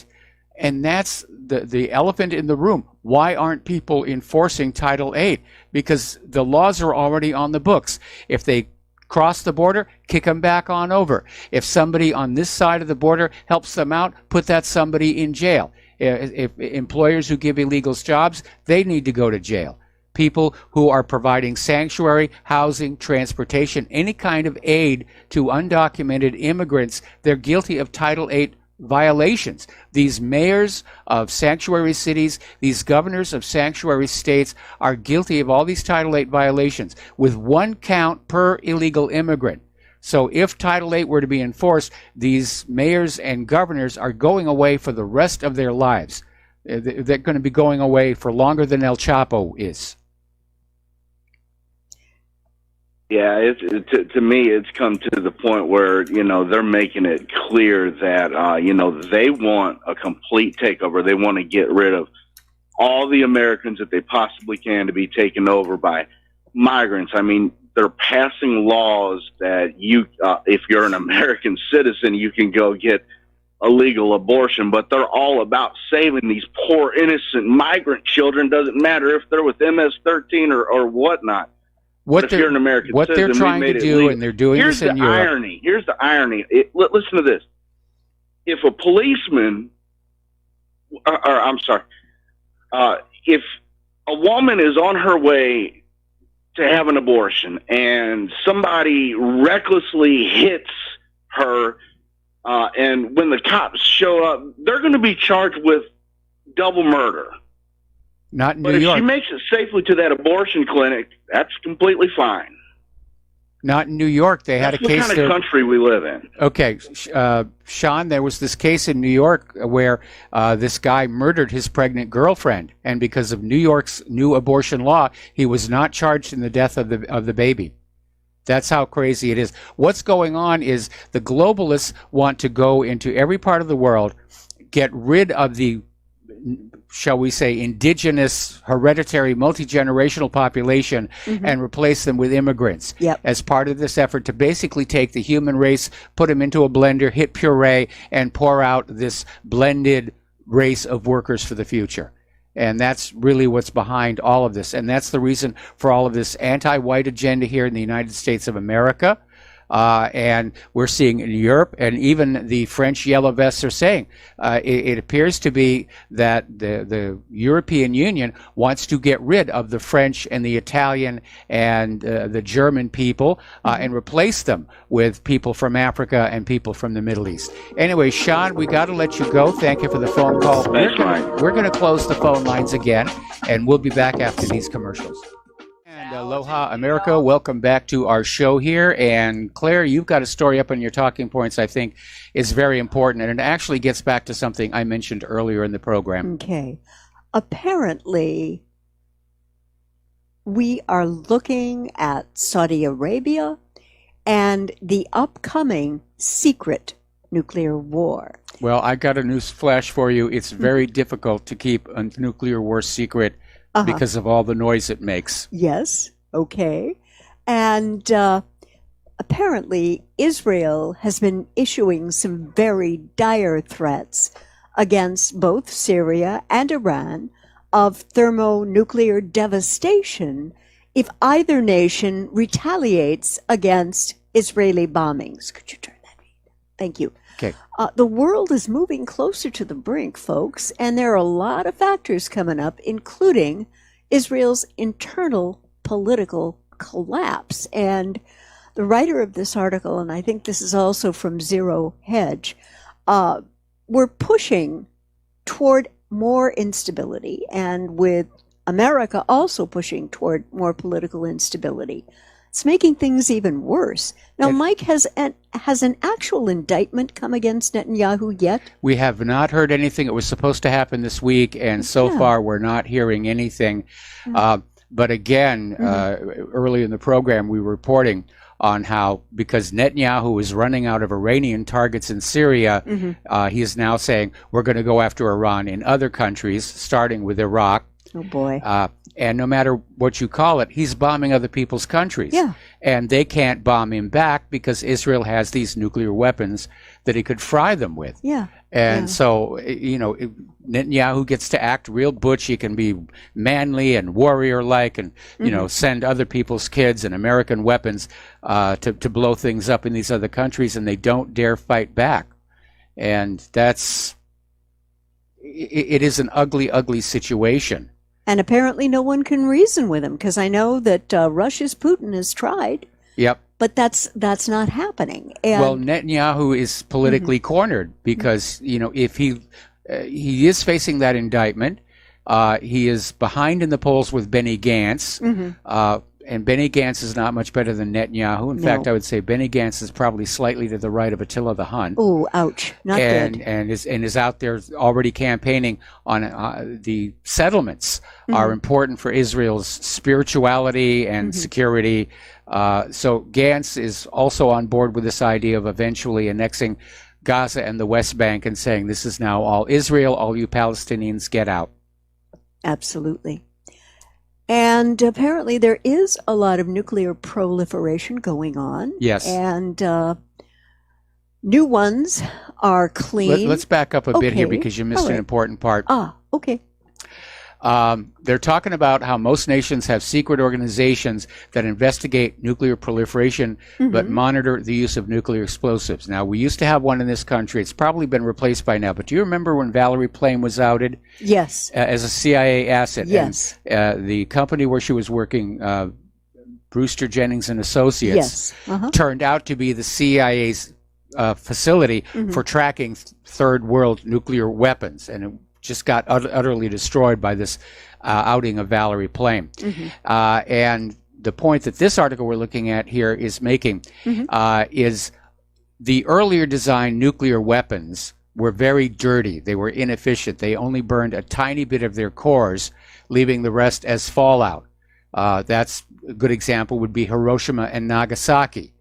And that's the elephant in the room. Why aren't people enforcing Title VIII? Because the laws are already on the books. If they cross the border, kick them back on over. If somebody on this side of the border helps them out, put that somebody in jail. If employers who give illegal jobs, they need to go to jail. People who are providing sanctuary, housing, transportation, any kind of aid to undocumented immigrants, they're guilty of Title VIII violations. These mayors of sanctuary cities, these governors of sanctuary states are guilty of all these Title VIII violations with 1 count per illegal immigrant. So if Title VIII were to be enforced, these mayors and governors are going away for the rest of their lives. They're going to be going away for longer than El Chapo is. Yeah, to me, it's come to the point where, they're making it clear that, they want a complete takeover. They want to get rid of all the Americans that they possibly can to be taken over by migrants. I mean, they're passing laws that if you're an American citizen, you can go get a legal abortion, but they're all about saving these poor, innocent migrant children. Doesn't matter if they're with MS-13 or whatnot. If you're an American citizen, they're trying to do, and they're doing this in Europe. Here's the irony. Listen to this. If a policeman, if a woman is on her way to have an abortion and somebody recklessly hits her, and when the cops show up, they're going to be charged with double murder. Not in New York. But if York. she makes it safely to that abortion clinic, that's completely fine. Not in New York. They had a case. What kind of country we live in? Okay, Sean, there was this case in New York where this guy murdered his pregnant girlfriend, and because of New York's new abortion law, he was not charged in the death of the baby. That's how crazy it is. What's going on is the globalists want to go into every part of the world, get rid of the, shall we say, indigenous, hereditary, multi-generational population, and replace them with immigrants as part of this effort to basically take the human race, put them into a blender, hit puree, and pour out this blended race of workers for the future. And that's really what's behind all of this. And that's the reason for all of this anti-white agenda here in the United States of America. And we're seeing in Europe, and even the French yellow vests are saying it appears to be that the European Union wants to get rid of the French and the Italian and the German people and replace them with people from Africa and people from the Middle East. Anyway, Sean, we got to let you go. Thank you for the phone call. Thanks, Mike. We're going to close the phone lines again, and we'll be back after these commercials. And aloha, America. Welcome back to our show here. And Claire, you've got a story up on your talking points I think is very important, and it actually gets back to something I mentioned earlier in the program. Okay. Apparently, we are looking at Saudi Arabia and the upcoming secret nuclear war. Well, I got a news flash for you. It's very difficult to keep a nuclear war secret because of all the noise it makes. Yes, okay. And apparently Israel has been issuing some very dire threats against both Syria and Iran of thermonuclear devastation if either nation retaliates against Israeli bombings. Could you turn that? Thank you. Okay. The world is moving closer to the brink, folks, and there are a lot of factors coming up, including Israel's internal political collapse. And the writer of this article, and I think this is also from Zero Hedge, we're pushing toward more instability, and with America also pushing toward more political instability. It's making things even worse. Now, Mike, has an actual indictment come against Netanyahu yet? We have not heard anything. It was supposed to happen this week, and so far we're not hearing anything. But again, early in the program, we were reporting on how, because Netanyahu is running out of Iranian targets in Syria, he is now saying, we're going to go after Iran in other countries, starting with Iraq. Oh, boy. And no matter what you call it, he's bombing other people's countries. Yeah. And they can't bomb him back because Israel has these nuclear weapons that he could fry them with. Yeah. And so, Netanyahu gets to act real butch. He can be manly and warrior-like and, send other people's kids and American weapons to blow things up in these other countries, and they don't dare fight back. And it is an ugly, ugly situation. And apparently no one can reason with him, because I know that Russia's Putin has tried. Yep. But that's not happening. And well, Netanyahu is politically cornered because, if he is facing that indictment, he is behind in the polls with Benny Gantz. And Benny Gantz is not much better than Netanyahu. In fact, I would say Benny Gantz is probably slightly to the right of Attila the Hun. Oh, ouch! Not good. And is out there already campaigning on the settlements are important for Israel's spirituality and security. So Gantz is also on board with this idea of eventually annexing Gaza and the West Bank and saying this is now all Israel. All you Palestinians get out. Absolutely. And apparently there is a lot of nuclear proliferation going on. Yes. And new ones are clean. Let's back up a bit here because you missed an important part. Okay. They're talking about how most nations have secret organizations that investigate nuclear proliferation but monitor the use of nuclear explosives. Now, we used to have one in this country. It's probably been replaced by now. But do you remember when Valerie Plame was outed? Yes. As a CIA asset. Yes. And, the company where she was working, Brewster Jennings and Associates, turned out to be the CIA's facility for tracking third world nuclear weapons. And it just got utterly destroyed by this outing of Valerie Plame. And the point that this article we're looking at here is making is the earlier designed nuclear weapons were very dirty. They were inefficient. They only burned a tiny bit of their cores, leaving the rest as fallout. That's a good example would be Hiroshima and Nagasaki.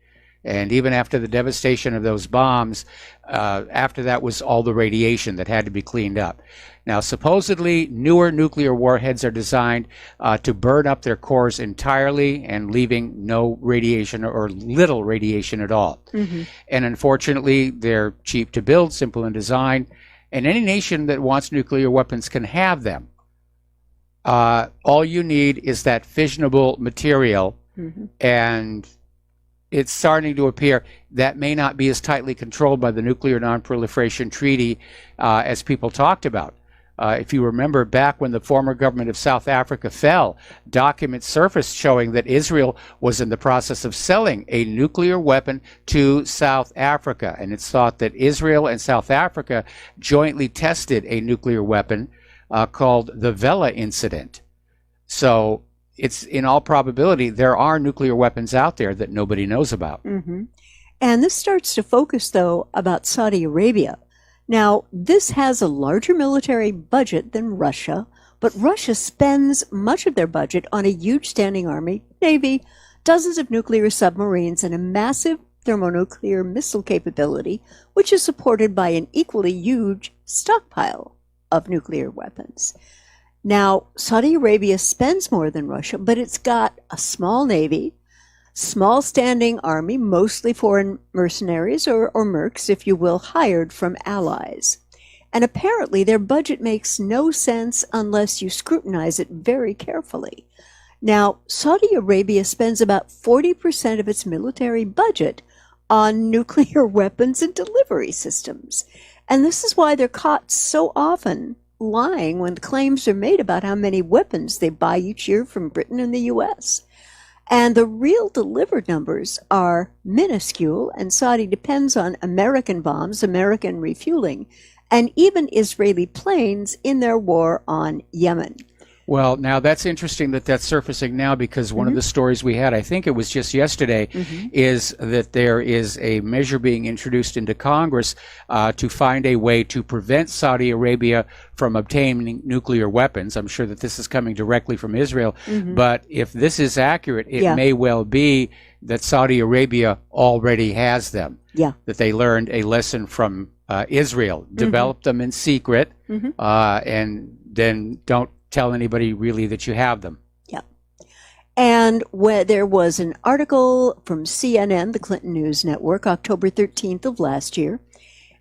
And even after the devastation of those bombs, after that was all the radiation that had to be cleaned up. Now, supposedly, newer nuclear warheads are designed to burn up their cores entirely and leaving no radiation or little radiation at all. And unfortunately, they're cheap to build, simple in design, and any nation that wants nuclear weapons can have them. All you need is that fissionable material, and it's starting to appear that may not be as tightly controlled by the Nuclear Non-Proliferation Treaty as people talked about. If you remember back when the former government of South Africa fell, documents surfaced showing that Israel was in the process of selling a nuclear weapon to South Africa. And it's thought that Israel and South Africa jointly tested a nuclear weapon called the Vela incident. So it's in all probability there are nuclear weapons out there that nobody knows about. And this starts to focus, though, about Saudi Arabia. Now, this has a larger military budget than Russia, but Russia spends much of their budget on a huge standing army, navy, dozens of nuclear submarines, and a massive thermonuclear missile capability, which is supported by an equally huge stockpile of nuclear weapons. Now, Saudi Arabia spends more than Russia, but it's got a small navy, small standing army, mostly foreign mercenaries or mercs, if you will, hired from allies. And apparently their budget makes no sense unless you scrutinize it very carefully. Now, Saudi Arabia spends about 40% of its military budget on nuclear weapons and delivery systems. And this is why they're caught so often lying when claims are made about how many weapons they buy each year from Britain and the US. And the real delivered numbers are minuscule, and Saudi depends on American bombs, American refueling, and even Israeli planes in their war on Yemen. Well, now that's interesting that that's surfacing now, because one of the stories we had, I think it was just yesterday, is that there is a measure being introduced into Congress to find a way to prevent Saudi Arabia from obtaining nuclear weapons. I'm sure that this is coming directly from Israel, but if this is accurate, it may well be that Saudi Arabia already has them, that they learned a lesson from Israel, developed them in secret, and then don't tell anybody really that you have them. Yeah. And there was an article from CNN, the Clinton News Network, October 13th of last year,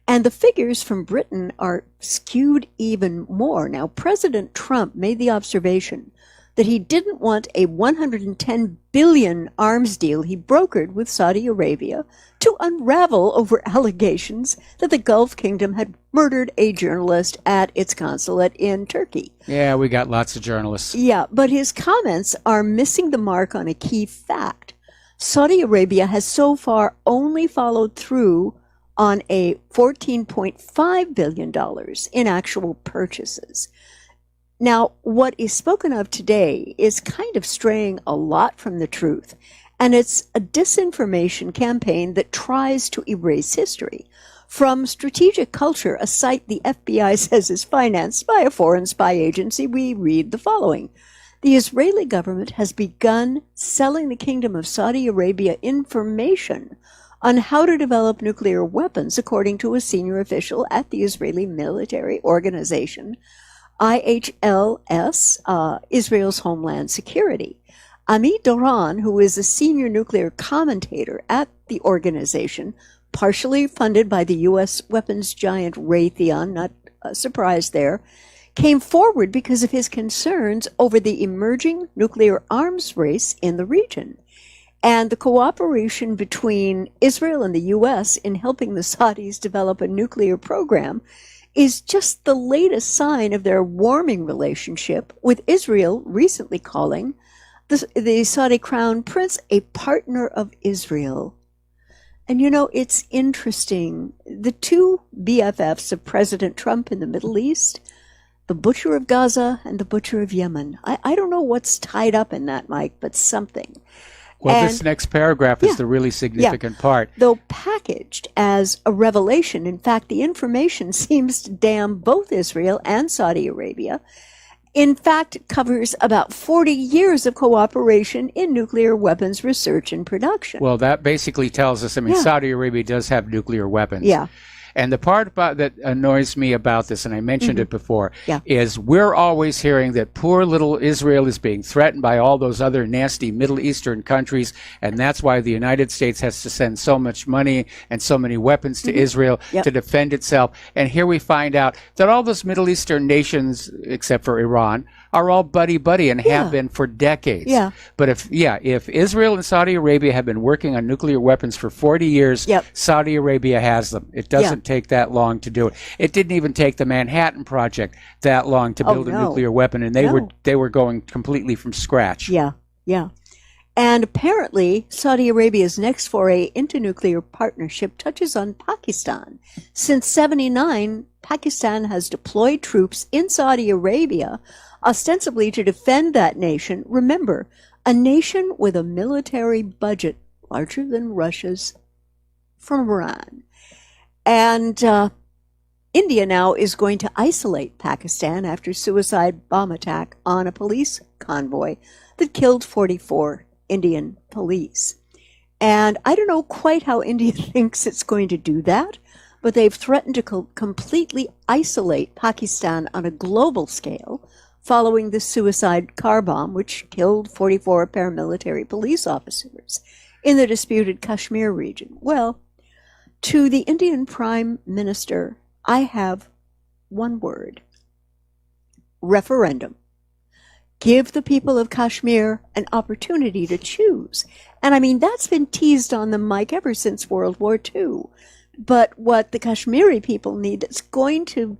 and the figures from Britain are skewed even more. Now, President Trump made the observation that he didn't want a $110 billion arms deal he brokered with Saudi Arabia to unravel over allegations that the Gulf Kingdom had murdered a journalist at its consulate in Turkey. Yeah, we got lots of journalists. Yeah, but his comments are missing the mark on a key fact. Saudi Arabia has so far only followed through on a $14.5 billion in actual purchases. Now, what is spoken of today is kind of straying a lot from the truth, and it's a disinformation campaign that tries to erase history. From Strategic Culture, a site the FBI says is financed by a foreign spy agency, we read the following. The Israeli government has begun selling the Kingdom of Saudi Arabia information on how to develop nuclear weapons, according to a senior official at the Israeli military organization, IHLS, Israel's Homeland Security. Amit Doron, who is a senior nuclear commentator at the organization, partially funded by the U.S. weapons giant Raytheon, not a surprise there, came forward because of his concerns over the emerging nuclear arms race in the region. And the cooperation between Israel and the U.S. in helping the Saudis develop a nuclear program is just the latest sign of their warming relationship, with Israel recently calling the Saudi crown prince a partner of Israel. And you know, it's interesting. The two BFFs of President Trump in the Middle East, the butcher of Gaza and the butcher of Yemen. I don't know what's tied up in that, Mike, but something. Well, this next paragraph is the really significant part. Though packaged as a revelation, in fact, the information seems to damn both Israel and Saudi Arabia. In fact, it covers about 40 years of cooperation in nuclear weapons research and production. Well, that basically tells us, Saudi Arabia does have nuclear weapons. Yeah. And the part that annoys me about this, and I mentioned it before, is we're always hearing that poor little Israel is being threatened by all those other nasty Middle Eastern countries, and that's why the United States has to send so much money and so many weapons to Israel to defend itself. And here we find out that all those Middle Eastern nations, except for Iran, are all buddy-buddy and have been for decades. Yeah. But if Israel and Saudi Arabia have been working on nuclear weapons for 40 years, Saudi Arabia has them. It doesn't take that long to do it. It didn't even take the Manhattan Project that long to build a nuclear weapon, and they were going completely from scratch. Yeah. And apparently, Saudi Arabia's next foray into nuclear partnership touches on Pakistan. Since '79, Pakistan has deployed troops in Saudi Arabia, ostensibly to defend that nation. Remember, a nation with a military budget larger than Russia's from Iran. And India now is going to isolate Pakistan after suicide bomb attack on a police convoy that killed 44 Indian police. And I don't know quite how India thinks it's going to do that, but they've threatened to completely isolate Pakistan on a global scale following the suicide car bomb, which killed 44 paramilitary police officers in the disputed Kashmir region. Well, to the Indian Prime Minister, I have one word: referendum. Give the people of Kashmir an opportunity to choose. And I mean, that's been teased on them, Mike, ever since World War II. But what the Kashmiri people need that's going to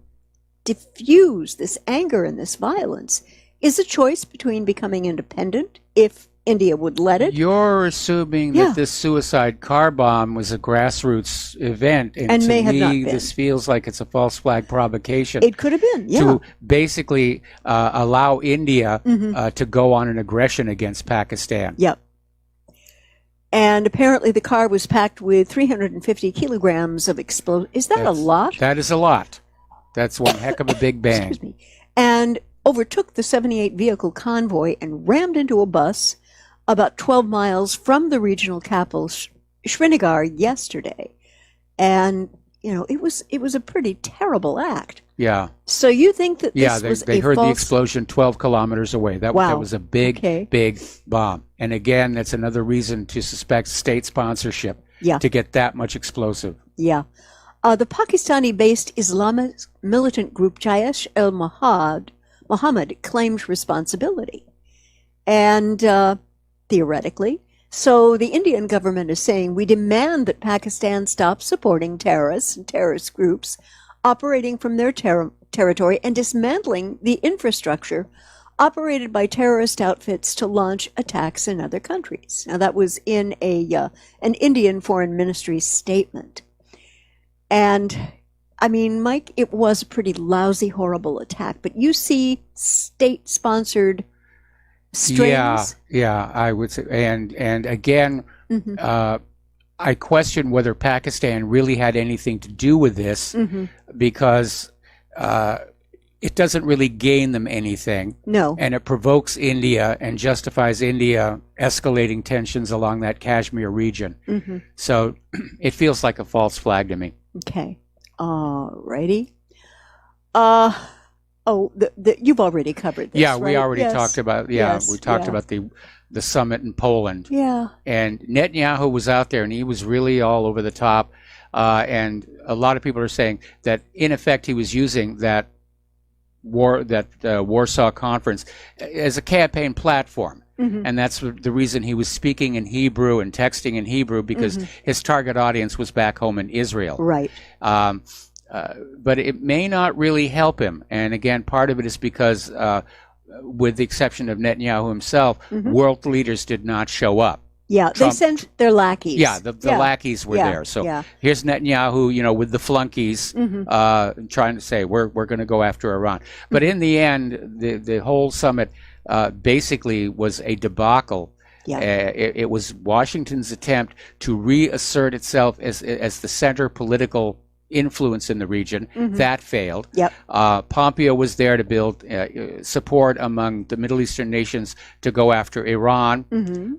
diffuse this anger and this violence is a choice between becoming independent, if India would let it. You're assuming that this suicide car bomb was a grassroots event, and to may have not me, been. this feels like it's a false flag provocation. It could have been, yeah. To basically allow India to go on an aggression against Pakistan. Yep. And apparently the car was packed with 350 kilograms of explosive. Is that a lot? That is a lot. That's one heck of a big bang. Excuse me. And overtook the 78 vehicle convoy and rammed into a bus about 12 miles from the regional capital, Srinagar, yesterday. And, you know, it was a pretty terrible act. Yeah. So you think that this was they a heard the false... explosion 12 kilometers away. That was a big, big bomb. And again, that's another reason to suspect state sponsorship to get that much explosive. Yeah. The Pakistani-based Islamic militant group Jaish-e-Mohammed claims responsibility. And theoretically, so the Indian government is saying, we demand that Pakistan stop supporting terrorists and terrorist groups operating from their territory and dismantling the infrastructure operated by terrorist outfits to launch attacks in other countries. Now, that was in an Indian Foreign Ministry statement. And, I mean, Mike, it was a pretty lousy, horrible attack. But you see state-sponsored strings. Yeah, I would say. And again, I question whether Pakistan really had anything to do with this because it doesn't really gain them anything. No. And it provokes India and justifies India escalating tensions along that Kashmir region. So it feels like a false flag to me. Okay. All righty. You've already covered this, Yeah, right? we already talked about, we talked about the summit in Poland. Yeah. And Netanyahu was out there, and he was really all over the top. And a lot of people are saying that, in effect, he was using that Warsaw Conference as a campaign platform. And that's the reason he was speaking in Hebrew and texting in Hebrew, because his target audience was back home in Israel. Right. But it may not really help him. And again, part of it is because, with the exception of Netanyahu himself, world leaders did not show up. Yeah, Trump, they sent their lackeys. Yeah, the lackeys were there. So here's Netanyahu, with the flunkies, trying to say, we're going to go after Iran. But in the end, the whole summit basically was a debacle. Yeah. It was Washington's attempt to reassert itself as the center political influence in the region. That failed. Yep. Pompeo was there to build support among the Middle Eastern nations to go after Iran.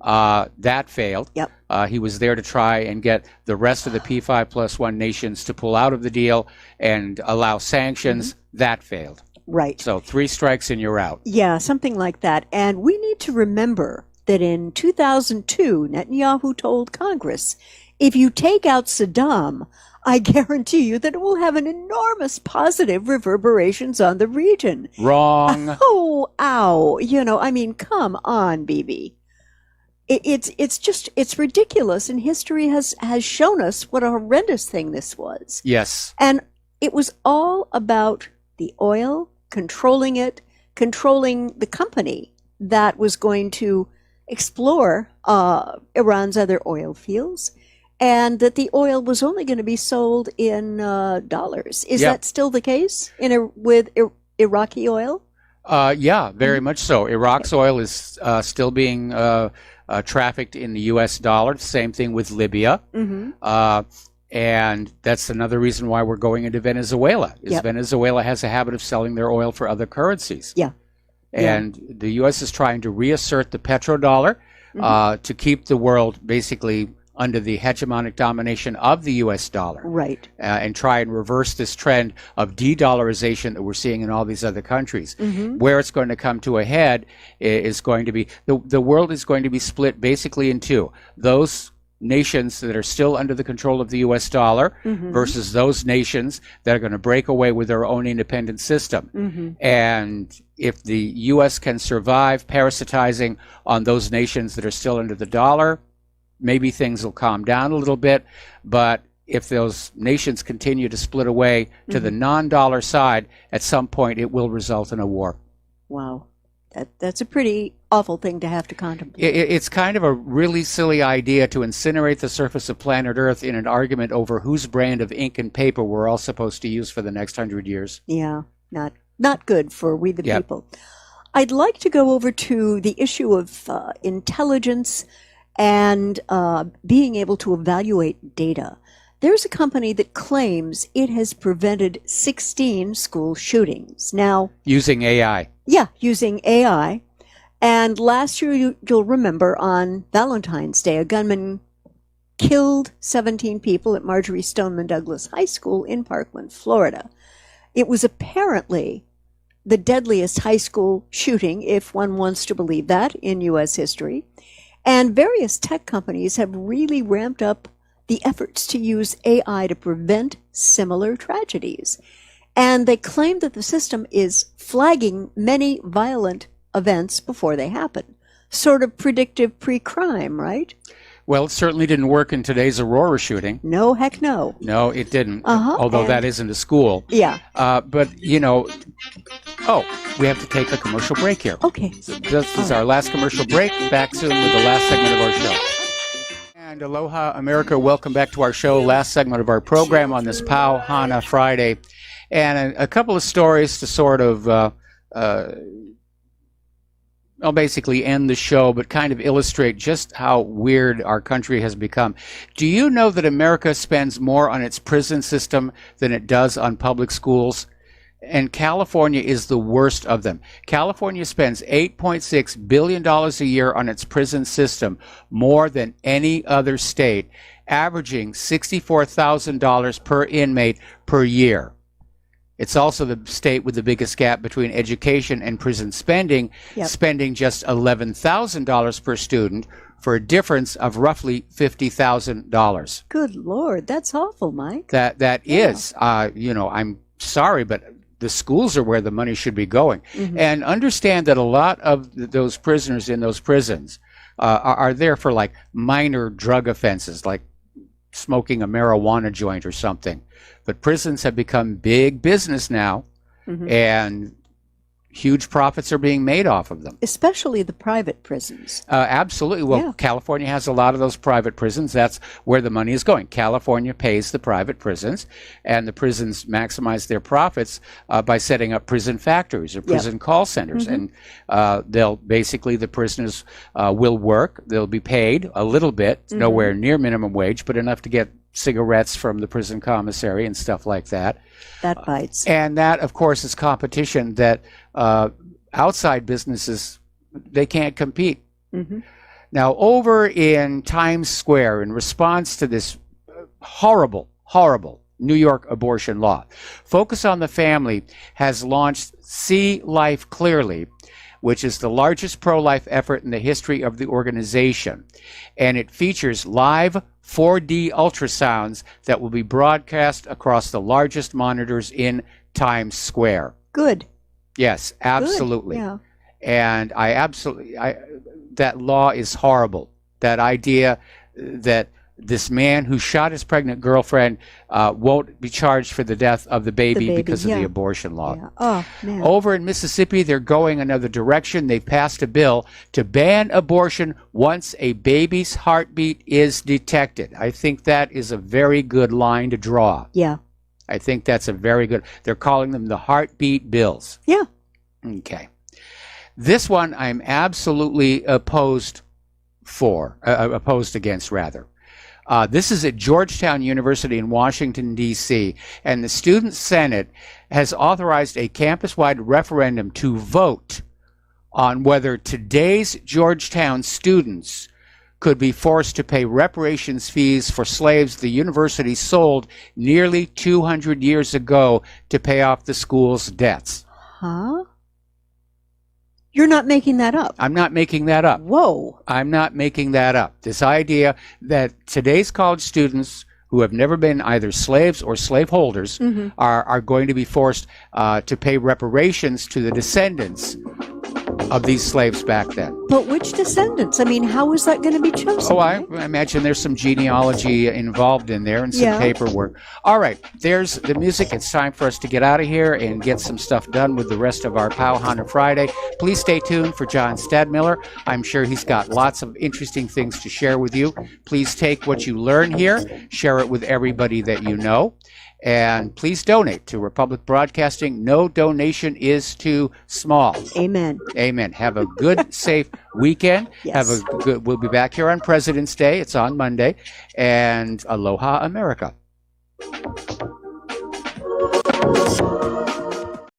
That failed. Yep. He was there to try and get the rest of the P5+1 nations to pull out of the deal and allow sanctions. That failed. Right. So 3 strikes and you're out. Yeah, something like that. And we need to remember that in 2002, Netanyahu told Congress, if you take out Saddam, I guarantee you that it will have an enormous positive reverberations on the region. Wrong. Oh, ow. I mean, come on, BB. It's ridiculous. And history has shown us what a horrendous thing this was. Yes. And it was all about the oil, controlling it, controlling the company that was going to explore Iran's other oil fields, and that the oil was only going to be sold in dollars. Is that still the case with Iraqi oil? Yeah, very much so. Iraq's oil is still being trafficked in the U.S. dollar. Same thing with Libya. And that's another reason why we're going into Venezuela, is Venezuela has a habit of selling their oil for other currencies. Yeah. And the U.S. is trying to reassert the petrodollar to keep the world basically under the hegemonic domination of the U.S. dollar. Right. And try and reverse this trend of de-dollarization that we're seeing in all these other countries. Where it's going to come to a head is going to be, the world is going to be split basically in 2. Those nations that are still under the control of the U.S. dollar versus those nations that are going to break away with their own independent system. And if the U.S. can survive parasitizing on those nations that are still under the dollar, maybe things will calm down a little bit. But if those nations continue to split away to the non-dollar side, at some point it will result in a war. Wow. That's a pretty awful thing to have to contemplate. It's kind of a really silly idea to incinerate the surface of planet Earth in an argument over whose brand of ink and paper we're all supposed to use for the next 100 years. Yeah, not good for we the people. I'd like to go over to the issue of intelligence and being able to evaluate data. There's a company that claims it has prevented 16 school shootings. Now, using AI. Yeah, using AI. And last year, you'll remember, on Valentine's Day, a gunman killed 17 people at Marjorie Stoneman Douglas High School in Parkland, Florida. It was apparently the deadliest high school shooting, if one wants to believe that, in U.S. history. And various tech companies have really ramped up the efforts to use AI to prevent similar tragedies. And they claim that the system is flagging many violent events before they happen. Sort of predictive pre-crime, right? Well, it certainly didn't work in today's Aurora shooting. No, heck no. No, it didn't. Although that isn't a school. Yeah. But, we have to take a commercial break here. Okay. So this is our last commercial break. Back soon with the last segment of our show. And aloha, America. Welcome back to our show. Last segment of our program on this Pau Hana Friday. And a couple of stories to sort of, basically end the show, but kind of illustrate just how weird our country has become. Do you know that America spends more on its prison system than it does on public schools? And California is the worst of them. California spends $8.6 billion a year on its prison system, more than any other state, averaging $64,000 per inmate per year. It's also the state with the biggest gap between education and prison spending, spending just $11,000 per student for a difference of roughly $50,000. Good Lord, that's awful, Mike. That is, I'm sorry, but the schools are where the money should be going. And understand that a lot of those prisoners in those prisons are there for like minor drug offenses, like smoking a marijuana joint or something. But prisons have become big business now, and huge profits are being made off of them. Especially the private prisons. Absolutely. Well, California has a lot of those private prisons. That's where the money is going. California pays the private prisons, and the prisons maximize their profits by setting up prison factories or prison call centers. And the prisoners will work. They'll be paid a little bit, nowhere near minimum wage, but enough to get cigarettes from the prison commissary and stuff like that. That bites. And that, of course, is competition that outside businesses, they can't compete. Now, over in Times Square, in response to this horrible New York abortion law, Focus on the Family has launched See Life Clearly, which is the largest pro-life effort in the history of the organization. And it features live 4D ultrasounds that will be broadcast across the largest monitors in Times Square. Good. Yes, absolutely. Good. Yeah. And that law is horrible. That idea that this man who shot his pregnant girlfriend won't be charged for the death of the baby because of the abortion law. Yeah. Oh, man. Over in Mississippi, they're going another direction. They passed a bill to ban abortion once a baby's heartbeat is detected. I think that is a very good line to draw. Yeah. I think that's a very good. They're calling them the heartbeat bills. Yeah. Okay. This one I'm absolutely opposed against, rather. This is at Georgetown University in Washington, D.C., and the Student Senate has authorized a campus-wide referendum to vote on whether today's Georgetown students could be forced to pay reparations fees for slaves the university sold nearly 200 years ago to pay off the school's debts. Huh? You're not making that up. I'm not making that up. Whoa. I'm not making that up. This idea that today's college students who have never been either slaves or slaveholders are going to be forced to pay reparations to the descendants of these slaves back then. But which descendants? I mean, how is that going to be chosen? Oh, I imagine there's some genealogy involved in there and some paperwork. All right, there's the music. It's time for us to get out of here and get some stuff done with the rest of our Pauhana Friday. Please stay tuned for John Stadmiller. I'm sure he's got lots of interesting things to share with you. Please take what you learn here, share it with everybody that you know. And please donate to Republic Broadcasting. No donation is too small. Amen. Amen. Have a good, safe weekend. Yes. Have a good. We'll be back here on President's Day. It's on Monday. And aloha, America.